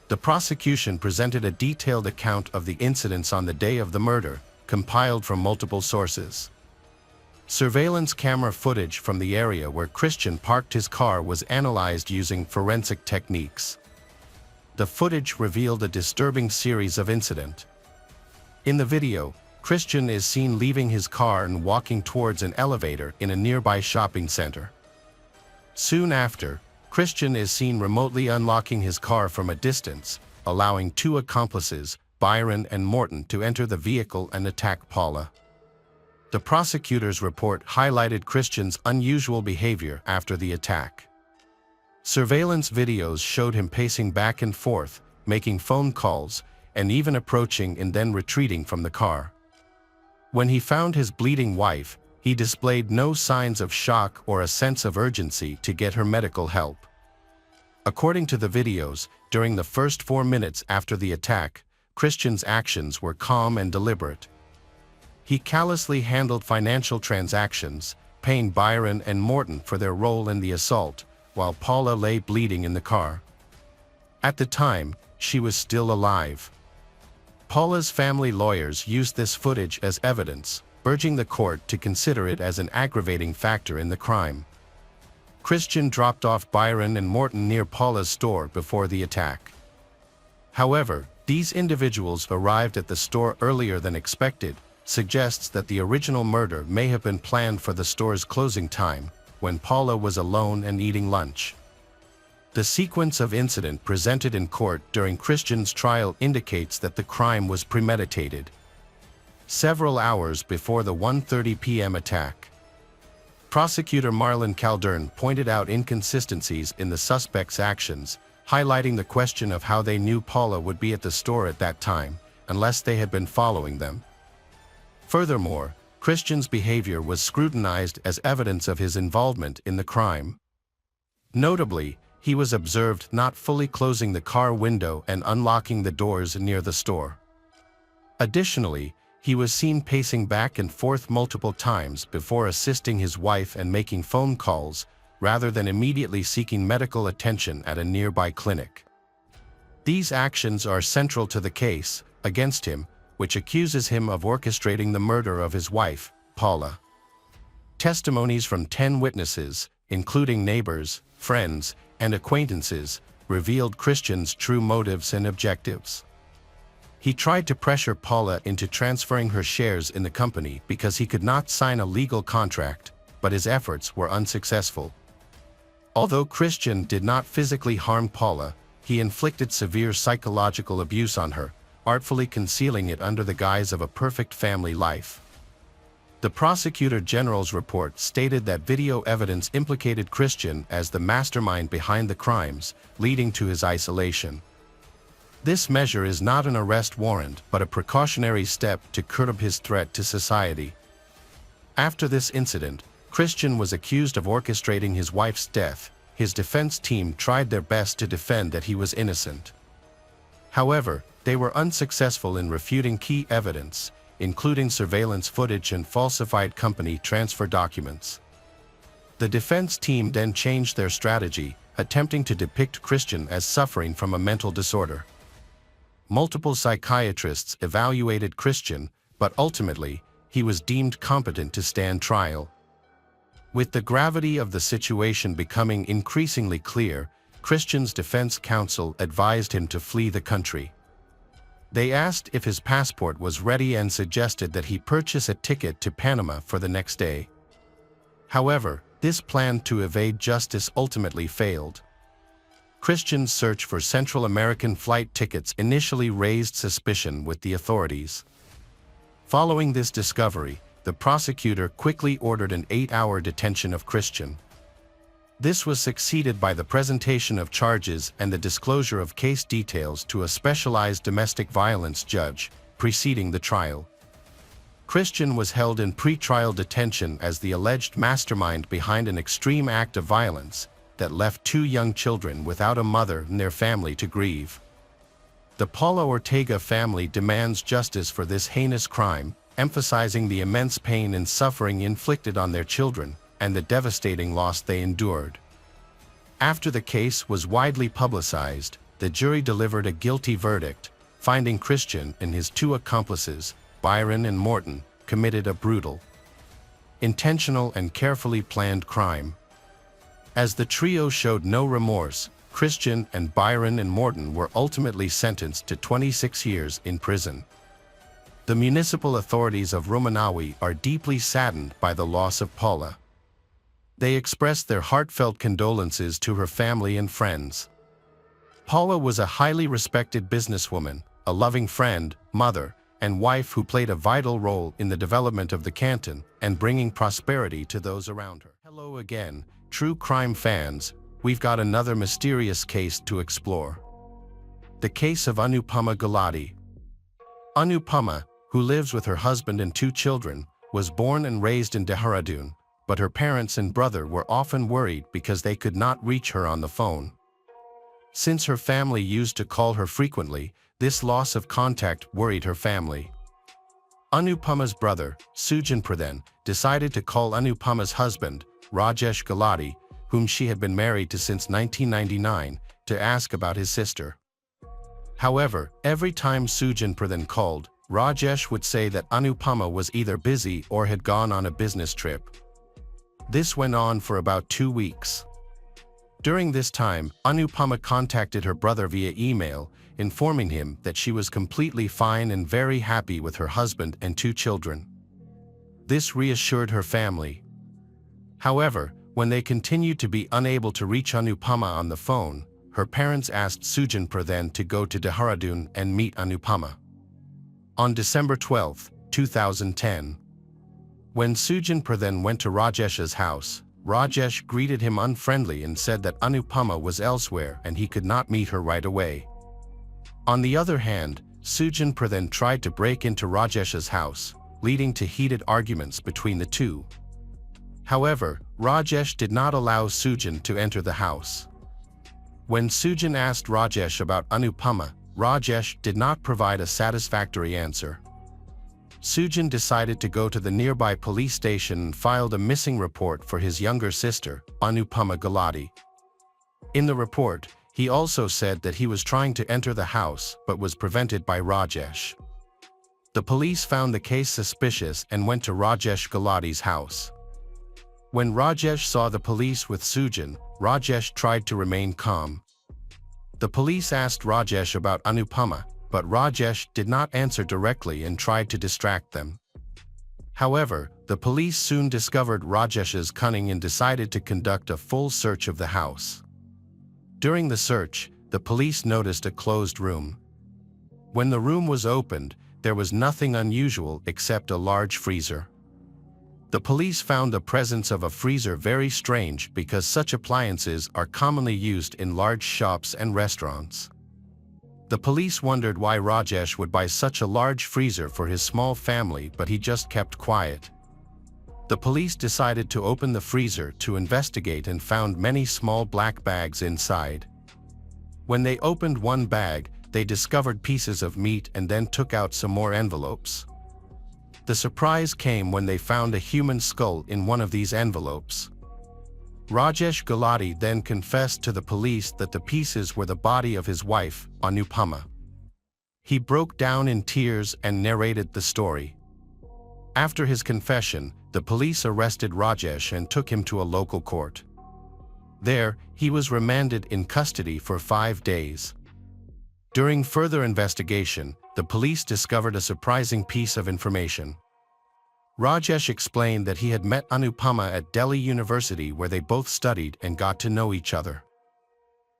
The prosecution presented a detailed account of the incidents on the day of the murder, compiled from multiple sources. Surveillance camera footage from the area where Christian parked his car was analyzed using forensic techniques. The footage revealed a disturbing series of incidents. In the video, Christian is seen leaving his car and walking towards an elevator in a nearby shopping center. Soon after, Christian is seen remotely unlocking his car from a distance, allowing 2 accomplices, Byron and Morton, to enter the vehicle and attack Paula. The prosecutor's report highlighted Christian's unusual behavior after the attack. Surveillance videos showed him pacing back and forth, making phone calls, and even approaching and then retreating from the car. When he found his bleeding wife, he displayed no signs of shock or a sense of urgency to get her medical help. According to the videos, during the first 4 minutes after the attack, Christian's actions were calm and deliberate. He callously handled financial transactions, paying Byron and Morton for their role in the assault, while Paula lay bleeding in the car. At the time, she was still alive. Paula's family lawyers used this footage as evidence, urging the court to consider it as an aggravating factor in the crime. Christian dropped off Byron and Morton near Paula's store before the attack. However, these individuals arrived at the store earlier than expected, suggests that the original murder may have been planned for the store's closing time, when Paula was alone and eating lunch. The sequence of incidents presented in court during Christian's trial indicates that the crime was premeditated. Several hours before the 1:30 p.m. attack, Prosecutor Marlon Calderon pointed out inconsistencies in the suspects' actions, highlighting the question of how they knew Paula would be at the store at that time, unless they had been following them. Furthermore, Christian's behavior was scrutinized as evidence of his involvement in the crime. Notably, he was observed not fully closing the car window and unlocking the doors near the store. Additionally, he was seen pacing back and forth multiple times before assisting his wife and making phone calls, rather than immediately seeking medical attention at a nearby clinic. These actions are central to the case against him, which accuses him of orchestrating the murder of his wife, Paula. Testimonies from 10 witnesses, including neighbors, friends, and acquaintances, revealed Christian's true motives and objectives. He tried to pressure Paula into transferring her shares in the company because he could not sign a legal contract, but his efforts were unsuccessful. Although Christian did not physically harm Paula, he inflicted severe psychological abuse on her, artfully concealing it under the guise of a perfect family life. The Prosecutor General's report stated that video evidence implicated Christian as the mastermind behind the crimes, leading to his isolation. This measure is not an arrest warrant but a precautionary step to curb his threat to society. After this incident, Christian was accused of orchestrating his wife's death. His defense team tried their best to defend that he was innocent. However, they were unsuccessful in refuting key evidence, including surveillance footage and falsified company transfer documents. The defense team then changed their strategy, attempting to depict Christian as suffering from a mental disorder. Multiple psychiatrists evaluated Christian, but ultimately, he was deemed competent to stand trial. With the gravity of the situation becoming increasingly clear, Christian's defense counsel advised him to flee the country. They asked if his passport was ready and suggested that he purchase a ticket to Panama for the next day. However, this plan to evade justice ultimately failed. Christian's search for Central American flight tickets initially raised suspicion with the authorities. Following this discovery, the prosecutor quickly ordered an 8-hour detention of Christian. This was succeeded by the presentation of charges and the disclosure of case details to a specialized domestic violence judge, preceding the trial. Christian was held in pre-trial detention as the alleged mastermind behind an extreme act of violence that left 2 young children without a mother and their family to grieve. The Paula Ortega family demands justice for this heinous crime, emphasizing the immense pain and suffering inflicted on their children and the devastating loss they endured. After the case was widely publicized, the jury delivered a guilty verdict, finding Christian and his 2 accomplices, Byron and Morton, committed a brutal, intentional and carefully planned crime. As the trio showed no remorse, Christian and Byron and Morton were ultimately sentenced to 26 years in prison. The municipal authorities of Rumanawi are deeply saddened by the loss of Paula. They expressed their heartfelt condolences to her family and friends. Paula was a highly respected businesswoman, a loving friend, mother, and wife who played a vital role in the development of the canton and bringing prosperity to those around her. Hello again, true crime fans. We've got another mysterious case to explore. The case of Anupama Gulati. Anupama, who lives with her husband and 2 children, was born and raised in Dehradun, but her parents and brother were often worried because they could not reach her on the phone. Since her family used to call her frequently, this loss of contact worried her family. Anupama's brother, Sujan Pradhan, decided to call Anupama's husband, Rajesh Gulati, whom she had been married to since 1999, to ask about his sister. However, every time Sujan Pradhan called, Rajesh would say that Anupama was either busy or had gone on a business trip. This went on for about 2 weeks. During this time, Anupama contacted her brother via email, informing him that she was completely fine and very happy with her husband and 2 children. This reassured her family. However, when they continued to be unable to reach Anupama on the phone, her parents asked Sujan Pradhan to go to Dehradun and meet Anupama. On December 12, 2010, when Sujan Pradhan went to Rajesh's house, Rajesh greeted him unfriendly and said that Anupama was elsewhere and he could not meet her right away. On the other hand, Sujan Pradhan tried to break into Rajesh's house, leading to heated arguments between the two. However, Rajesh did not allow Sujan to enter the house. When Sujan asked Rajesh about Anupama, Rajesh did not provide a satisfactory answer. Sujan decided to go to the nearby police station and filed a missing report for his younger sister, Anupama Gulati. In the report, he also said that he was trying to enter the house but was prevented by Rajesh. The police found the case suspicious and went to Rajesh Gulati's house. When Rajesh saw the police with Sujan, Rajesh tried to remain calm. The police asked Rajesh about Anupama, but Rajesh did not answer directly and tried to distract them. However, the police soon discovered Rajesh's cunning and decided to conduct a full search of the house. During the search, the police noticed a closed room. When the room was opened, there was nothing unusual except a large freezer. The police found the presence of a freezer very strange because such appliances are commonly used in large shops and restaurants. The police wondered why Rajesh would buy such a large freezer for his small family, but he just kept quiet. The police decided to open the freezer to investigate and found many small black bags inside. When they opened one bag, they discovered pieces of meat and then took out some more envelopes. The surprise came when they found a human skull in one of these envelopes. Rajesh Gulati then confessed to the police that the pieces were the body of his wife, Anupama. He broke down in tears and narrated the story. After his confession, the police arrested Rajesh and took him to a local court. There, he was remanded in custody for 5 days. During further investigation, the police discovered a surprising piece of information. Rajesh explained that he had met Anupama at Delhi University, where they both studied and got to know each other.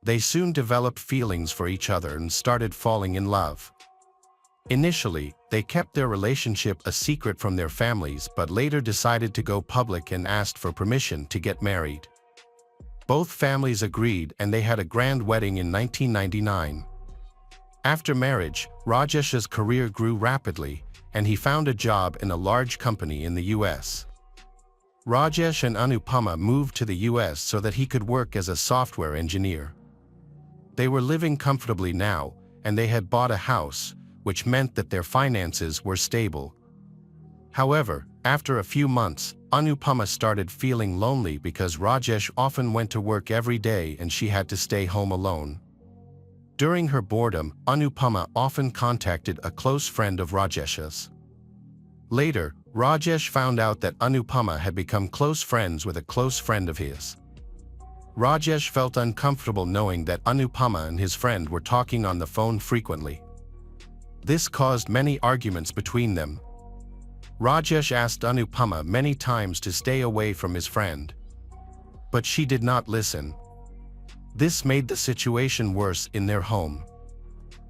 They soon developed feelings for each other and started falling in love. Initially, they kept their relationship a secret from their families, but later decided to go public and asked for permission to get married. Both families agreed and they had a grand wedding in 1999. After marriage, Rajesh's career grew rapidly, and he found a job in a large company in the US. Rajesh and Anupama moved to the US so that he could work as a software engineer. They were living comfortably now, and they had bought a house, which meant that their finances were stable. However, after a few months, Anupama started feeling lonely because Rajesh often went to work every day and she had to stay home alone. During her boredom, Anupama often contacted a close friend of Rajesh's. Later, Rajesh found out that Anupama had become close friends with a close friend of his. Rajesh felt uncomfortable knowing that Anupama and his friend were talking on the phone frequently. This caused many arguments between them. Rajesh asked Anupama many times to stay away from his friend, but she did not listen. This made the situation worse in their home.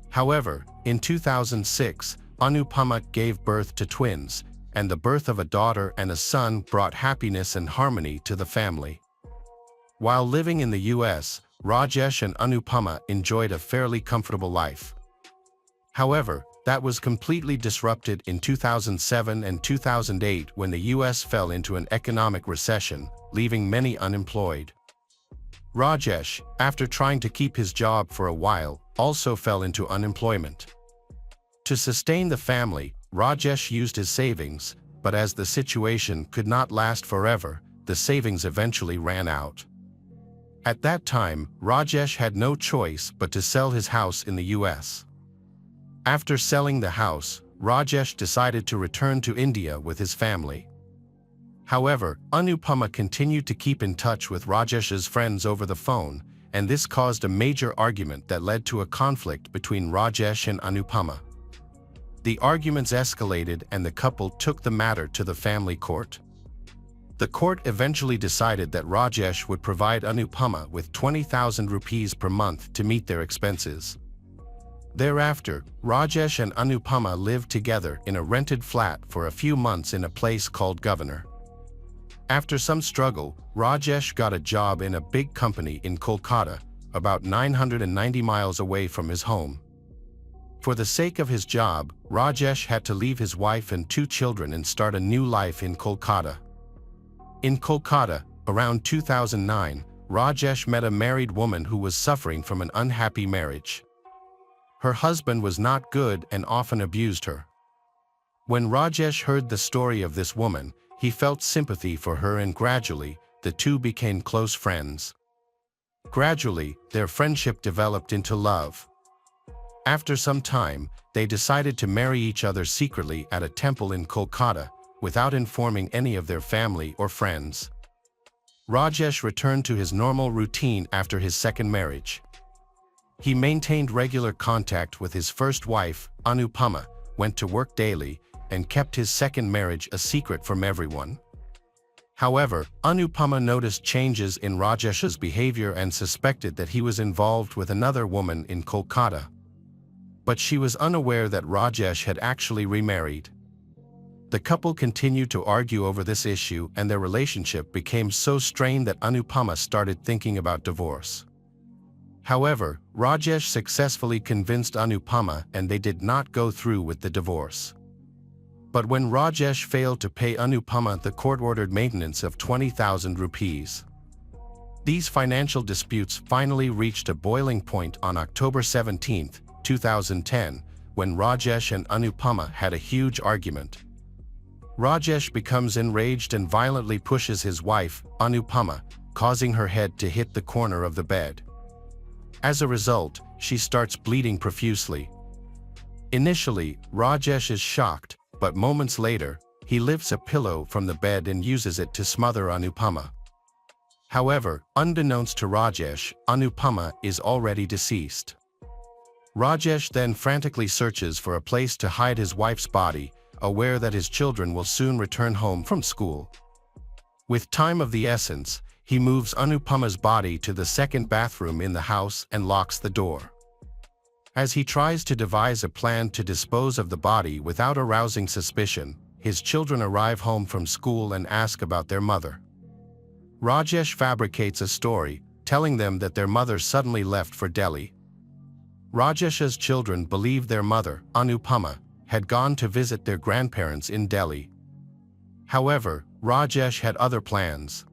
However, in 2006, Anupama gave birth to twins, and the birth of a daughter and a son brought happiness and harmony to the family. While living in the US, Rajesh and Anupama enjoyed a fairly comfortable life. However, that was completely disrupted in 2007 and 2008 when the US fell into an economic recession, leaving many unemployed. Rajesh, after trying to keep his job for a while, also fell into unemployment. To sustain the family, Rajesh used his savings, but as the situation could not last forever, the savings eventually ran out. At that time, Rajesh had no choice but to sell his house in the US. After selling the house, Rajesh decided to return to India with his family. However, Anupama continued to keep in touch with Rajesh's friends over the phone, and this caused a major argument that led to a conflict between Rajesh and Anupama. The arguments escalated and the couple took the matter to the family court. The court eventually decided that Rajesh would provide Anupama with 20,000 rupees per month to meet their expenses. Thereafter, Rajesh and Anupama lived together in a rented flat for a few months in a place called Governor. After some struggle, Rajesh got a job in a big company in Kolkata, about 990 miles away from his home. For the sake of his job, Rajesh had to leave his wife and 2 children and start a new life in Kolkata. In Kolkata, around 2009, Rajesh met a married woman who was suffering from an unhappy marriage. Her husband was not good and often abused her. When Rajesh heard the story of this woman, he felt sympathy for her and gradually, the two became close friends. Gradually, their friendship developed into love. After some time, they decided to marry each other secretly at a temple in Kolkata, without informing any of their family or friends. Rajesh returned to his normal routine after his second marriage. He maintained regular contact with his first wife, Anupama, went to work daily, and kept his second marriage a secret from everyone. However, Anupama noticed changes in Rajesh's behavior and suspected that he was involved with another woman in Kolkata. But she was unaware that Rajesh had actually remarried. The couple continued to argue over this issue and their relationship became so strained that Anupama started thinking about divorce. However, Rajesh successfully convinced Anupama and they did not go through with the divorce. But when Rajesh failed to pay Anupama, the court ordered maintenance of 20,000 rupees. These financial disputes finally reached a boiling point on October 17, 2010, when Rajesh and Anupama had a huge argument. Rajesh becomes enraged and violently pushes his wife, Anupama, causing her head to hit the corner of the bed. As a result, she starts bleeding profusely. Initially, Rajesh is shocked, but moments later, he lifts a pillow from the bed and uses it to smother Anupama. However, unbeknownst to Rajesh, Anupama is already deceased. Rajesh then frantically searches for a place to hide his wife's body, aware that his children will soon return home from school. With time of the essence, he moves Anupama's body to the second bathroom in the house and locks the door. As he tries to devise a plan to dispose of the body without arousing suspicion, his children arrive home from school and ask about their mother. Rajesh fabricates a story, telling them that their mother suddenly left for Delhi. Rajesh's children believe their mother, Anupama, had gone to visit their grandparents in Delhi. However, Rajesh had other plans.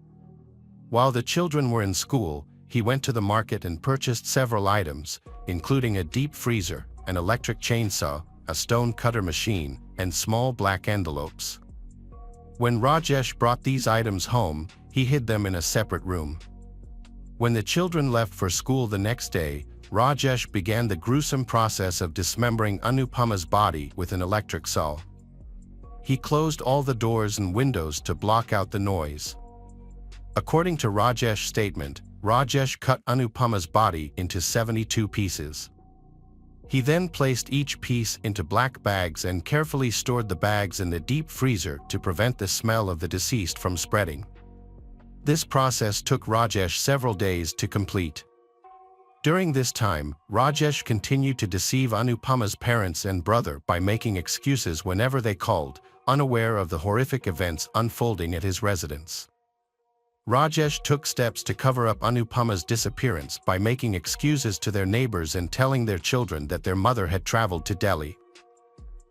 While the children were in school, he went to the market and purchased several items, including a deep freezer, an electric chainsaw, a stone cutter machine, and small black envelopes. When Rajesh brought these items home, he hid them in a separate room. When the children left for school the next day, Rajesh began the gruesome process of dismembering Anupama's body with an electric saw. He closed all the doors and windows to block out the noise. According to Rajesh's statement, Rajesh cut Anupama's body into 72 pieces. He then placed each piece into black bags and carefully stored the bags in the deep freezer to prevent the smell of the deceased from spreading. This process took Rajesh several days to complete. During this time, Rajesh continued to deceive Anupama's parents and brother by making excuses whenever they called, unaware of the horrific events unfolding at his residence. Rajesh took steps to cover up Anupama's disappearance by making excuses to their neighbors and telling their children that their mother had traveled to Delhi.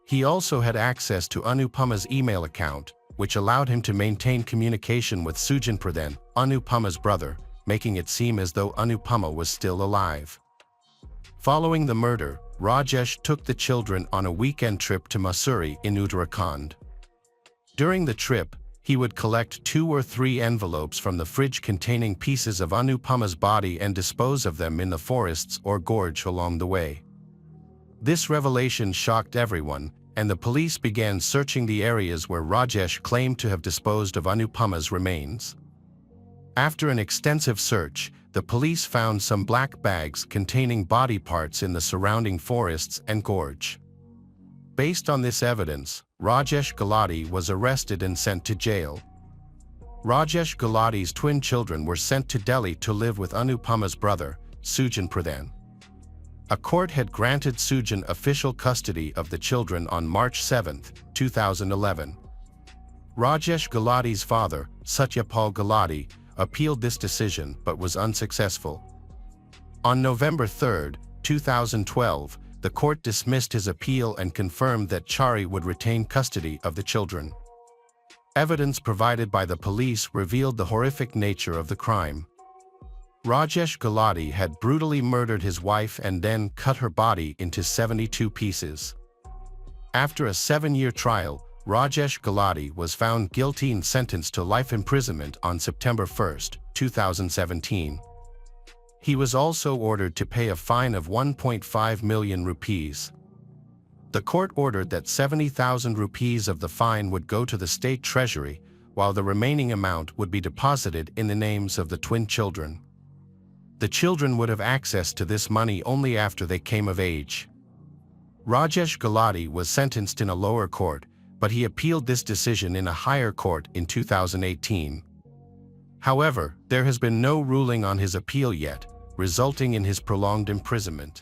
He also had access to Anupama's email account, which allowed him to maintain communication with Sujan Pradhan, Anupama's brother, making it seem as though Anupama was still alive. Following the murder, Rajesh took the children on a weekend trip to Mussoorie in Uttarakhand. During the trip, he would collect 2 or 3 envelopes from the fridge containing pieces of Anupama's body and dispose of them in the forests or gorge along the way. This revelation shocked everyone, and the police began searching the areas where Rajesh claimed to have disposed of Anupama's remains. After an extensive search, the police found some black bags containing body parts in the surrounding forests and gorge. Based on this evidence, Rajesh Gulati was arrested and sent to jail. Rajesh Gulati's twin children were sent to Delhi to live with Anupama's brother, Sujan Pradhan. A court had granted Sujan official custody of the children on March 7, 2011. Rajesh Gulati's father, Satyapal Gulati, appealed this decision but was unsuccessful. On November 3, 2012, the court dismissed his appeal and confirmed that Chari would retain custody of the children. Evidence provided by the police revealed the horrific nature of the crime. Rajesh Gulati had brutally murdered his wife and then cut her body into 72 pieces. After a 7-year trial, Rajesh Gulati was found guilty and sentenced to life imprisonment on September 1, 2017. He was also ordered to pay a fine of 1.5 million rupees. The court ordered that 70,000 rupees of the fine would go to the state treasury, while the remaining amount would be deposited in the names of the twin children. The children would have access to this money only after they came of age. Rajesh Gulati was sentenced in a lower court, but he appealed this decision in a higher court in 2018. However, there has been no ruling on his appeal yet, resulting in his prolonged imprisonment.